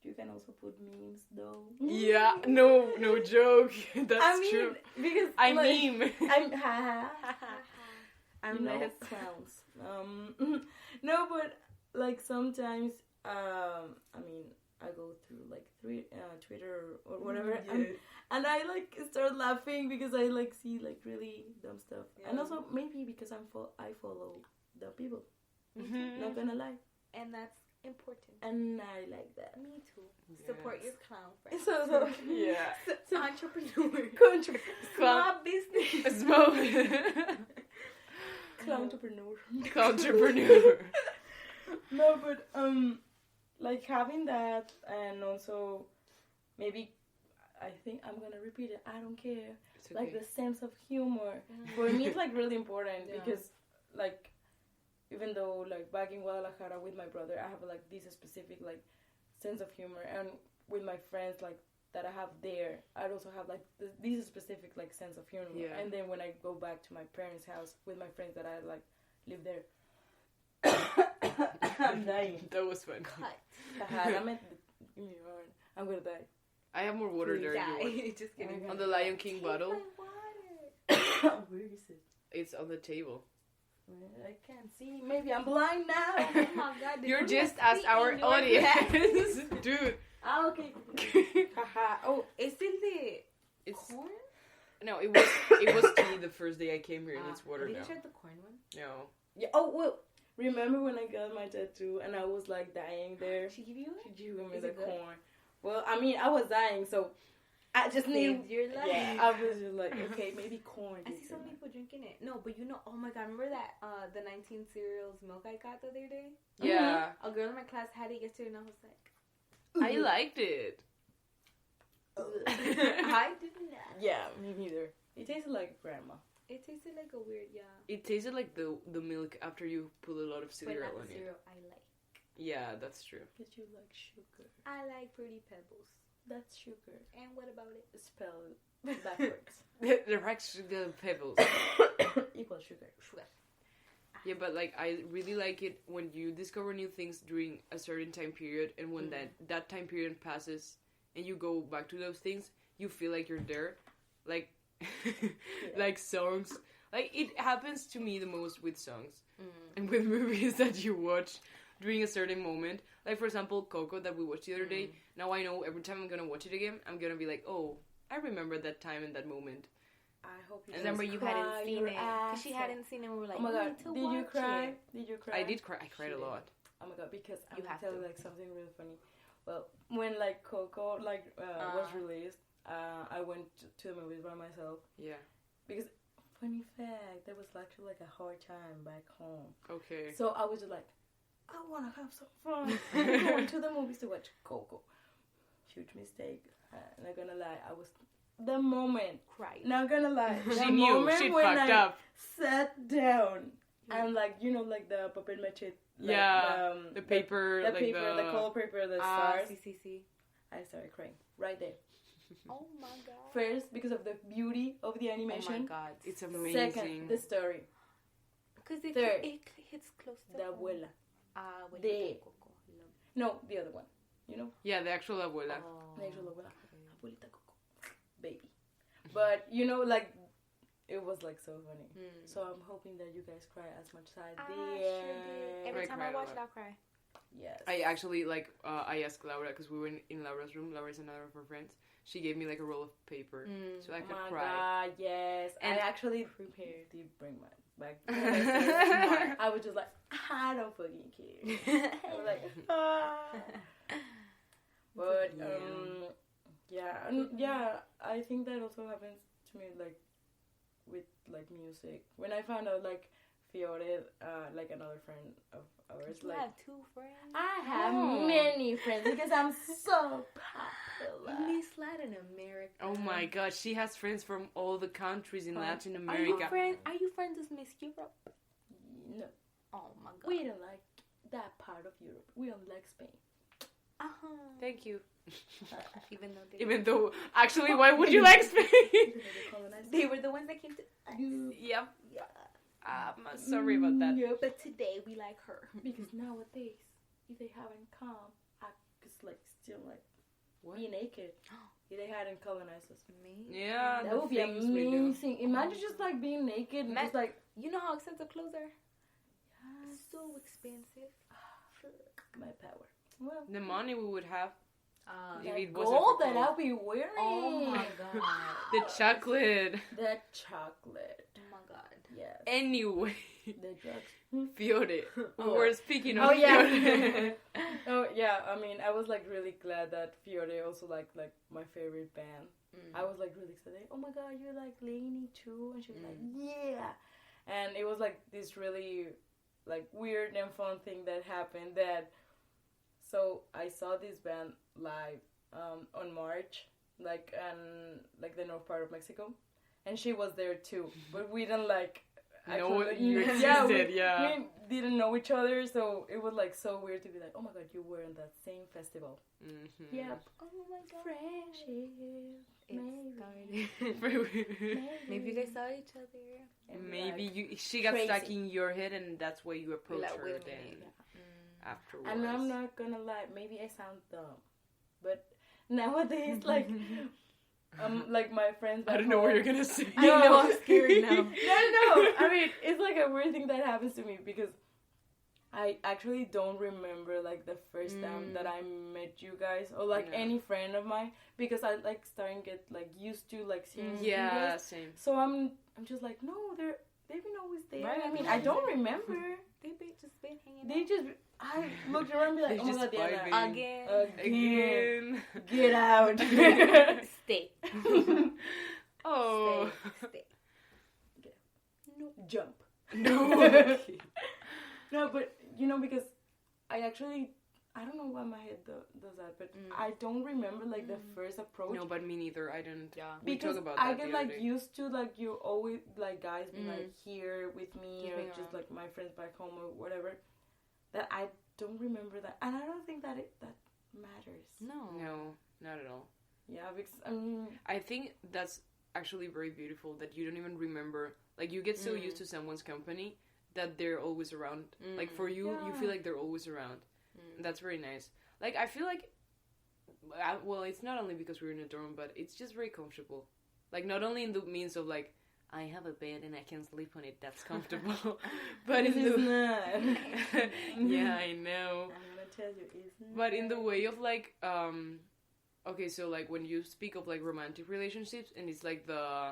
Speaker 3: you can also put memes though.
Speaker 1: Yeah, no joke. That's true.
Speaker 3: Because
Speaker 1: I
Speaker 3: like,
Speaker 1: meme.
Speaker 3: I'm less clowns. No, but like sometimes, I mean, I go through like Twitter or whatever, and I like start laughing because I like see like really dumb stuff, and also maybe because I follow the people. Not gonna lie,
Speaker 2: and that's important.
Speaker 3: and I like that.
Speaker 2: Me too. Support your clown friends.
Speaker 3: So
Speaker 2: So entrepreneur.
Speaker 3: Small
Speaker 2: business.
Speaker 1: Small Clowntrepreneur.
Speaker 3: No, but like having that, and also maybe I think I'm gonna repeat it. I don't care.
Speaker 1: It's okay.
Speaker 3: Like the sense of humor for me, it's like really important because like, even though, like, back in Guadalajara with my brother, I have, like, this specific, like, sense of humor. And with my friends, like, that I have there, I also have, like, this specific, like, sense of humor.
Speaker 1: Yeah.
Speaker 3: And then when I go back to my parents' house with my friends that I, like, live there, I'm dying.
Speaker 1: That was fun.
Speaker 3: I'm gonna die.
Speaker 1: I have more water there. If you want.
Speaker 2: Just kidding.
Speaker 1: On the Lion King bottle.
Speaker 3: Where is it?
Speaker 1: It's on the table.
Speaker 3: I can't see. Maybe I'm blind now.
Speaker 2: Oh my god.
Speaker 1: You're just as our audience. Dude.
Speaker 3: Ah, okay.
Speaker 2: Oh, es el de
Speaker 1: It's
Speaker 2: corn?
Speaker 1: no, it was tea the first day I came here and it's water
Speaker 2: Did
Speaker 1: now.
Speaker 2: you try the corn one?
Speaker 1: No.
Speaker 3: Yeah. Oh, well. Remember when I got my tattoo and I was like dying there?
Speaker 2: She give you it?
Speaker 3: She gave me
Speaker 2: Is
Speaker 3: the
Speaker 2: it good?
Speaker 3: corn. Well, I mean, I was dying, so I just need.
Speaker 2: Saved your life.
Speaker 3: Yeah, I was just like, okay, maybe corn.
Speaker 2: I see so many people drinking it. No, but you know, oh my god, remember that the 19 cereals milk I got the other day?
Speaker 1: Yeah.
Speaker 2: A girl in my class had it yesterday, and I was like,
Speaker 1: I liked it.
Speaker 2: I didn't.
Speaker 3: Yeah, me neither. It tasted like grandma.
Speaker 2: It tasted like a weird, yeah.
Speaker 1: It tasted like the milk after you put a lot of
Speaker 2: But
Speaker 1: cereal
Speaker 2: not
Speaker 1: on
Speaker 2: the
Speaker 1: it.
Speaker 2: cereal I like.
Speaker 1: Yeah, that's true.
Speaker 3: Did you like sugar?
Speaker 2: I like Fruity Pebbles.
Speaker 3: That's sugar.
Speaker 2: And what about it?
Speaker 3: Spelled backwards.
Speaker 1: The right sugar pebbles.
Speaker 3: Equal sugar.
Speaker 2: Sugar.
Speaker 1: Yeah, but like I really like it when you discover new things during a certain time period, and when that time period passes and you go back to those things, you feel like you're there. Like like songs. Like it happens to me the most with songs and with movies that you watch during a certain moment. Like for example, Coco that we watched the other day. Now I know every time I'm gonna watch it again, I'm gonna be like, oh, I remember that time and that moment.
Speaker 3: I hope you
Speaker 2: Remember you hadn't seen it. Because she hadn't seen it, we were like,
Speaker 3: oh my god,
Speaker 2: did
Speaker 3: you cry? Did you cry?
Speaker 1: I did cry. I cried a lot.
Speaker 3: Oh my god, because I'm
Speaker 2: You
Speaker 3: gonna
Speaker 2: have
Speaker 3: tell
Speaker 2: to.
Speaker 3: you like something really funny. Well, when like Coco was released, I went to the movies by myself.
Speaker 1: Yeah.
Speaker 3: Because funny fact, there was actually like a hard time back home.
Speaker 1: Okay.
Speaker 3: So I was just like, I wanna have some fun. I'm going to the movies to watch Coco. Huge mistake. Not gonna lie, I was the moment.
Speaker 2: Cried.
Speaker 3: Not gonna lie, the
Speaker 1: She knew.
Speaker 3: moment
Speaker 1: She
Speaker 3: when
Speaker 1: fucked up.
Speaker 3: sat down and like like the papel mache. Like,
Speaker 1: Yeah. The paper.
Speaker 3: the
Speaker 1: like
Speaker 3: paper, the color paper, the
Speaker 2: Ah,
Speaker 3: stars.
Speaker 2: see.
Speaker 3: I started crying right there.
Speaker 2: Oh my god.
Speaker 3: First, because of the beauty of the
Speaker 2: Oh
Speaker 3: animation.
Speaker 2: my god.
Speaker 1: It's amazing.
Speaker 3: Second, the story.
Speaker 2: Because it
Speaker 3: Third.
Speaker 2: hits close to
Speaker 3: The
Speaker 2: home.
Speaker 3: abuela.
Speaker 2: Abuelita
Speaker 3: The-
Speaker 2: Coco. Love.
Speaker 3: No, the other one. You know?
Speaker 1: Yeah, the actual abuela.
Speaker 2: Oh.
Speaker 3: The actual abuela. Abuelita Coco. Baby. But, like, it was, like, so funny. So I'm hoping that you guys cry as much as I
Speaker 2: I
Speaker 3: did.
Speaker 2: sure did. Every
Speaker 1: I
Speaker 2: time
Speaker 1: cried
Speaker 2: I
Speaker 1: a
Speaker 2: watch
Speaker 1: lot.
Speaker 2: it, I'll cry.
Speaker 3: Yes.
Speaker 1: I actually, I asked Laura, because we were in Laura's room. Laura's another of her friends. She gave me, like, a roll of paper, so I could
Speaker 3: oh my
Speaker 1: cry.
Speaker 3: God, yes.
Speaker 1: And-
Speaker 3: I actually prepared to bring my back. I was just like, I don't fucking care. I was like, But, I think that also happens to me, like, with, like, music. When I found out, like, Fiore, like, another friend of ours,
Speaker 2: You
Speaker 3: like...
Speaker 2: have 2 friends?
Speaker 3: I have
Speaker 1: Oh.
Speaker 3: many friends because I'm so popular.
Speaker 2: Miss Latin America.
Speaker 1: Oh my god, she has friends from all the countries in Latin
Speaker 2: Are
Speaker 1: America.
Speaker 2: you friends with Miss Europe?
Speaker 3: No,
Speaker 2: Oh my god.
Speaker 3: we don't like that part of Europe. We don't like Spain.
Speaker 1: Thank you.
Speaker 2: Even though
Speaker 1: Even though, actually, why would you like Spain?
Speaker 2: they were the ones that came to us.
Speaker 1: Yep.
Speaker 2: Yeah.
Speaker 1: I'm sorry about that.
Speaker 3: Yep.
Speaker 2: But today we like her.
Speaker 3: Because nowadays, if they haven't come, I could like still like
Speaker 1: What?
Speaker 3: be naked. If they hadn't colonized us.
Speaker 2: Me?
Speaker 1: Yeah,
Speaker 3: That
Speaker 1: the
Speaker 3: would be
Speaker 1: things we do.
Speaker 3: amazing. Imagine just like being naked and just like
Speaker 2: You know how expensive clothes are? So expensive.
Speaker 3: my power. Well,
Speaker 1: The money we would have. If
Speaker 3: the
Speaker 1: it wasn't
Speaker 3: gold
Speaker 1: for
Speaker 3: that
Speaker 1: clothes.
Speaker 3: I'll be wearing.
Speaker 2: Oh my god.
Speaker 1: The chocolate.
Speaker 3: The chocolate.
Speaker 2: Oh my god.
Speaker 3: Yes.
Speaker 1: Anyway,
Speaker 3: The drugs.
Speaker 1: Fiore.
Speaker 3: Oh.
Speaker 1: We're speaking of
Speaker 3: Oh yeah.
Speaker 1: Fiore.
Speaker 3: Oh yeah. I mean, I was like really glad that Fiore also like my favorite band. I was like really excited. Oh my god, you like Lainey too? And she was like, yeah. And it was like this really like weird and fun thing that happened. So I saw this band live on March, like the north part of Mexico, and she was there too. But we didn't like
Speaker 1: know
Speaker 3: actually,
Speaker 1: you existed.
Speaker 3: we didn't know each other, so it was like so weird to be like, oh my god, you were in that same festival.
Speaker 1: Mm-hmm.
Speaker 3: Yep.
Speaker 2: Oh my god.
Speaker 3: Friendship.
Speaker 2: It started. Maybe you guys saw each other.
Speaker 3: And
Speaker 1: Maybe
Speaker 3: like,
Speaker 1: she got
Speaker 3: crazy.
Speaker 1: stuck in your head, and that's why you approached
Speaker 2: Like,
Speaker 1: her
Speaker 2: wait a
Speaker 1: then
Speaker 2: minute.
Speaker 1: afterwards.
Speaker 3: And I'm not gonna lie, maybe I sound dumb, but nowadays, like my friends back
Speaker 1: I don't know what
Speaker 3: home-
Speaker 1: you're gonna say.
Speaker 2: I know, I'm scared now.
Speaker 3: No, I mean, it's like a weird thing that happens to me because I actually don't remember like the first time that I met you guys or like any friend of mine because I like starting to get like used to like seeing you
Speaker 1: Yeah,
Speaker 3: guys.
Speaker 1: same.
Speaker 3: So I'm just like, no, they've been always there.
Speaker 2: Right,
Speaker 3: I mean, I don't remember.
Speaker 2: They've just been hanging
Speaker 3: They
Speaker 2: out.
Speaker 3: just I looked around and be like,
Speaker 1: They
Speaker 3: oh my
Speaker 1: just
Speaker 3: god, Diana,
Speaker 1: vibing.
Speaker 3: again,
Speaker 1: Again.
Speaker 3: get out.
Speaker 2: Stay.
Speaker 1: Oh.
Speaker 2: Stay.
Speaker 3: No, jump.
Speaker 1: No.
Speaker 3: No, but you know, because I actually, I don't know why my head does that, but I don't remember like the first approach.
Speaker 1: No, but me neither. I don't.
Speaker 2: Yeah.
Speaker 1: We
Speaker 3: Because
Speaker 1: talk about
Speaker 3: I
Speaker 1: that
Speaker 3: get
Speaker 1: the other
Speaker 3: like
Speaker 1: day.
Speaker 3: used to like you always like guys being like here with me
Speaker 2: Just
Speaker 3: or
Speaker 2: being
Speaker 3: just
Speaker 2: around.
Speaker 3: like my friends back home or whatever. That I don't remember that, and I don't think that that matters.
Speaker 2: No.
Speaker 1: No, not at all.
Speaker 3: Yeah, because I mean,
Speaker 1: I think that's actually very beautiful that you don't even remember. Like, you get so used to someone's company that they're always around. Like, for you, you feel like they're always around. That's very nice. Like, I feel like, well, it's not only because we're in a dorm, but it's just very comfortable. Like, not only in the means of, like, I have a bed and I can sleep on it, that's comfortable. But in
Speaker 3: it's
Speaker 1: the...
Speaker 3: not.
Speaker 1: Yeah, I know.
Speaker 3: I'm gonna tell you, it's not.
Speaker 1: But in the way of, like, okay, so, like, when you speak of, like, romantic relationships, and it's, like, the...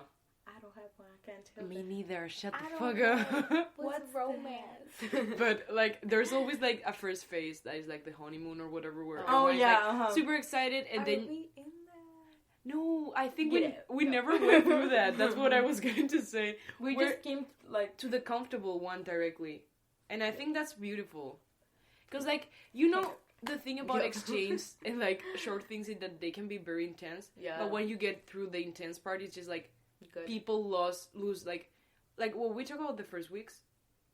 Speaker 3: I don't have one. I can't tell.
Speaker 1: Me neither. Shut
Speaker 2: I
Speaker 1: the
Speaker 2: don't
Speaker 1: fuck
Speaker 2: know.
Speaker 1: up.
Speaker 2: What's romance?
Speaker 1: But, like, there's always, like, a first phase that is, like, the honeymoon or whatever, where
Speaker 3: Oh,
Speaker 1: everyone's,
Speaker 3: yeah,
Speaker 1: like, super excited, and
Speaker 2: Are
Speaker 1: then...
Speaker 2: we in that?
Speaker 1: No, I think
Speaker 3: Yeah.
Speaker 1: we never went through that. That's what I was going to say.
Speaker 3: We
Speaker 1: We're
Speaker 3: just came like
Speaker 1: to the comfortable one directly. And I think that's beautiful. Because, like, you know, the thing about exchange and, like, short things is that they can be very intense.
Speaker 2: Yeah.
Speaker 1: But when you get through the intense part, it's just, like,
Speaker 2: Good.
Speaker 1: people lose, like, well, we talk about the first weeks,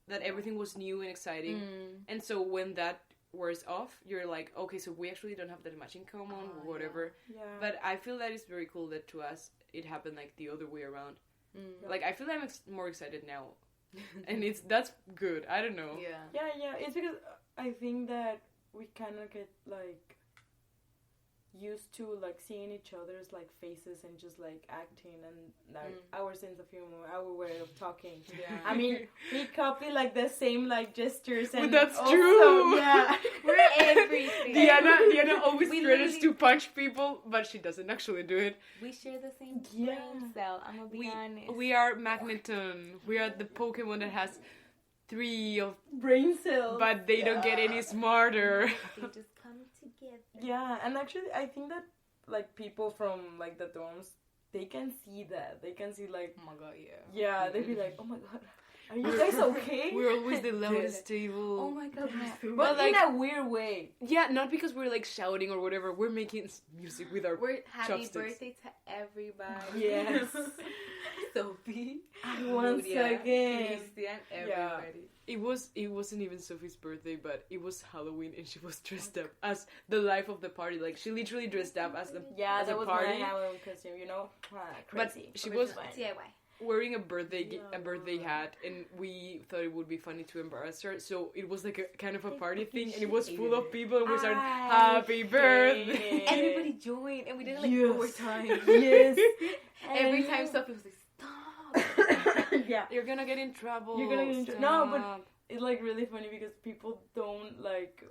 Speaker 1: that everything was new and exciting. And so when that wears off, you're like, okay, so we actually don't have that much in common or whatever.
Speaker 3: yeah.
Speaker 1: But I feel that it's very cool that to us, it happened, like, the other way around. Like, I feel I'm more excited now. And that's good. I don't know.
Speaker 2: Yeah.
Speaker 3: Yeah, it's because I think that we kind of get like used to like seeing each other's like faces and just like acting and like our sense of humor, our way of talking.
Speaker 2: Yeah.
Speaker 3: I mean, we copy like the same like gestures and
Speaker 1: But that's
Speaker 3: also,
Speaker 1: true.
Speaker 3: Yeah.
Speaker 2: We're everything.
Speaker 1: Diana always
Speaker 2: We
Speaker 1: threatens
Speaker 2: literally-
Speaker 1: to punch people, but she doesn't actually do it.
Speaker 2: We share the same
Speaker 3: Yeah.
Speaker 2: brain cell. I'm gonna be honest.
Speaker 1: We are Magneton. We are the Pokemon that has 3 of,
Speaker 3: Brain cells.
Speaker 1: but they don't get any smarter.
Speaker 2: They just come together.
Speaker 3: Yeah, and actually I think that like people from like the dorms, they can see that. They can see like
Speaker 2: Oh my god, yeah.
Speaker 3: yeah, they'd be like, oh my god, are you guys okay?
Speaker 1: We're always the loudest table.
Speaker 2: Oh my god, we're so
Speaker 3: But
Speaker 1: like-
Speaker 3: in a weird way.
Speaker 1: Yeah, not because we're like shouting or whatever. We're making music with our
Speaker 2: We're happy
Speaker 1: chopsticks.
Speaker 2: birthday to everybody.
Speaker 3: Yes.
Speaker 2: Sophie.
Speaker 3: Once
Speaker 2: Lydia,
Speaker 3: again.
Speaker 2: Christian,
Speaker 3: Yeah.
Speaker 2: everybody.
Speaker 1: It wasn't even Sophie's birthday, but it was Halloween and she was dressed up as the life of the party. Like, she literally dressed up as
Speaker 3: Yeah,
Speaker 1: as
Speaker 3: that
Speaker 1: a
Speaker 3: was
Speaker 1: party.
Speaker 3: my Halloween costume, you know?
Speaker 1: But
Speaker 3: Crazy.
Speaker 1: she
Speaker 3: Which
Speaker 1: was
Speaker 3: is fine.
Speaker 2: DIY.
Speaker 1: wearing a birthday hat, and we thought it would be funny to embarrass her. So it was like a kind of a party thing, and it was full of people, and we started happy birthday.
Speaker 2: Everybody joined, and we did it like
Speaker 3: Yes.
Speaker 2: 4 times.
Speaker 3: Yes.
Speaker 2: Every time Sophie was like, stop.
Speaker 3: Yeah.
Speaker 1: You're gonna get in trouble.
Speaker 3: You're gonna get in
Speaker 1: Stop.
Speaker 3: No, but it's like really funny because people don't like.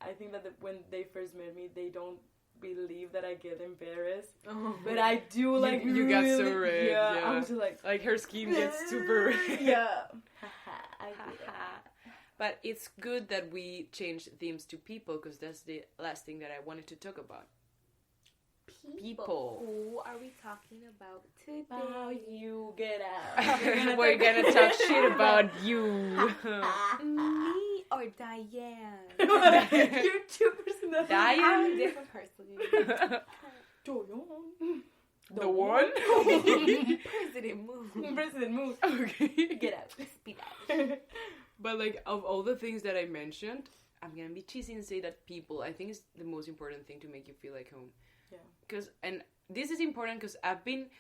Speaker 3: I think that when they first met me, they don't believe that I get embarrassed, but I do. Like
Speaker 1: you got so
Speaker 3: really-
Speaker 1: red. Yeah,
Speaker 3: I was just like
Speaker 1: her skin gets super red.
Speaker 3: yeah. I do that.
Speaker 1: But it's good that we changed themes to people, because that's the last thing that I wanted to talk about. People.
Speaker 2: Who are we talking about today?
Speaker 3: How you get out?
Speaker 1: We're gonna talk shit about you.
Speaker 2: Me or Diane?
Speaker 3: You're 2%.
Speaker 1: Diane?
Speaker 2: I'm a different person.
Speaker 3: Diane.
Speaker 1: The one?
Speaker 2: President move.
Speaker 3: President move.
Speaker 1: Okay.
Speaker 3: Get out.
Speaker 2: Speed out.
Speaker 1: But like of all the things that I mentioned, I'm gonna be cheesy and say that people, I think, is the most important thing to make you feel like home.
Speaker 3: Yeah.
Speaker 1: And this is important because I've been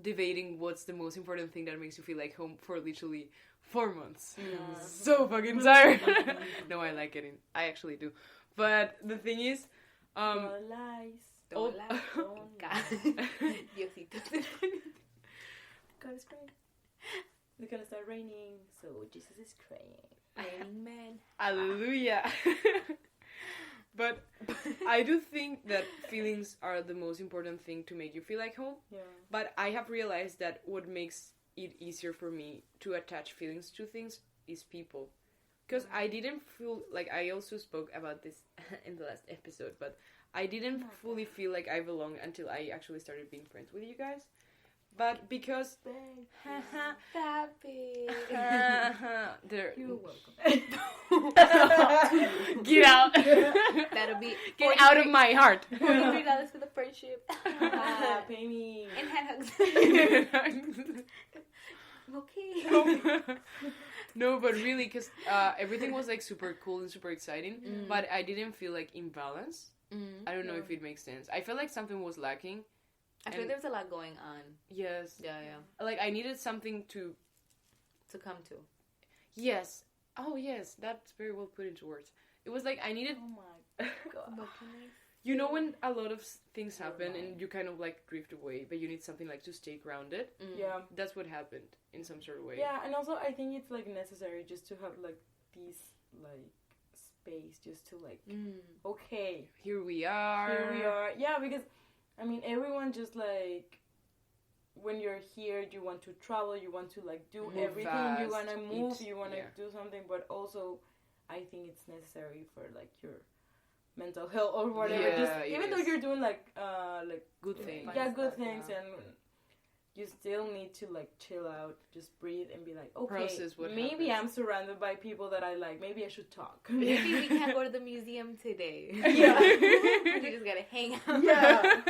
Speaker 1: debating what's the most important thing that makes you feel like home for literally 4 months.
Speaker 3: Yeah.
Speaker 1: So fucking tired. No, I like it. I actually do. But the thing is,
Speaker 3: lies.
Speaker 2: Don't lie. God. Diosito.
Speaker 3: God is crying. It's gonna start raining, so Jesus is crying.
Speaker 2: Amen.
Speaker 1: Hallelujah. But I do think that feelings are the most important thing to make you feel like home.
Speaker 3: Yeah.
Speaker 1: But I have realized that what makes it easier for me to attach feelings to things is people. Because I didn't feel like, I also spoke about this in the last episode, but I didn't fully feel like I belonged until I actually started being friends with you guys. But because...
Speaker 2: Stop it.
Speaker 3: You're welcome.
Speaker 1: Get out.
Speaker 2: That'll be...
Speaker 1: Get out of my heart.
Speaker 2: $43 for the friendship.
Speaker 3: Pay me.
Speaker 2: And hand hugs. Okay.
Speaker 1: No, but really, because everything was like super cool and super exciting, but I didn't feel like imbalance. I don't know if it makes sense. I felt like something was lacking.
Speaker 2: I feel there's a lot going on.
Speaker 1: Yes.
Speaker 2: Yeah.
Speaker 1: Like I needed something to
Speaker 2: come to.
Speaker 1: Yes. Oh yes, that's very well put into words. It was like I needed.
Speaker 3: Oh my god.
Speaker 1: You know when a lot of things happen and you kind of like drift away, but you need something like to stay grounded.
Speaker 3: Yeah.
Speaker 1: That's what happened in some sort of way.
Speaker 3: Yeah, and also I think it's like necessary just to have like these like space just to like okay,
Speaker 1: Here we are.
Speaker 3: Yeah, because I mean everyone just like when you're here you want to travel, you want to like do
Speaker 1: Move
Speaker 3: everything,
Speaker 1: fast,
Speaker 3: you want to move, you want to
Speaker 1: yeah.
Speaker 3: do something, but also I think it's necessary for like your mental health or whatever.
Speaker 1: Yeah,
Speaker 3: just even though you're doing like
Speaker 1: good things.
Speaker 3: Yeah, good
Speaker 2: stuff,
Speaker 3: things, and you still need to like chill out, just breathe and be like, okay,
Speaker 1: Process what
Speaker 3: maybe
Speaker 1: happens.
Speaker 3: I'm surrounded by people that I like. Maybe I should talk.
Speaker 2: Maybe we can't go to the museum today.
Speaker 3: Yeah.
Speaker 2: We just gotta hang out.
Speaker 3: Yeah.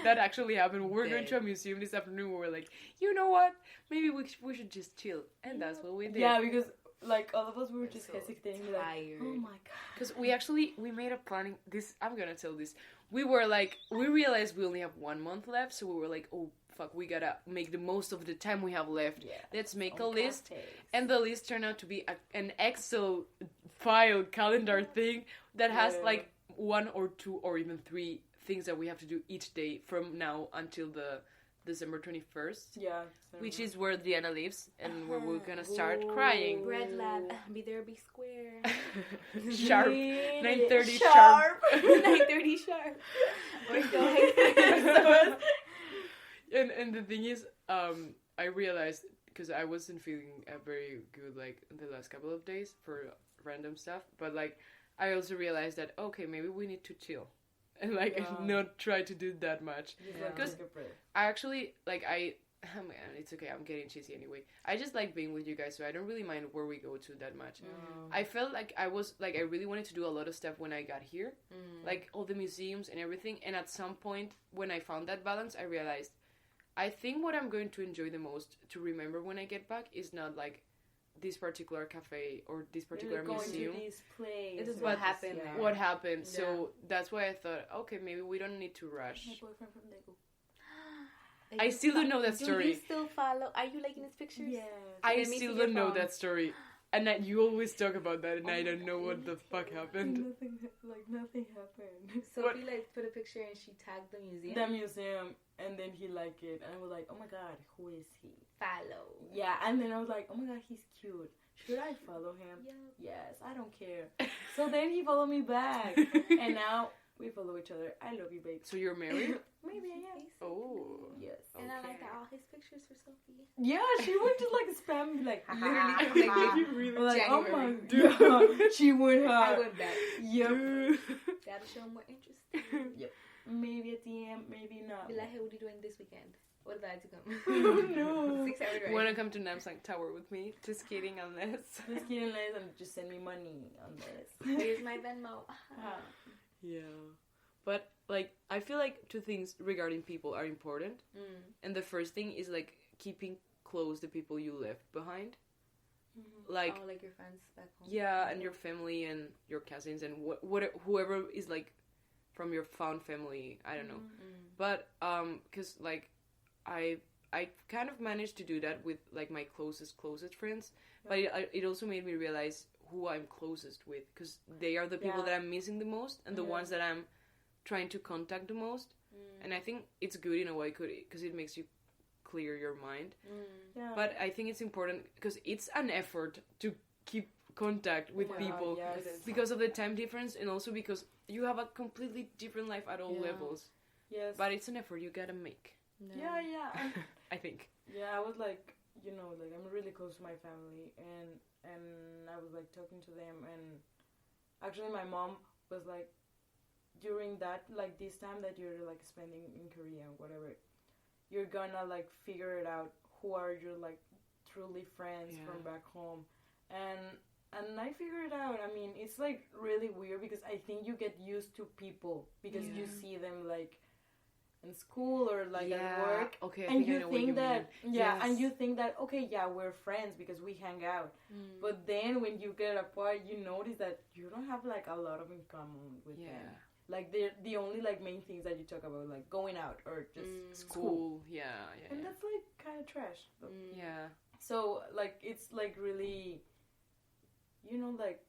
Speaker 1: That actually happened. We're going to a museum this afternoon. We were like, you know what? Maybe we should just chill, and that's what we did.
Speaker 3: Yeah, because like all of us we were just
Speaker 2: so
Speaker 3: hesitating,
Speaker 2: tired.
Speaker 3: like, oh my god.
Speaker 1: Because we made a planning. This I'm gonna tell this. We were like, we realized we only have 1 month left, so we were like, oh fuck, we gotta make the most of the time we have left.
Speaker 3: Yeah.
Speaker 1: Let's make a
Speaker 3: On
Speaker 1: list.
Speaker 3: cafes.
Speaker 1: And the list turned out to be an Excel file calendar thing that has like 1 or 2 or even 3 things that we have to do each day from now until the December 21st.
Speaker 3: Yeah.
Speaker 1: Which is where Diana lives and where we're gonna start crying.
Speaker 2: Bread lab, be there, be square.
Speaker 1: Sharp. 9:30 sharp.
Speaker 2: 9:30 sharp. We're so hate.
Speaker 1: And the thing is, I realized, because I wasn't feeling very good like in the last couple of days for random stuff, but like I also realized that okay, maybe we need to chill and like not try to do that much. Because I actually like oh man, it's okay, I'm getting cheesy anyway. I just like being with you guys, so I don't really mind where we go to that much. I felt like I really wanted to do a lot of stuff when I got here, like all the museums and everything, and at some point when I found that balance, I realized I think what I'm going to enjoy the most to remember when I get back is not like this particular cafe or this particular museum.
Speaker 3: To this place.
Speaker 2: This is what happened there.
Speaker 1: What happened. So that's why I thought, okay, maybe we don't need to rush.
Speaker 3: My boyfriend from Lego.
Speaker 1: I still don't know that story.
Speaker 2: Do you still follow? Are you liking his pictures?
Speaker 3: Yes.
Speaker 1: I
Speaker 2: Let me
Speaker 1: still
Speaker 2: see your
Speaker 1: don't know
Speaker 2: phone.
Speaker 1: that story. And you always talk about that, and I don't know what the fuck happened.
Speaker 3: Nothing happened.
Speaker 2: Sophie like put a picture and she tagged the museum.
Speaker 3: The museum, and then he liked it, and I was like, oh my god, who is he?
Speaker 2: Follow.
Speaker 3: Yeah, and then I was like, oh my god, he's cute. Should I follow him?
Speaker 2: Yeah.
Speaker 3: Yes, I don't care. So then he followed me back, and now we follow each other. I love you, babe.
Speaker 1: So you're married?
Speaker 3: Maybe I am.
Speaker 1: Oh.
Speaker 3: Yes.
Speaker 2: And I like
Speaker 1: Okay.
Speaker 2: all his pictures for Sophie.
Speaker 3: Yeah, she would just like spam me, like
Speaker 2: Literally.
Speaker 3: like, oh my
Speaker 2: January.
Speaker 3: god, she would
Speaker 2: I
Speaker 3: have.
Speaker 2: went back.
Speaker 3: Yep.
Speaker 2: Gotta show more interest.
Speaker 3: Yep. Maybe at the end, maybe not.
Speaker 2: Be like, hey, what are you doing this weekend? What about to come?
Speaker 3: Oh no.
Speaker 2: 6 hours
Speaker 1: You want to come to Namsang Tower with me? Just kidding, unless.
Speaker 3: Just kidding, ladies, and just send me money on this.
Speaker 2: Here's my Venmo.
Speaker 1: Yeah. But like, I feel like two things regarding people are important. And the first thing is, like, keeping close the people you left behind. Like,
Speaker 2: like your friends back home.
Speaker 1: Yeah, and your family and your cousins and whoever is, like, from your found family. I don't know. But, because, like, I kind of managed to do that with, like, my closest friends. But it also made me realize who I'm closest with, because they are the people that I'm missing the most and the ones that I'm trying to contact the most. And I think it's good in a way because it makes you clear your mind. But I think it's important because it's an effort to keep contact with people because of the time difference, and also because you have a completely different life at all levels.
Speaker 3: Yes.
Speaker 1: But it's an effort you gotta make.
Speaker 3: Yeah.
Speaker 1: I think.
Speaker 3: Yeah, I was like, like, I'm really close to my family, and I was like talking to them, and actually my mom was like, during that, like, this time that you're like spending in Korea and whatever, you're gonna like figure it out who are your like truly friends from back home, and I figured it out. I mean, it's like really weird because I think you get used to people because you see them like in school or like at work, and you think that and you think that we're friends because we hang out, but then when you get apart, you notice that you don't have like a lot of in common with them. Like, they're the only like main things that you talk about, like going out or just school. And that's like kind of trash. But, so like it's like really, like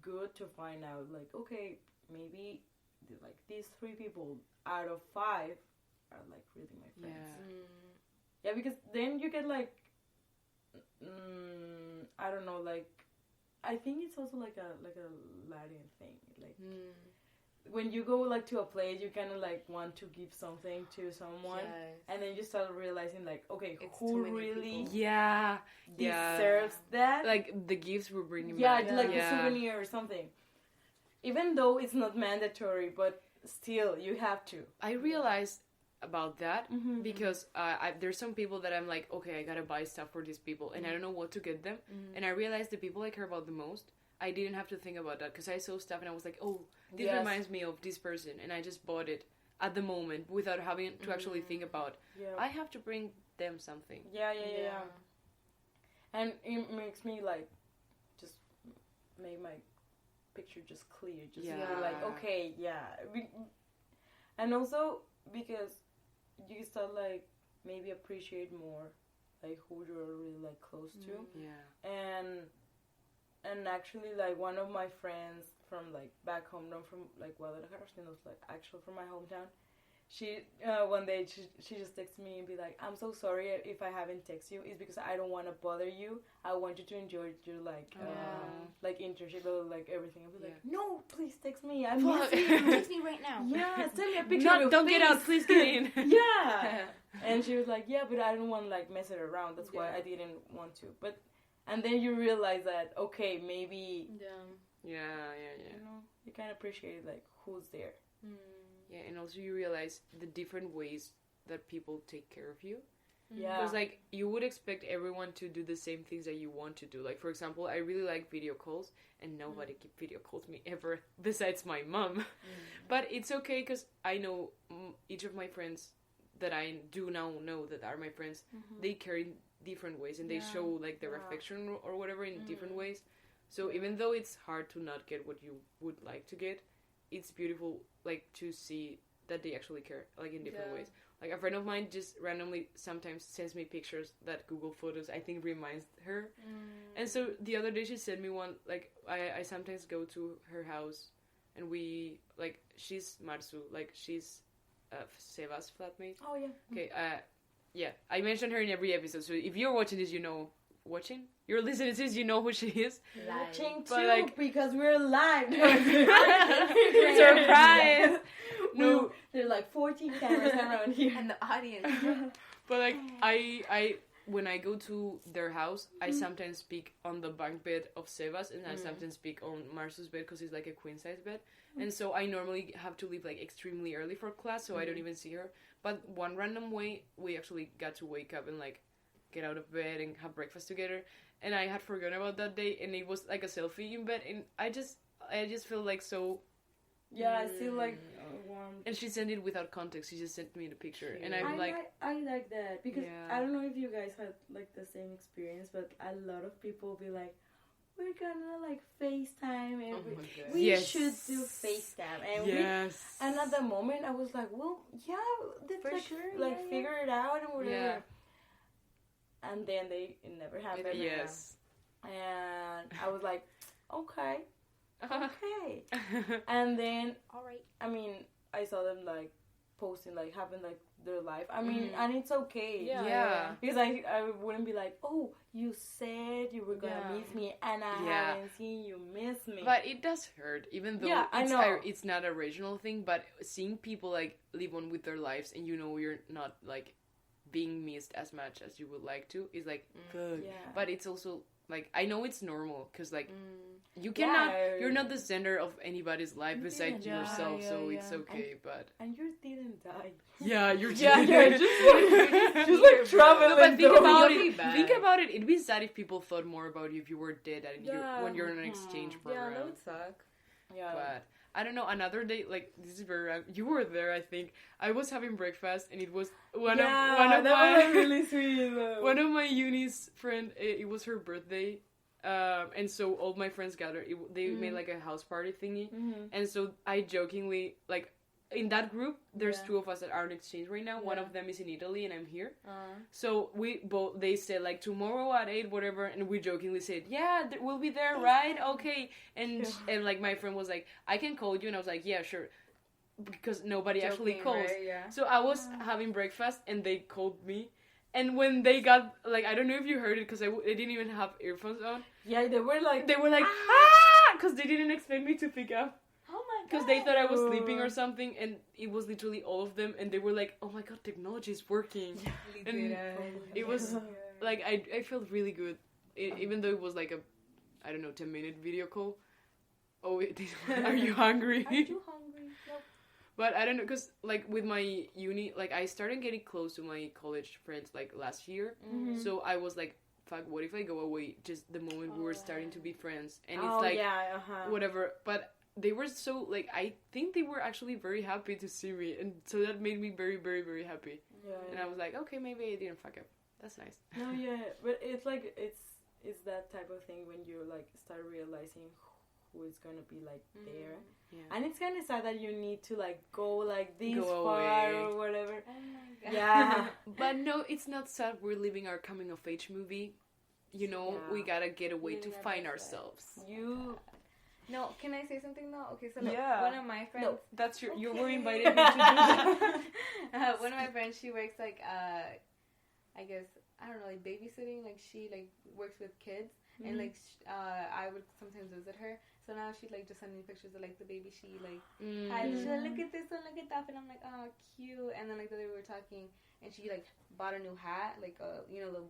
Speaker 3: good to find out like, okay, maybe like these 3 people out of 5 are like really my friends. Yeah, because then you get like, I don't know, like, I think it's also like a Latin thing, like. When you go like to a place, you kind of like want to give something to someone, and then you start realizing like, okay, it's who really deserves that? Like
Speaker 1: the gifts we're bringing
Speaker 3: back. Like a souvenir or something. Even though it's not mandatory, but still you have to.
Speaker 1: I realized about that because there's some people that I'm like, okay, I gotta buy stuff for these people, and I don't know what to get them, and I realized the people I care about the most, I didn't have to think about that because I saw stuff and I was like, oh, this reminds me of this person, and I just bought it at the moment without having to actually think about I have to bring them something.
Speaker 3: Yeah. And it makes me like just make my picture just clear, just be like, okay, and also because you start like maybe appreciate more like who you're really like close to, and actually like one of my friends from like back home, not from like Guadalajara, she was like actually from my hometown. She one day she just texted me and be like, I'm so sorry if I haven't texted you. It's because I don't want to bother you. I want you to enjoy your like internship or like everything. I'll be like, no, please text me. I'm
Speaker 2: text me right now.
Speaker 3: Yeah, send me a picture. Of your
Speaker 1: don't
Speaker 3: face.
Speaker 1: Get out, please get in.
Speaker 3: And she was like, but I don't want to like mess it around. That's why I didn't want to. But and then you realize that okay, maybe you know, you kind of appreciate like who's there.
Speaker 1: Yeah, and also you realize the different ways that people take care of you.
Speaker 3: Yeah.
Speaker 1: Because, like, you would expect everyone to do the same things that you want to do. Like, for example, I really like video calls, and nobody video calls me ever besides my mom. But it's okay, because I know each of my friends that I do now know that are my friends, they care in different ways, and they show, like, their affection or whatever in different ways. So even though it's hard to not get what you would like to get, it's beautiful, like, to see that they actually care, like, in different ways. Like, a friend of mine just randomly sometimes sends me pictures that Google Photos, I think, reminds her. And so the other day she sent me one, like, I sometimes go to her house, and we, like, she's Marsu, like, she's Seva's flatmate.
Speaker 3: Oh, yeah.
Speaker 1: Okay, I mentioned her in every episode, so if you're watching this, you're listening to this, you know who she is.
Speaker 3: Watching too, like, because we're live.
Speaker 1: Surprise!
Speaker 3: No, there are like 14 cameras around here.
Speaker 2: And the audience.
Speaker 1: But like, I when I go to their house, I sometimes speak on the bunk bed of Sebas, and I sometimes speak on Marsu's bed because it's like a queen size bed. And so I normally have to leave like extremely early for class, so I don't even see her. But one random way, we actually got to wake up and like get out of bed and have breakfast together. And I had forgotten about that day, and it was like a selfie in bed, and I just feel like so
Speaker 3: Yeah, I still like want.
Speaker 1: And she sent it without context. She just sent me the picture, and
Speaker 3: I like that because
Speaker 1: Yeah.
Speaker 3: I don't know if you guys had like the same experience, but a lot of people be like, we're gonna like FaceTime and we should do FaceTime and at the moment I was like, well, yeah, let's
Speaker 2: For
Speaker 3: like,
Speaker 2: sure,
Speaker 3: like figure it out and whatever. And then it never happened.
Speaker 1: Yes.
Speaker 3: And I was like, okay. And then
Speaker 2: alright.
Speaker 3: I mean, I saw them like posting like having like their life. I mean, and it's okay.
Speaker 1: Yeah.
Speaker 3: Because I wouldn't be like, oh, you said you were gonna miss me and I haven't seen you miss me.
Speaker 1: But it does hurt, even though
Speaker 3: I know.
Speaker 1: It's not a regional thing. But seeing people like live on with their lives and you know you're not like being missed as much as you would like to is like good. Yeah. But it's also like I know it's normal because like you cannot you're not the center of anybody's life besides yourself, so it's okay. But
Speaker 3: and you didn't die.
Speaker 1: Yeah, you're
Speaker 3: just like traveling.
Speaker 1: No, but think about it. Think about it. It'd be sad if people thought more about you if you were dead and when you're in an exchange program.
Speaker 2: Yeah, that would suck.
Speaker 3: Yeah.
Speaker 1: But I don't know. Another day, like this is very random. You were there, I think. I was having breakfast, and it was one of my
Speaker 3: really sweet.
Speaker 1: One of my uni's friend. It was her birthday, and so all my friends gathered. They made like a house party thingy, and so I jokingly like. In that group, there's two of us that are in exchange right now. One of them is in Italy, and I'm here. So they said like tomorrow at 8, whatever, and we jokingly said, yeah, we'll be there, right? Okay. And like my friend was like, I can call you, and I was like, yeah, sure, because nobody actually calls. Right? Yeah. So I was having breakfast, and they called me. And when they got, like, I don't know if you heard it, because they didn't even have earphones on.
Speaker 3: Yeah, they were like,
Speaker 1: because they didn't expect me to pick up. Because they thought I was sleeping or something, and it was literally all of them, and they were like, oh my god, technology is working. Yeah, and it was, like, I felt really good, even though it was like a, I don't know, 10-minute video call. Oh, are you hungry?
Speaker 2: Are you hungry? Nope.
Speaker 1: But I don't know, because, like, with my uni, like, I started getting close to my college friends, like, last year, so I was like, fuck, what if I go away just the moment we were starting to be friends? And it's like, whatever, but they were so, like, I think they were actually very happy to see me, and so that made me very, very, very happy. Yeah. And I was like, okay, maybe I didn't fuck up. That's nice.
Speaker 3: No, yeah, but it's like, it's that type of thing when you, like, start realizing who is gonna be, like, there. Yeah. And it's kind of sad that you need to, like, go, like, this far or whatever.
Speaker 2: Oh my god.
Speaker 3: Yeah.
Speaker 1: But no, it's not sad. We're living our coming-of-age movie. You know, we gotta get away to find ourselves.
Speaker 2: No, can I say something though? Okay, so one of my friends.
Speaker 1: No, that's you were invited me to do that.
Speaker 2: One of my friends, she works like I guess I don't know, like babysitting. Like she like works with kids, and like I would sometimes visit her. So now she like just sending me pictures of like the baby. She like, hi, she's like, look at this one, look at that, and I'm like, oh, cute. And then like the other day we were talking, and she like bought a new hat, like you know the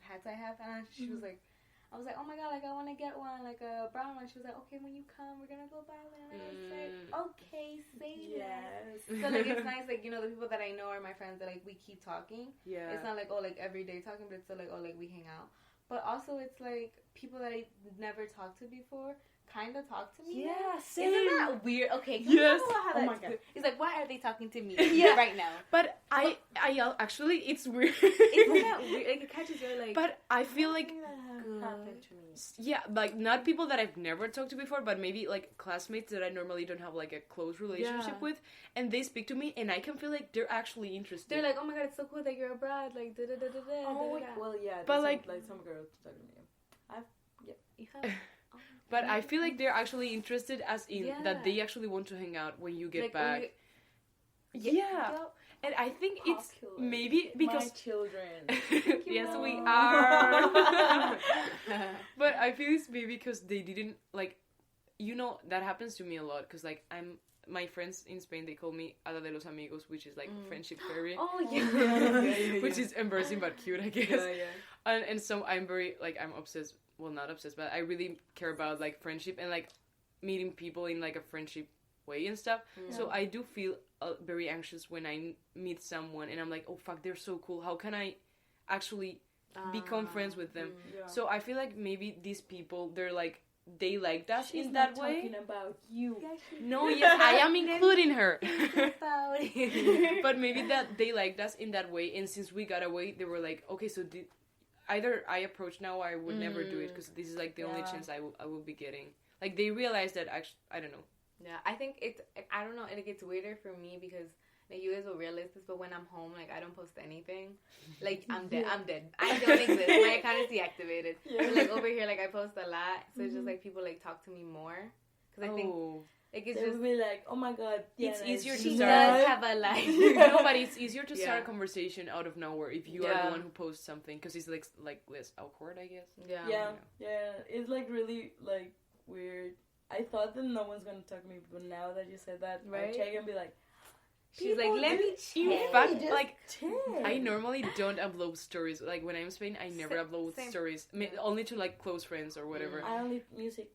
Speaker 2: hats I have, and she was like. I was like, oh my god, like I want to get one, like a brown one. She was like, okay, when you come, we're gonna go buy one. And I was like, okay, say that. So like it's nice, like you know the people that I know are my friends that like we keep talking. Yeah. It's not like like every day talking, but it's still like like we hang out. But also it's like people that I never talked to before kind of talk to me.
Speaker 3: Yeah, same.
Speaker 2: Isn't that weird? Okay, can
Speaker 1: yes.
Speaker 2: you talk about how that's weird? It's like, why are they talking to me right now?
Speaker 1: But I actually, it's weird.
Speaker 2: Isn't that weird? Like it catches your like.
Speaker 1: But I feel like. Yeah, like not people that I've never talked to before, but maybe like classmates that I normally don't have like a close relationship with, and they speak to me, and I can feel like they're actually interested.
Speaker 2: They're like, oh my god, it's so cool that you're abroad, like da da da da da.
Speaker 3: Oh, well, yeah,
Speaker 1: but like
Speaker 3: some girls talking to me.
Speaker 2: You have.
Speaker 1: But I feel like they're actually interested, as in that they actually want to hang out when you get like, back. And I think it's maybe because...
Speaker 3: My children.
Speaker 1: Yes, we are. But I feel it's maybe because they didn't, like... You know, that happens to me a lot, because, like, my friends in Spain, they call me Ada de los Amigos, which is, like, friendship fairy.
Speaker 2: Oh, yeah.
Speaker 1: Which is embarrassing but cute, I guess. Yeah. And so I'm very, like, I'm obsessed... Well, not obsessed, but I really care about, like, friendship and, like, meeting people in, like, a friendship way and stuff. Yeah. So I do feel very anxious when I meet someone and I'm like, oh, fuck, they're so cool. How can I actually become friends with them? Yeah. So I feel like maybe these people, they're, like, they liked us
Speaker 3: She's
Speaker 1: in that
Speaker 3: not
Speaker 1: way.
Speaker 3: talking about you.
Speaker 1: No, yes, I am including her.
Speaker 2: About
Speaker 1: But maybe that they liked us in that way, and since we got away, they were like, okay, so either I approach now or I would never do it, because this is like the only chance I will be getting. Like, they realized that actually, I don't know.
Speaker 2: Yeah, I think I don't know, it gets weirder for me because, like, you guys will realize this, but when I'm home, like, I don't post anything. Like, I'm dead. I don't exist. My account is deactivated.
Speaker 3: Yeah.
Speaker 2: So, like, over here, like, I post a lot, so it's just, like, people, like, talk to me more. Because I think, like, it's
Speaker 3: They
Speaker 2: just...
Speaker 3: will be like, oh my god,
Speaker 1: It's easier to
Speaker 2: She
Speaker 1: start.
Speaker 2: does have a life.
Speaker 1: No, but it's easier to
Speaker 2: Yeah.
Speaker 1: start a conversation out of nowhere if you are the one who posts something, because it's like less awkward, I guess.
Speaker 2: Yeah.
Speaker 3: Yeah, it's like really like weird. I thought that no one's gonna talk to me, but now that you said that,
Speaker 2: Right?
Speaker 3: I check and be like,
Speaker 2: She's like, let me
Speaker 1: In
Speaker 2: check.
Speaker 1: fact, like,
Speaker 3: check.
Speaker 1: I normally don't upload stories. Like, when I'm in Spain, I never upload
Speaker 2: same.
Speaker 1: stories. Only to, like, close friends or whatever.
Speaker 3: I only music.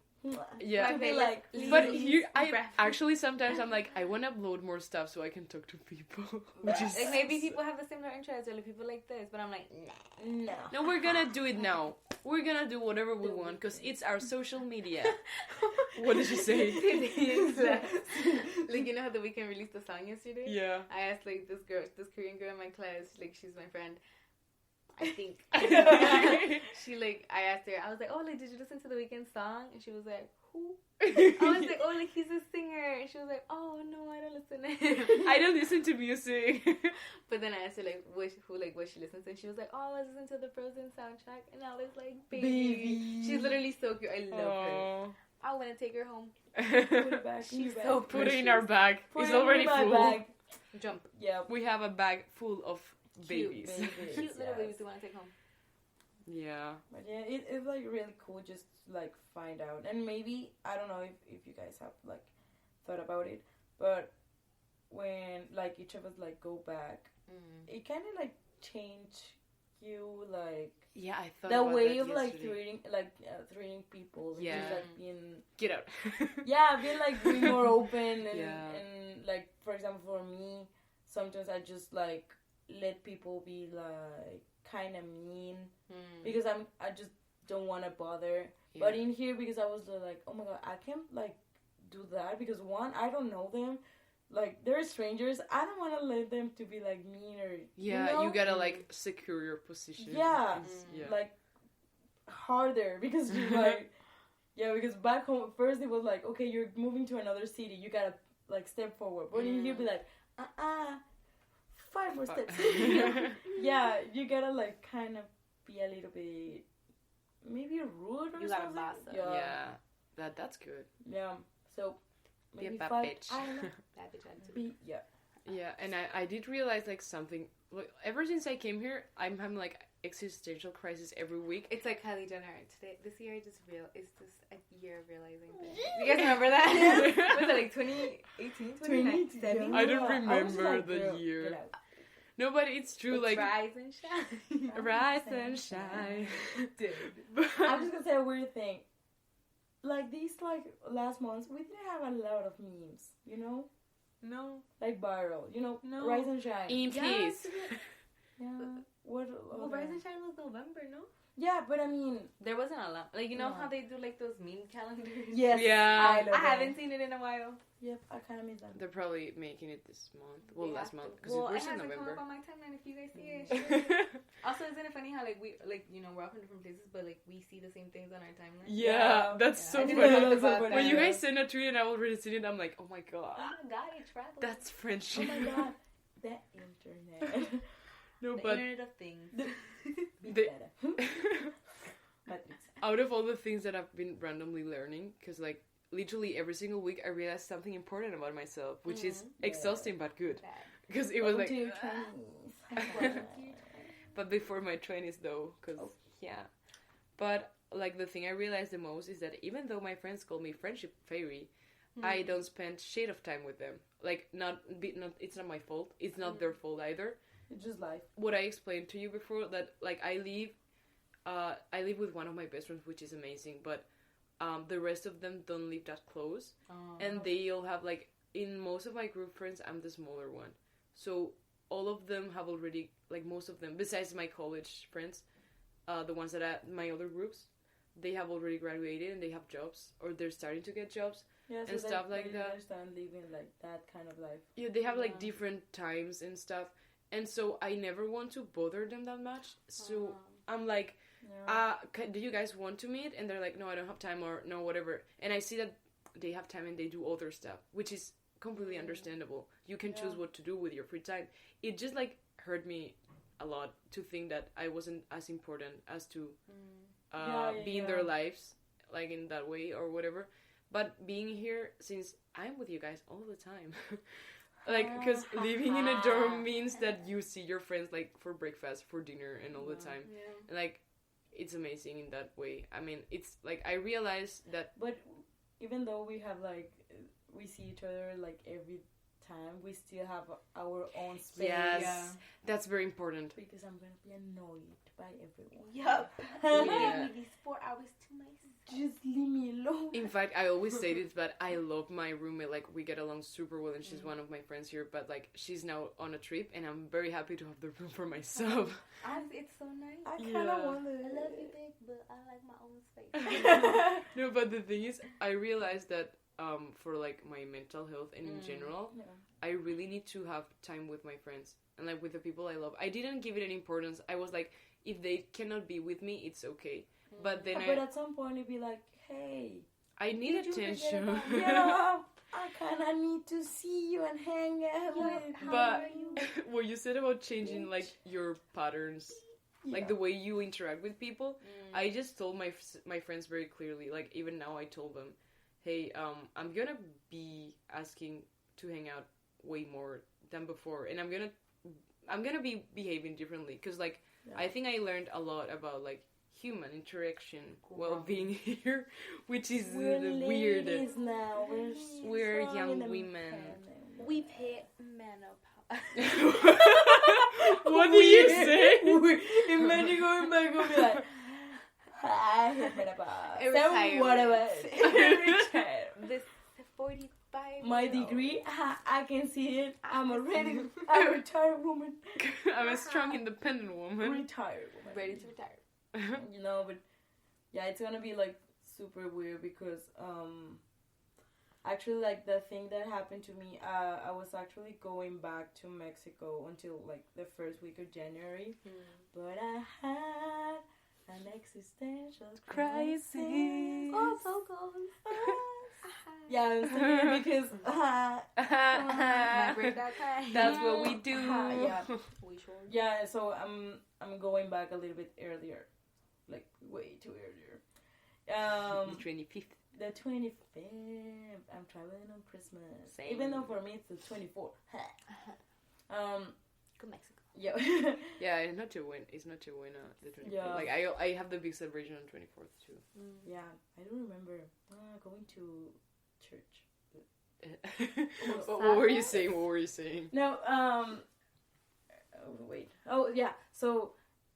Speaker 1: Yeah.
Speaker 3: To be like,
Speaker 1: But
Speaker 2: Please,
Speaker 1: I
Speaker 2: breath.
Speaker 1: actually sometimes I'm like, I want to upload more stuff so I can talk to people. Which is
Speaker 2: Like, maybe people have the similar interests, or like, people like this, but I'm like, nah.
Speaker 3: no.
Speaker 1: No, we're gonna do it now. We're gonna do whatever we want because it's our social media. What did you say?
Speaker 2: Like, you know how the Weeknd released the song yesterday?
Speaker 1: Yeah.
Speaker 2: I asked, like, this Korean girl in my class, like, she's my friend. I think. She, like, I asked her, I was like, oh, like, did you listen to the Weeknd song? And she was like, who? I was like, oh, like, he's a singer. And she was like, oh, no, I don't listen to him.
Speaker 1: I don't listen to music.
Speaker 2: But then I asked her, like, what she listens to. And she was like, oh, I listen to the Frozen soundtrack. And I was like, baby. She's literally so cute. I love her. I want to take her home.
Speaker 3: Put it back.
Speaker 2: She's
Speaker 3: Put it
Speaker 2: so
Speaker 3: back.
Speaker 1: Put it in our bag.
Speaker 3: Put
Speaker 1: It's
Speaker 3: it in
Speaker 1: already
Speaker 3: my
Speaker 1: full.
Speaker 3: bag.
Speaker 2: Jump.
Speaker 3: Yeah.
Speaker 1: We have a bag full of babies.
Speaker 2: Cute little babies we want to take home.
Speaker 1: Yeah.
Speaker 3: But yeah, it's like really cool just to, like, find out. And maybe, I don't know if you guys have like thought about it, but when like each of us like go back, it kind of like change you, like
Speaker 1: Yeah, I thought
Speaker 3: the
Speaker 1: about
Speaker 3: way
Speaker 1: that
Speaker 3: of like
Speaker 1: yesterday.
Speaker 3: treating people. And
Speaker 1: Yeah.
Speaker 3: just, like being
Speaker 1: Get out.
Speaker 3: being like being more open and
Speaker 1: Yeah.
Speaker 3: and like, for example, for me, sometimes I just like let people be like kind of mean because I just don't want to bother.
Speaker 1: Yeah.
Speaker 3: But in here, because I was like, oh my god, I can't like do that because one, I don't know them. Like, they're strangers. I don't want to let them to be like mean or
Speaker 1: Yeah,
Speaker 3: you know?
Speaker 1: you gotta like secure your position.
Speaker 3: Yeah.
Speaker 1: Yeah.
Speaker 3: Like harder because you're like because back home first it was like, okay, you're moving to another city, you gotta like step forward. But in here, be like 5 more steps. Yeah, you gotta like kind of be a little bit maybe rude or
Speaker 2: You gotta
Speaker 3: something.
Speaker 2: boss up.
Speaker 1: Yeah. That's good.
Speaker 3: Yeah. So
Speaker 1: Be a
Speaker 3: maybe
Speaker 1: bad
Speaker 3: 5.
Speaker 1: bitch.
Speaker 3: I don't know.
Speaker 2: That bitch attitude.
Speaker 3: Be
Speaker 1: Yeah, and I did realize like something. Like, ever since I came here, I'm having like existential crisis every week.
Speaker 2: It's like Kylie Jenner. This year it's just a year of realizing things. You guys remember that? Was it like 2018, 2019?
Speaker 1: I don't
Speaker 3: Yeah,
Speaker 1: remember
Speaker 3: like,
Speaker 1: the
Speaker 3: girl,
Speaker 1: year.
Speaker 3: get out.
Speaker 1: No, but it's true.
Speaker 2: Let's
Speaker 1: Like
Speaker 2: rise and shine.
Speaker 1: rise and shine,
Speaker 2: Dude.
Speaker 3: I'm just gonna say a weird thing. Like these like last months, we didn't have a lot of memes, you know,
Speaker 2: No.
Speaker 3: like viral, you know,
Speaker 2: No.
Speaker 3: Rise and Shine.
Speaker 1: in peace.
Speaker 3: Yeah. What?
Speaker 2: Well, Rise and Shine was November, no?
Speaker 3: Yeah, but I mean,
Speaker 2: There wasn't a lot. Like, you know
Speaker 3: No.
Speaker 2: how they do like those meme calendars?
Speaker 3: yes.
Speaker 1: Yeah.
Speaker 3: I, love
Speaker 2: I
Speaker 3: them.
Speaker 2: haven't seen it in a while.
Speaker 3: Yep, I kind of miss them.
Speaker 1: They're probably making it this month. Well,
Speaker 2: They
Speaker 1: last
Speaker 2: have
Speaker 1: month
Speaker 2: to.
Speaker 1: because
Speaker 2: Well,
Speaker 1: we're
Speaker 2: it
Speaker 1: in
Speaker 2: hasn't come
Speaker 1: November.
Speaker 2: up on my timeline if you guys see it. Also, isn't it funny how like we like, you know, we're all from different places, but like we see the same things on our timeline?
Speaker 1: Yeah, that's
Speaker 2: Yeah,
Speaker 1: so
Speaker 2: I
Speaker 1: funny.
Speaker 2: didn't know
Speaker 3: That's so
Speaker 2: about
Speaker 3: funny.
Speaker 2: that.
Speaker 1: When you guys send a tweet and I've already seen it, I'm like, oh my god,
Speaker 2: Oh my god, it travels.
Speaker 1: that's
Speaker 3: Oh
Speaker 1: friendship.
Speaker 3: my god, that internet.
Speaker 1: No,
Speaker 2: the
Speaker 1: but
Speaker 2: Internet of Things.
Speaker 3: Be
Speaker 1: The-
Speaker 3: better. Matrix.
Speaker 1: out of all the things that I've been randomly learning, because like literally every single week I realized something important about myself, which is exhausting but good.
Speaker 2: Bad.
Speaker 1: Because it was
Speaker 3: Welcome
Speaker 1: like,
Speaker 3: to your 20s.
Speaker 1: but before my 20s though, because yeah. But like the thing I realized the most is that even though my friends call me friendship fairy, I don't spend shit of time with them. Like not it's not my fault. It's not their fault either.
Speaker 3: It's just life.
Speaker 1: What I explained to you before, that like I live with one of my best friends, which is amazing, but the rest of them don't live that close, and they all have like, in most of my group friends, I'm the smaller one, so all of them have already, like most of them, besides my college friends, the ones that my other groups, they have already graduated and they have jobs, or they're starting to get jobs,
Speaker 3: so
Speaker 1: and stuff like that.
Speaker 3: Understand living like that kind of life.
Speaker 1: Yeah, they have like different times and stuff, and so I never want to bother them that much. So I'm like, do you guys want to meet? And they're like, no, I don't have time, or no, whatever. And I see that they have time and they do other stuff, which is completely understandable. You can choose what to do with your free time. It just like hurt me a lot to think that I wasn't as important as to be in their lives, like in that way or whatever. But being here, since I'm with you guys all the time, like, because living in a dorm means that you see your friends like for breakfast, for dinner, and all the time. And, like, it's amazing in that way. I mean, it's like I realized that.
Speaker 3: But even though we have like we see each other like every time, we still have our own space.
Speaker 1: Yes, that's very important.
Speaker 3: Because I'm gonna be annoyed by everyone.
Speaker 2: Yep. Give me these 4 hours to myself.
Speaker 3: Just leave me alone.
Speaker 1: In fact, I always say this, but I love my roommate. Like, we get along super well, and she's one of my friends here. But like, she's now on a trip, and I'm very happy to have the room for myself.
Speaker 2: It's so nice.
Speaker 3: I kind of want to.
Speaker 2: I love you, big, but I like my own space.
Speaker 1: No, but the thing is, I realized that for like my mental health and in general, I really need to have time with my friends and like with the people I love. I didn't give it any importance. I was like, if they cannot be with me, it's okay. But then
Speaker 3: but at some point it'd be like, hey,
Speaker 1: I need attention.
Speaker 3: Yeah, I kind of need to see you and hang out with.
Speaker 1: But what you said about changing like your patterns, like the way you interact with people, I just told my friends very clearly. Like, even now, I told them, hey, I'm gonna be asking to hang out way more than before, and I'm gonna be behaving differently, because like I think I learned a lot about like human interaction while being here, which is weird.
Speaker 3: Now.
Speaker 1: We're young women.
Speaker 2: We've hit menopause.
Speaker 1: What do you say?
Speaker 3: Imagine going back and be like, I hit menopause. Whatever.
Speaker 2: This 45.
Speaker 3: My degree, I can see it. I'm a retired woman.
Speaker 1: I'm a strong, independent woman.
Speaker 3: Retired woman.
Speaker 2: Ready to retire.
Speaker 3: You know, but yeah, it's gonna be like super weird because actually, like, the thing that happened to me, I was actually going back to Mexico until like the first week of January, but I had an existential crisis.
Speaker 2: Oh, so close.
Speaker 3: Yeah, I'm singing because
Speaker 2: my breakdown time.
Speaker 1: That's what we do.
Speaker 3: Yeah.
Speaker 2: We sure.
Speaker 3: Yeah, so I'm going back a little bit earlier, like way too earlier.
Speaker 1: The 25th.
Speaker 3: The 25th. I'm traveling on Christmas.
Speaker 1: Same.
Speaker 3: Even though for me it's the 24th.
Speaker 2: Go Mexico.
Speaker 3: Yeah.
Speaker 1: Yeah, it's not to win. It's not to win the 24th.
Speaker 3: Yeah.
Speaker 1: Like I have the big celebration on 24th too.
Speaker 3: Yeah, I don't remember going to church.
Speaker 1: What were you saying? What were you saying?
Speaker 3: No, wait. Oh, yeah. So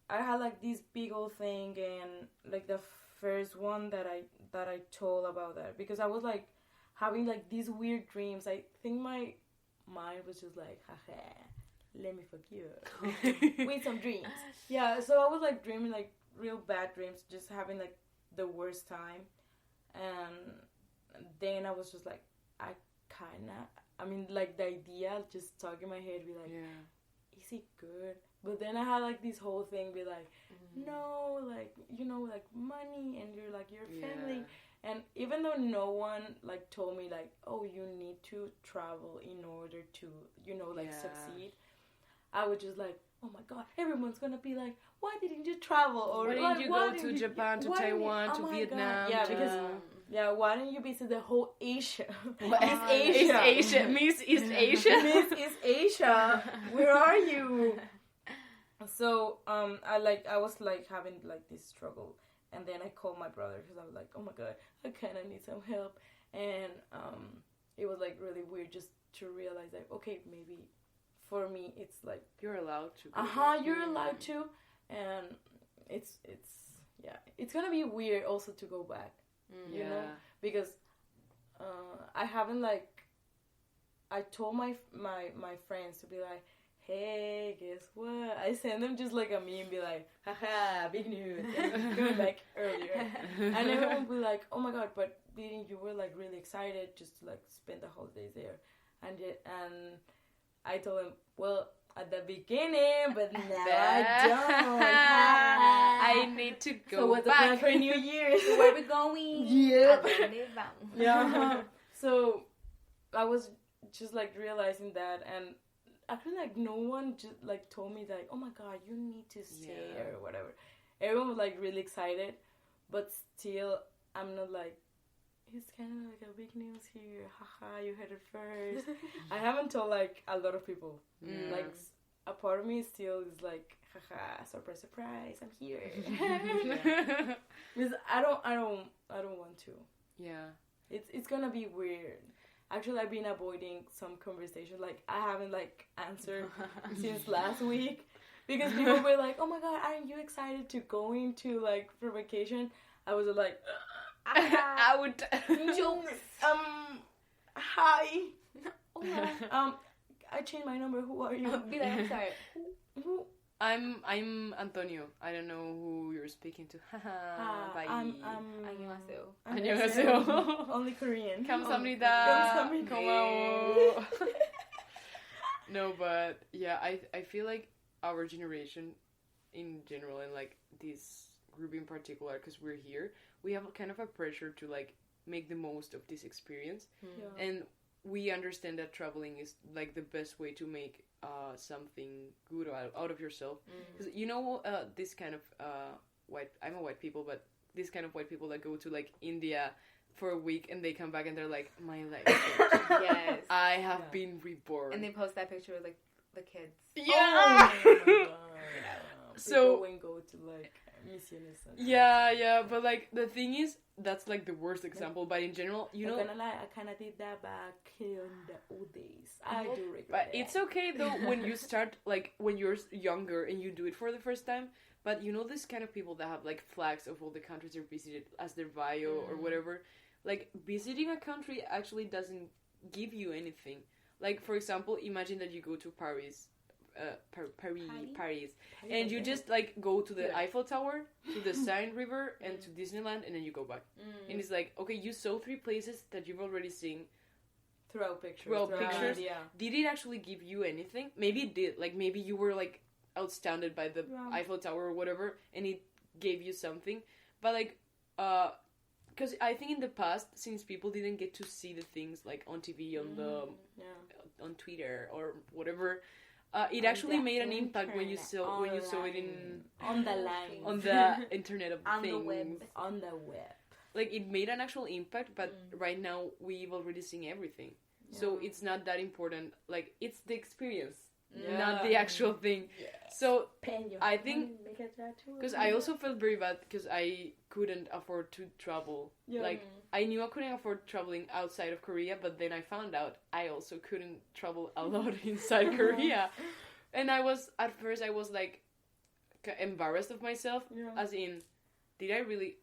Speaker 3: I had like this big old thing, and like the first one that I told about that, because I was like having like these weird dreams. I think my mind was just like, haha, let me fuck you with some dreams. Yeah, so I was like dreaming like real bad dreams, just having like the worst time, and then I was just like, I mean, like, the idea just stuck in my head, be like, is it good? But then I had like this whole thing, be like, no, like, you know, like money, and you're like your family. And even though no one like told me like, oh, you need to travel in order to, you know, like succeed, I was just like, oh my god, everyone's gonna be like, why didn't you travel? Or
Speaker 1: why didn't you go to Japan, to Taiwan, to Vietnam?
Speaker 3: Yeah, because why didn't you visit the whole Asia?
Speaker 1: East Asia. Miss East Asia.
Speaker 3: Miss East Asia. Where are you? So I was like having like this struggle, and then I called my brother because I was like, oh my god, I kind of need some help, and it was like really weird just to realize like, okay, maybe for me it's like
Speaker 1: you're allowed to.
Speaker 3: You're allowed to, and it's gonna be weird also to go back, you know, because I haven't like, I told my friends to be like, hey, hey, guess what? I send them just like a meme, be like, haha, big news. Going back earlier. And everyone will be like, oh my god, but didn't you were like really excited just to like spend the holidays there? And I told them, well, at the beginning, but now I don't.
Speaker 1: I need to go
Speaker 3: so what's
Speaker 1: back.
Speaker 3: the plan for New Year's?
Speaker 2: Where we going?
Speaker 3: Yeah.
Speaker 2: Yeah.
Speaker 3: Yeah. So I was just like realizing that, and I feel like no one just like told me like, oh my god, you need to stay or whatever. Everyone was like really excited, but still I'm not like, it's kind of like a big news here. Haha, you heard it first. I haven't told like a lot of people. Like a part of me still is like, haha, surprise, surprise, I'm here. Because I don't want to.
Speaker 1: Yeah.
Speaker 3: It's gonna be weird. Actually, I've been avoiding some conversations. Like, I haven't, like, answered since last week. Because people were like, oh my god, aren't you excited to go into, like, for vacation? I was like,
Speaker 1: I would...
Speaker 2: Jokes.
Speaker 3: Hi.
Speaker 2: Oh, yeah.
Speaker 3: I changed my number. Who are you?
Speaker 2: Be like, I'm sorry.
Speaker 3: Who?
Speaker 1: I'm Antonio. I don't know who you're speaking to. Bye.
Speaker 2: 안녕하세요.
Speaker 3: Only Korean.
Speaker 1: 감사합니다. 고마워. No, but yeah, I feel like our generation in general, and like this group in particular, because we're here, we have kind of a pressure to like make the most of this experience.
Speaker 3: Yeah.
Speaker 1: And we understand that traveling is like the best way to make something good out of yourself. Because you know, this kind of I'm a white people, but this kind of white people that go to like India for a week and they come back and they're like, my life changed.
Speaker 2: Yes.
Speaker 1: I have been reborn.
Speaker 2: And they post that picture with like the kids.
Speaker 1: Yeah.
Speaker 3: Oh my god.
Speaker 1: So
Speaker 3: and go to like missions.
Speaker 1: Yeah, but like the thing is, that's like the worst example. But in general, you know,
Speaker 3: not gonna lie, I kind of did that back in the old days. I do regret
Speaker 1: but
Speaker 3: that.
Speaker 1: it's okay though when you start, like when you're younger and you do it for the first time. But you know, this kind of people that have like flags of all the countries they're visited as their bio or whatever. Like visiting a country actually doesn't give you anything. Like for example, imagine that you go to Paris. Paris, and you just like go to the Eiffel Tower, to the Seine River, and to Disneyland, and then you go back. And it's like, okay, you saw 3 places that you've already seen
Speaker 3: throughout pictures.
Speaker 1: Yeah. Did it actually give you anything? Maybe it did. Like maybe you were like outstanded by the Eiffel Tower or whatever, and it gave you something. But like, because I think in the past, since people didn't get to see the things like on TV, on Twitter or whatever. It actually made an impact when you saw it in
Speaker 3: on the line
Speaker 1: on the internet of
Speaker 2: on
Speaker 1: things
Speaker 3: on the web.
Speaker 1: Like it made an actual impact, but right now we've already seen everything, so it's not that important. Like it's the experience, not the actual thing. So I think because I also felt very bad because I couldn't afford to travel. Like I knew I couldn't afford traveling outside of Korea, but then I found out I also couldn't travel a lot inside Korea. And at first I was like embarrassed of myself, as in, did I really?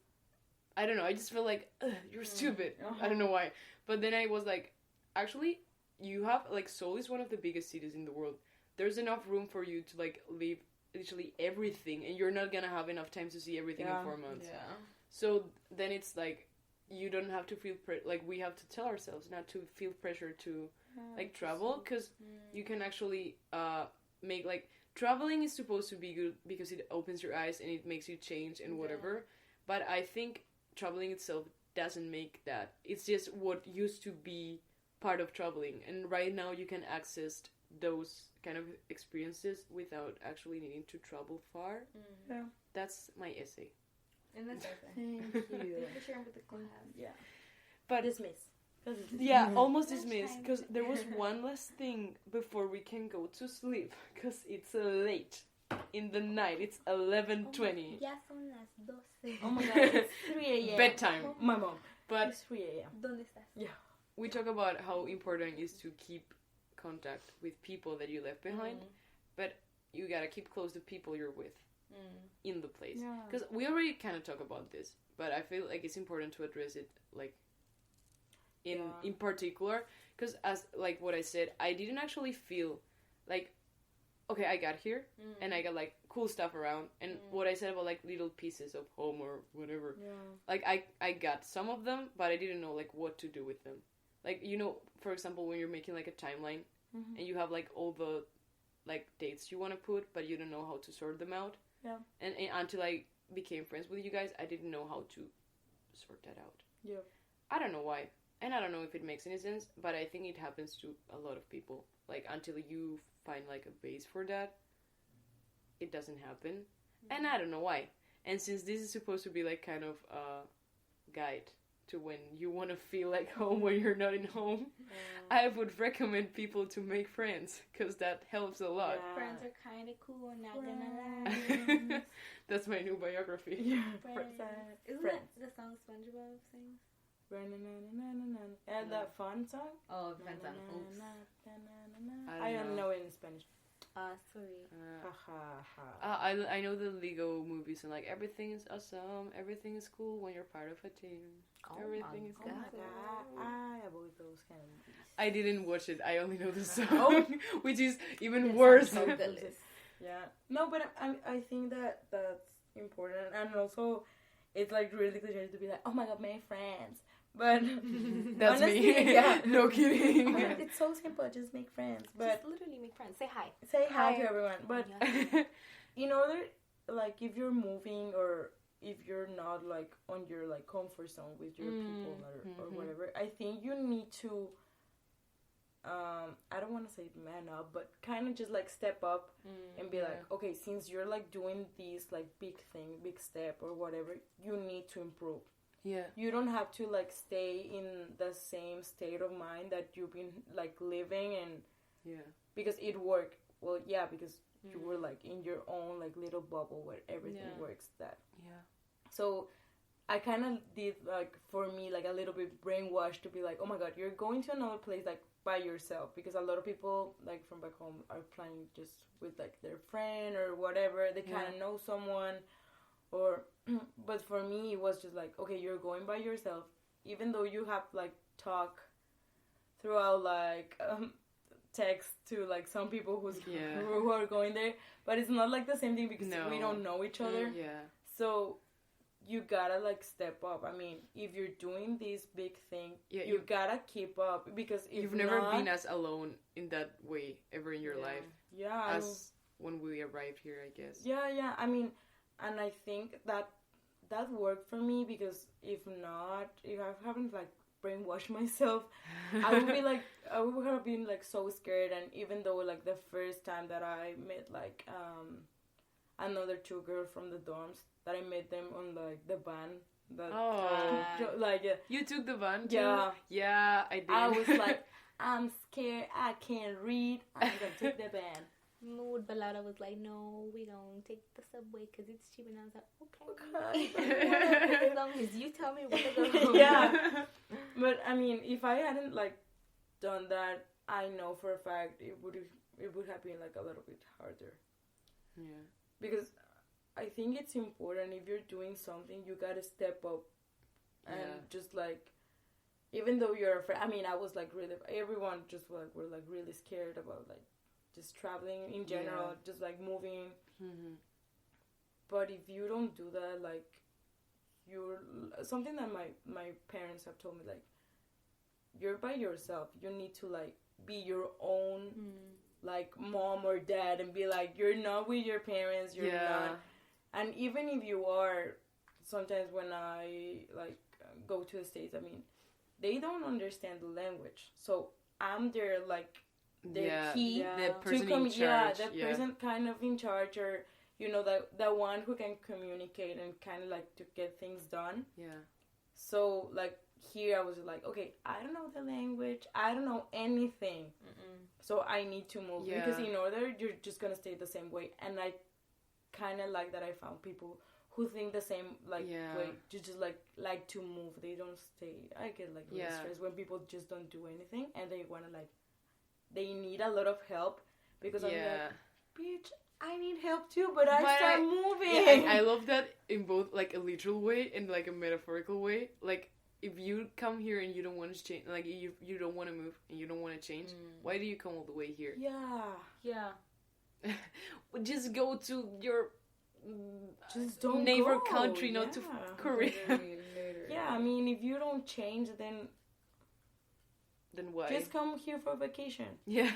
Speaker 1: I don't know. I just felt like you're stupid. I don't know why. But then I was like, actually, you have like Seoul is one of the biggest cities in the world. There's enough room for you to like live literally everything, and you're not gonna have enough time to see everything in 4 months. Yeah. So then it's like you don't have to feel like we have to tell ourselves not to feel pressure to like travel, because you can actually make like traveling is supposed to be good because it opens your eyes and it makes you change and whatever. But I think traveling itself doesn't make that. It's just what used to be part of traveling, and right now you can access those kind of experiences without actually needing to travel far. Yeah, that's my essay.
Speaker 2: And that's
Speaker 3: Thank you.
Speaker 2: with the class.
Speaker 3: Yeah,
Speaker 2: but
Speaker 3: dismiss.
Speaker 1: Yeah, almost dismissed, because there was one last thing before we can go to sleep, because it's late in the night. It's 11:20.
Speaker 2: Ya son las 12.
Speaker 3: Oh my god, it's 3 a.m.
Speaker 1: Bedtime.
Speaker 3: My mom.
Speaker 1: But
Speaker 3: it's 3 a.m.
Speaker 2: ¿Dónde estás?
Speaker 3: Yeah.
Speaker 1: We talk about how important it is to keep contact with people that you left behind, but you gotta keep close to people you're with in the place. Because we already kind of talk about this, but I feel like it's important to address it, like in particular, because as like what I said, I didn't actually feel like okay, I got here and I got like cool stuff around, and what I said about like little pieces of home or whatever, like I got some of them, but I didn't know like what to do with them. Like, you know, for example, when you're making like a timeline and you have like all the like dates you want to put, but you don't know how to sort them out.
Speaker 3: Yeah.
Speaker 1: And until I became friends with you guys, I didn't know how to sort that out.
Speaker 3: Yeah.
Speaker 1: I don't know why. And I don't know if it makes any sense, but I think it happens to a lot of people. Like, until you find like a base for that, it doesn't happen. And I don't know why. And since this is supposed to be like kind of a guide to when you want to feel like home when you're not in home, I would recommend people to make friends, because that helps a lot.
Speaker 2: Yeah. Friends are kind of cool, not gonna lie.
Speaker 1: That's my new biography.
Speaker 3: Yeah.
Speaker 2: Isn't that the song SpongeBob sings?
Speaker 3: And that fun song?
Speaker 2: Oh, fun song. Oops.
Speaker 3: I don't know it in Spanish.
Speaker 2: Sorry.
Speaker 1: I know the Lego movies and like everything is awesome, everything is cool when you're part of a team. Everything is cool.
Speaker 3: I avoid those kind of movies.
Speaker 1: I didn't watch it. I only know the song, which is even worse.
Speaker 3: Yeah. No, but I think that's important, and also it's like really cliche to be like, oh my god, my friends. But
Speaker 1: that's
Speaker 3: honestly,
Speaker 1: me.
Speaker 3: Yeah.
Speaker 1: No kidding.
Speaker 3: It's so simple. Just make friends. But
Speaker 2: just literally make friends. Say hi.
Speaker 3: Say hi to everyone. But in order, like, if you're moving or if you're not like on your like comfort zone with your people or whatever, I think you need to. I don't want to say man up, but kind of just like step up and be like, okay, since you're like doing these like big thing, big step or whatever, you need to improve.
Speaker 1: Yeah.
Speaker 3: You don't have to like stay in the same state of mind that you've been like living and because it worked. Well, yeah, because you were like in your own like little bubble where everything works that.
Speaker 1: Yeah.
Speaker 3: So I kind of did like for me like a little bit brainwashed to be like, oh my god, you're going to another place like by yourself, because a lot of people like from back home are planning just with like their friend or whatever. They kind of know someone. Or, but for me, it was just like, okay, you're going by yourself, even though you have like talk throughout like text to like some people who are going there, but it's not like the same thing because we don't know each other. So you gotta like step up. I mean, if you're doing this big thing, you gotta keep up, because if
Speaker 1: you've never been as alone in that way ever in your life.
Speaker 3: Yeah.
Speaker 1: As when we arrived here, I guess.
Speaker 3: Yeah. I mean. And I think that worked for me, because if I haven't like brainwashed myself, I would have been like so scared. And even though like the first time that I met like another two girls from the dorms, that I met them on like the van.
Speaker 1: You took the van too?
Speaker 3: Yeah,
Speaker 1: I did.
Speaker 3: I was like, I'm scared. I can't read. I'm gonna take the van.
Speaker 2: Mood, but Laura was like, no, we don't take the subway because it's cheap. And I was like, okay. As long as you tell me where to go.
Speaker 3: Yeah. But I mean, if I hadn't like done that, I know for a fact it would have been like a little bit harder.
Speaker 1: Yeah. Because
Speaker 3: I think it's important, if you're doing something, you gotta step up and just like, even though you're afraid. I mean, I was like really, everyone just like were like really scared about like just traveling in general, just like moving. But if you don't do that, like, you're something that my parents have told me, like, you're by yourself. You need to like be your own like mom or dad, and be like, you're not with your parents. You're not. And even if you are, sometimes when I like go to the States, I mean, they don't understand the language, so I'm there like. The key,
Speaker 1: the person in charge.
Speaker 3: The person kind of in charge, or you know, the one who can communicate and kind of like to get things done. Yeah. So like here, I was like, okay, I don't know the language, I don't know anything, so I need to move because in order you're just gonna stay the same way. And I kind of like that I found people who think the same like way, just like to move. They don't stay. I get like really stressed when people just don't do anything and they wanna like. They need a lot of help, because I'm like, bitch, I need help too, but I start moving.
Speaker 1: Yeah, I love that in both like a literal way and like a metaphorical way. Like, if you come here and you don't want to change, like you don't want to move and you don't want to change, why do you come all the way here?
Speaker 3: Yeah.
Speaker 1: just go to your
Speaker 3: just don't
Speaker 1: neighbor
Speaker 3: go.
Speaker 1: country, not to Korea.
Speaker 3: Yeah, I mean, if you don't change, then
Speaker 1: why?
Speaker 3: just come here for vacation.
Speaker 1: Yeah.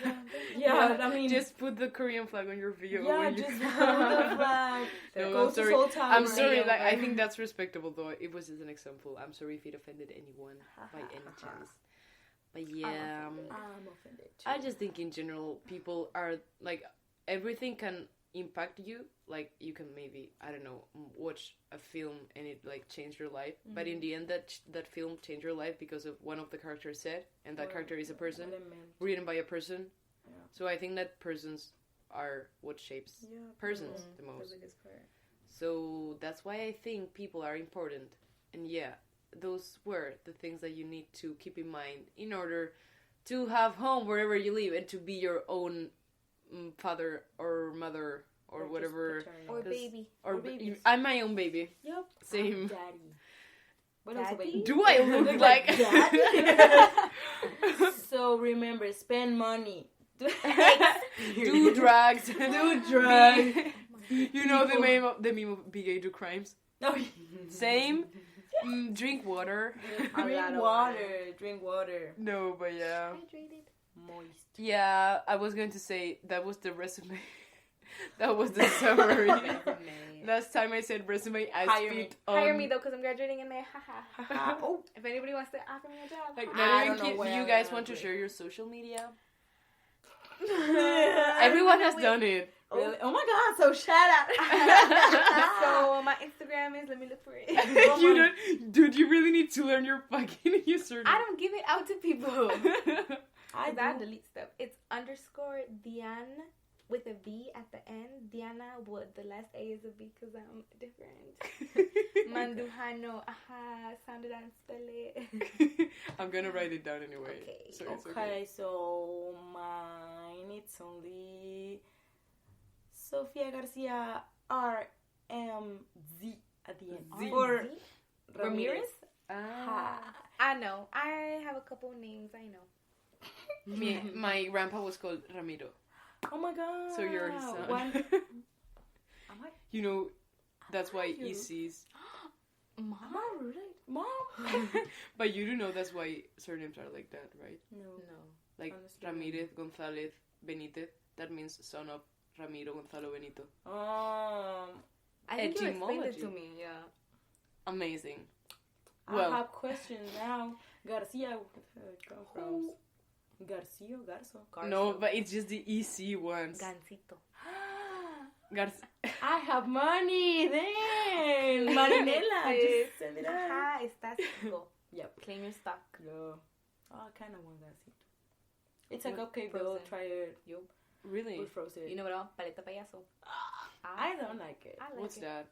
Speaker 3: Yeah, I mean,
Speaker 1: just put the Korean flag on your video.
Speaker 3: Yeah, just put the flag.
Speaker 1: No,
Speaker 3: Go
Speaker 1: I'm
Speaker 3: to
Speaker 1: sorry.
Speaker 3: Seoul Tower.
Speaker 1: I'm sorry. Like, I think that's respectable, though. It was just an example. I'm sorry if it offended anyone by any chance. But yeah,
Speaker 3: I'm offended too.
Speaker 1: I just think in general, people are like, everything can impact you. Like, you can maybe, I don't know, watch a film and it like change your life. Mm-hmm. But in the end, that film changed your life because of one of the characters said, and that character is a person written by a person. Yeah. So I think that persons are what shapes persons the most. So that's why I think people are important. And yeah, those were the things that you need to keep in mind in order to have home wherever you live and to be your own father or mother or whatever.
Speaker 2: Or baby.
Speaker 1: Or I'm my own baby.
Speaker 2: Yep.
Speaker 1: Same.
Speaker 3: Daddy. What else baby?
Speaker 1: Do I look like
Speaker 3: Daddy? So remember, spend money.
Speaker 1: Do drugs.
Speaker 3: Do drugs.
Speaker 1: You know the meme of Big A do crimes?
Speaker 3: No.
Speaker 1: Same. Drink water.
Speaker 3: Drink water.
Speaker 1: No, but yeah.
Speaker 2: Hydrated.
Speaker 3: Moist.
Speaker 1: Yeah, I was going to say that was the resume. That was the summary. Last time I said resume, I speak on...
Speaker 2: Hire me though, because I'm graduating in May. Oh, if anybody wants to offer me a job.
Speaker 1: Like, do you guys want to share your social media? Everyone has done it.
Speaker 3: Really? Oh my god, so shout out.
Speaker 2: So my Instagram is, let me look for it.
Speaker 1: You don't, dude, you really need to learn your fucking username.
Speaker 2: I don't give it out to people.
Speaker 3: I
Speaker 2: delete stuff. It's _Diane with a V at the end. Diana, but the last A is a B because I'm different. Mandujano, sounded and spell it.
Speaker 1: I'm gonna write it down anyway.
Speaker 2: Okay.
Speaker 1: So it's okay.
Speaker 3: So mine, it's only Sofia Garcia RMZ at the end. Or
Speaker 2: Ramirez? I know. I have a couple names. I know.
Speaker 1: My grandpa was called Ramiro.
Speaker 3: Oh my god.
Speaker 1: So you're his son. You know, that's why Isis.
Speaker 3: Mom? Am I rude? Mom?
Speaker 1: But you do know that's why surnames are like that, right?
Speaker 3: No.
Speaker 1: Like Ramirez, Gonzalez, Benitez. That means son of Ramiro Gonzalo Benito.
Speaker 2: I think you explained it to me, yeah.
Speaker 1: Amazing.
Speaker 3: I have questions now. Garcia, from Garcia or Garzo?
Speaker 1: No, but it's just the easy ones.
Speaker 2: Gansito.
Speaker 3: I have money then. Marinela. Just send it out.
Speaker 2: Estás go.
Speaker 3: Yep.
Speaker 2: Claim your stock.
Speaker 3: No. Oh, I kind of want Gansito. It's a cupcake though. Try it.
Speaker 2: Yup.
Speaker 1: Really?
Speaker 2: With frozen. You know what else? Paleta payaso.
Speaker 3: I don't like it.
Speaker 1: What's that?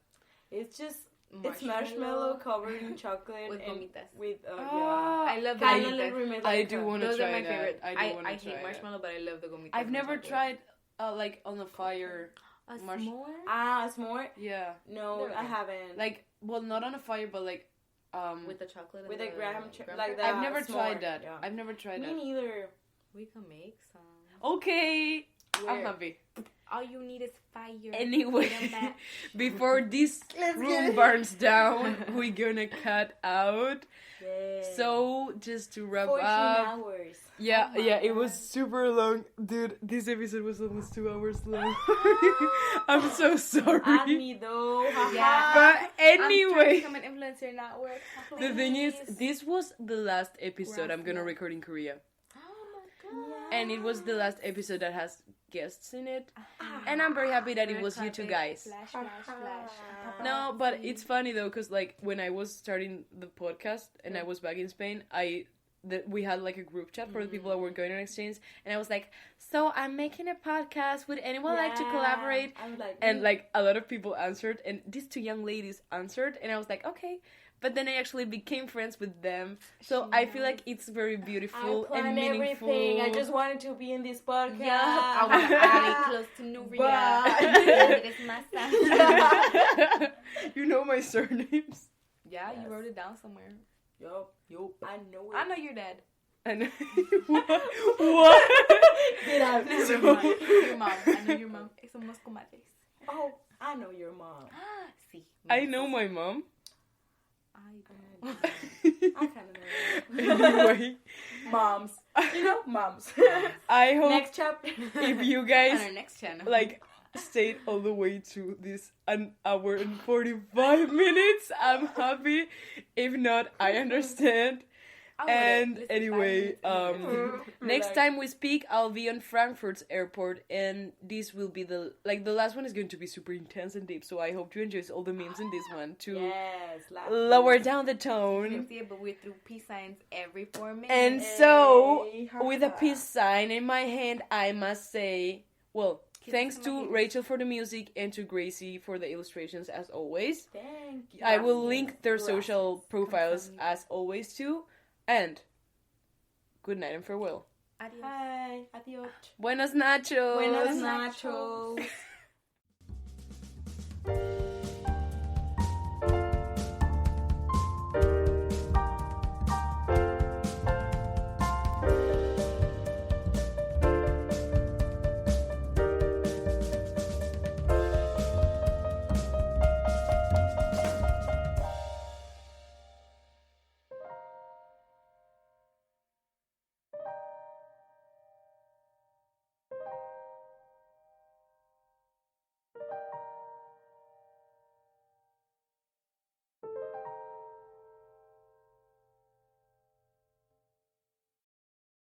Speaker 3: It's just it's marshmallow covered in chocolate
Speaker 2: with gomitas.
Speaker 3: With
Speaker 2: I love the
Speaker 1: gomitas. I do want to try that.
Speaker 2: Those are my favorite. I
Speaker 1: hate
Speaker 2: marshmallow, but I love the gomitas.
Speaker 1: I've never tried like on the fire.
Speaker 2: A s'more?
Speaker 3: A s'more?
Speaker 1: Yeah.
Speaker 3: No, I haven't.
Speaker 1: Like, well, not on a fire, but like
Speaker 2: with the chocolate.
Speaker 3: With a graham like that.
Speaker 1: I've never tried that. Yeah. I've never tried that.
Speaker 3: Me neither.
Speaker 2: We can make some.
Speaker 1: Okay. I'm happy.
Speaker 2: All you need is fire.
Speaker 1: Anyway, before this room burns down, we're gonna cut out. Yay. So, just to wrap
Speaker 3: 14
Speaker 1: up.
Speaker 3: hours.
Speaker 1: Yeah, it was super long. Dude, this episode was almost 2 hours long. I'm so sorry.
Speaker 3: At me though.
Speaker 2: Yeah.
Speaker 1: But anyway.
Speaker 2: I'm an influencer, not work.
Speaker 1: The thing is, this was the last episode I'm gonna record in Korea. And it was the last episode that has guests in it. And I'm very happy that it was you two guys.
Speaker 2: Flash.
Speaker 1: No, but it's funny though, because like when I was starting the podcast and I was back in Spain, we had like a group chat for the people that were going on exchange, and I was like, so I'm making a podcast, would anyone like to collaborate? And like a lot of people answered, and these two young ladies answered, and I was like, okay. But then I actually became friends with them. So I feel like it's very beautiful and meaningful.
Speaker 3: Everything. I just wanted to be in this podcast.
Speaker 2: Yeah, I was really close to Nuria.
Speaker 1: You know my surnames.
Speaker 2: Yeah, you wrote it down somewhere.
Speaker 3: Yup. I know it.
Speaker 2: I know your dad.
Speaker 1: And what?
Speaker 3: Get out.
Speaker 2: Your mom. I know your mom. Somos comadres.
Speaker 3: Oh, I know your mom.
Speaker 2: Sí.
Speaker 1: I know my mom.
Speaker 2: I
Speaker 3: I kind of know.
Speaker 1: Anyway,
Speaker 3: Moms. You know, moms.
Speaker 1: I hope
Speaker 3: Next chapter.
Speaker 1: if you
Speaker 2: on
Speaker 1: guys
Speaker 2: our next channel.
Speaker 1: like stayed all the way to this 1 hour and 45 minutes, I'm happy. If not, I understand. And anyway, next time we speak, I'll be on Frankfurt's airport, and this will be the last one is going to be super intense and deep. So I hope you enjoy all the memes in this one to
Speaker 3: Yes,
Speaker 1: lower down the
Speaker 2: You
Speaker 1: tone.
Speaker 2: can see it, but we're through peace signs every 4 minutes.
Speaker 1: And so,
Speaker 3: Hey,
Speaker 1: with a
Speaker 3: haha.
Speaker 1: peace sign in my hand, I must say, well,
Speaker 2: Kisses
Speaker 1: thanks
Speaker 2: to my
Speaker 1: to
Speaker 2: hands.
Speaker 1: Rachel for the music and to Gracie for the illustrations as always.
Speaker 3: Thank you.
Speaker 1: I will link their
Speaker 3: Gracias.
Speaker 1: social profiles
Speaker 2: Kamsahamnida.
Speaker 1: as always too. And good night and farewell.
Speaker 2: Adios.
Speaker 3: Hi. Adios.
Speaker 1: Buenos nachos.
Speaker 3: Buenos nachos.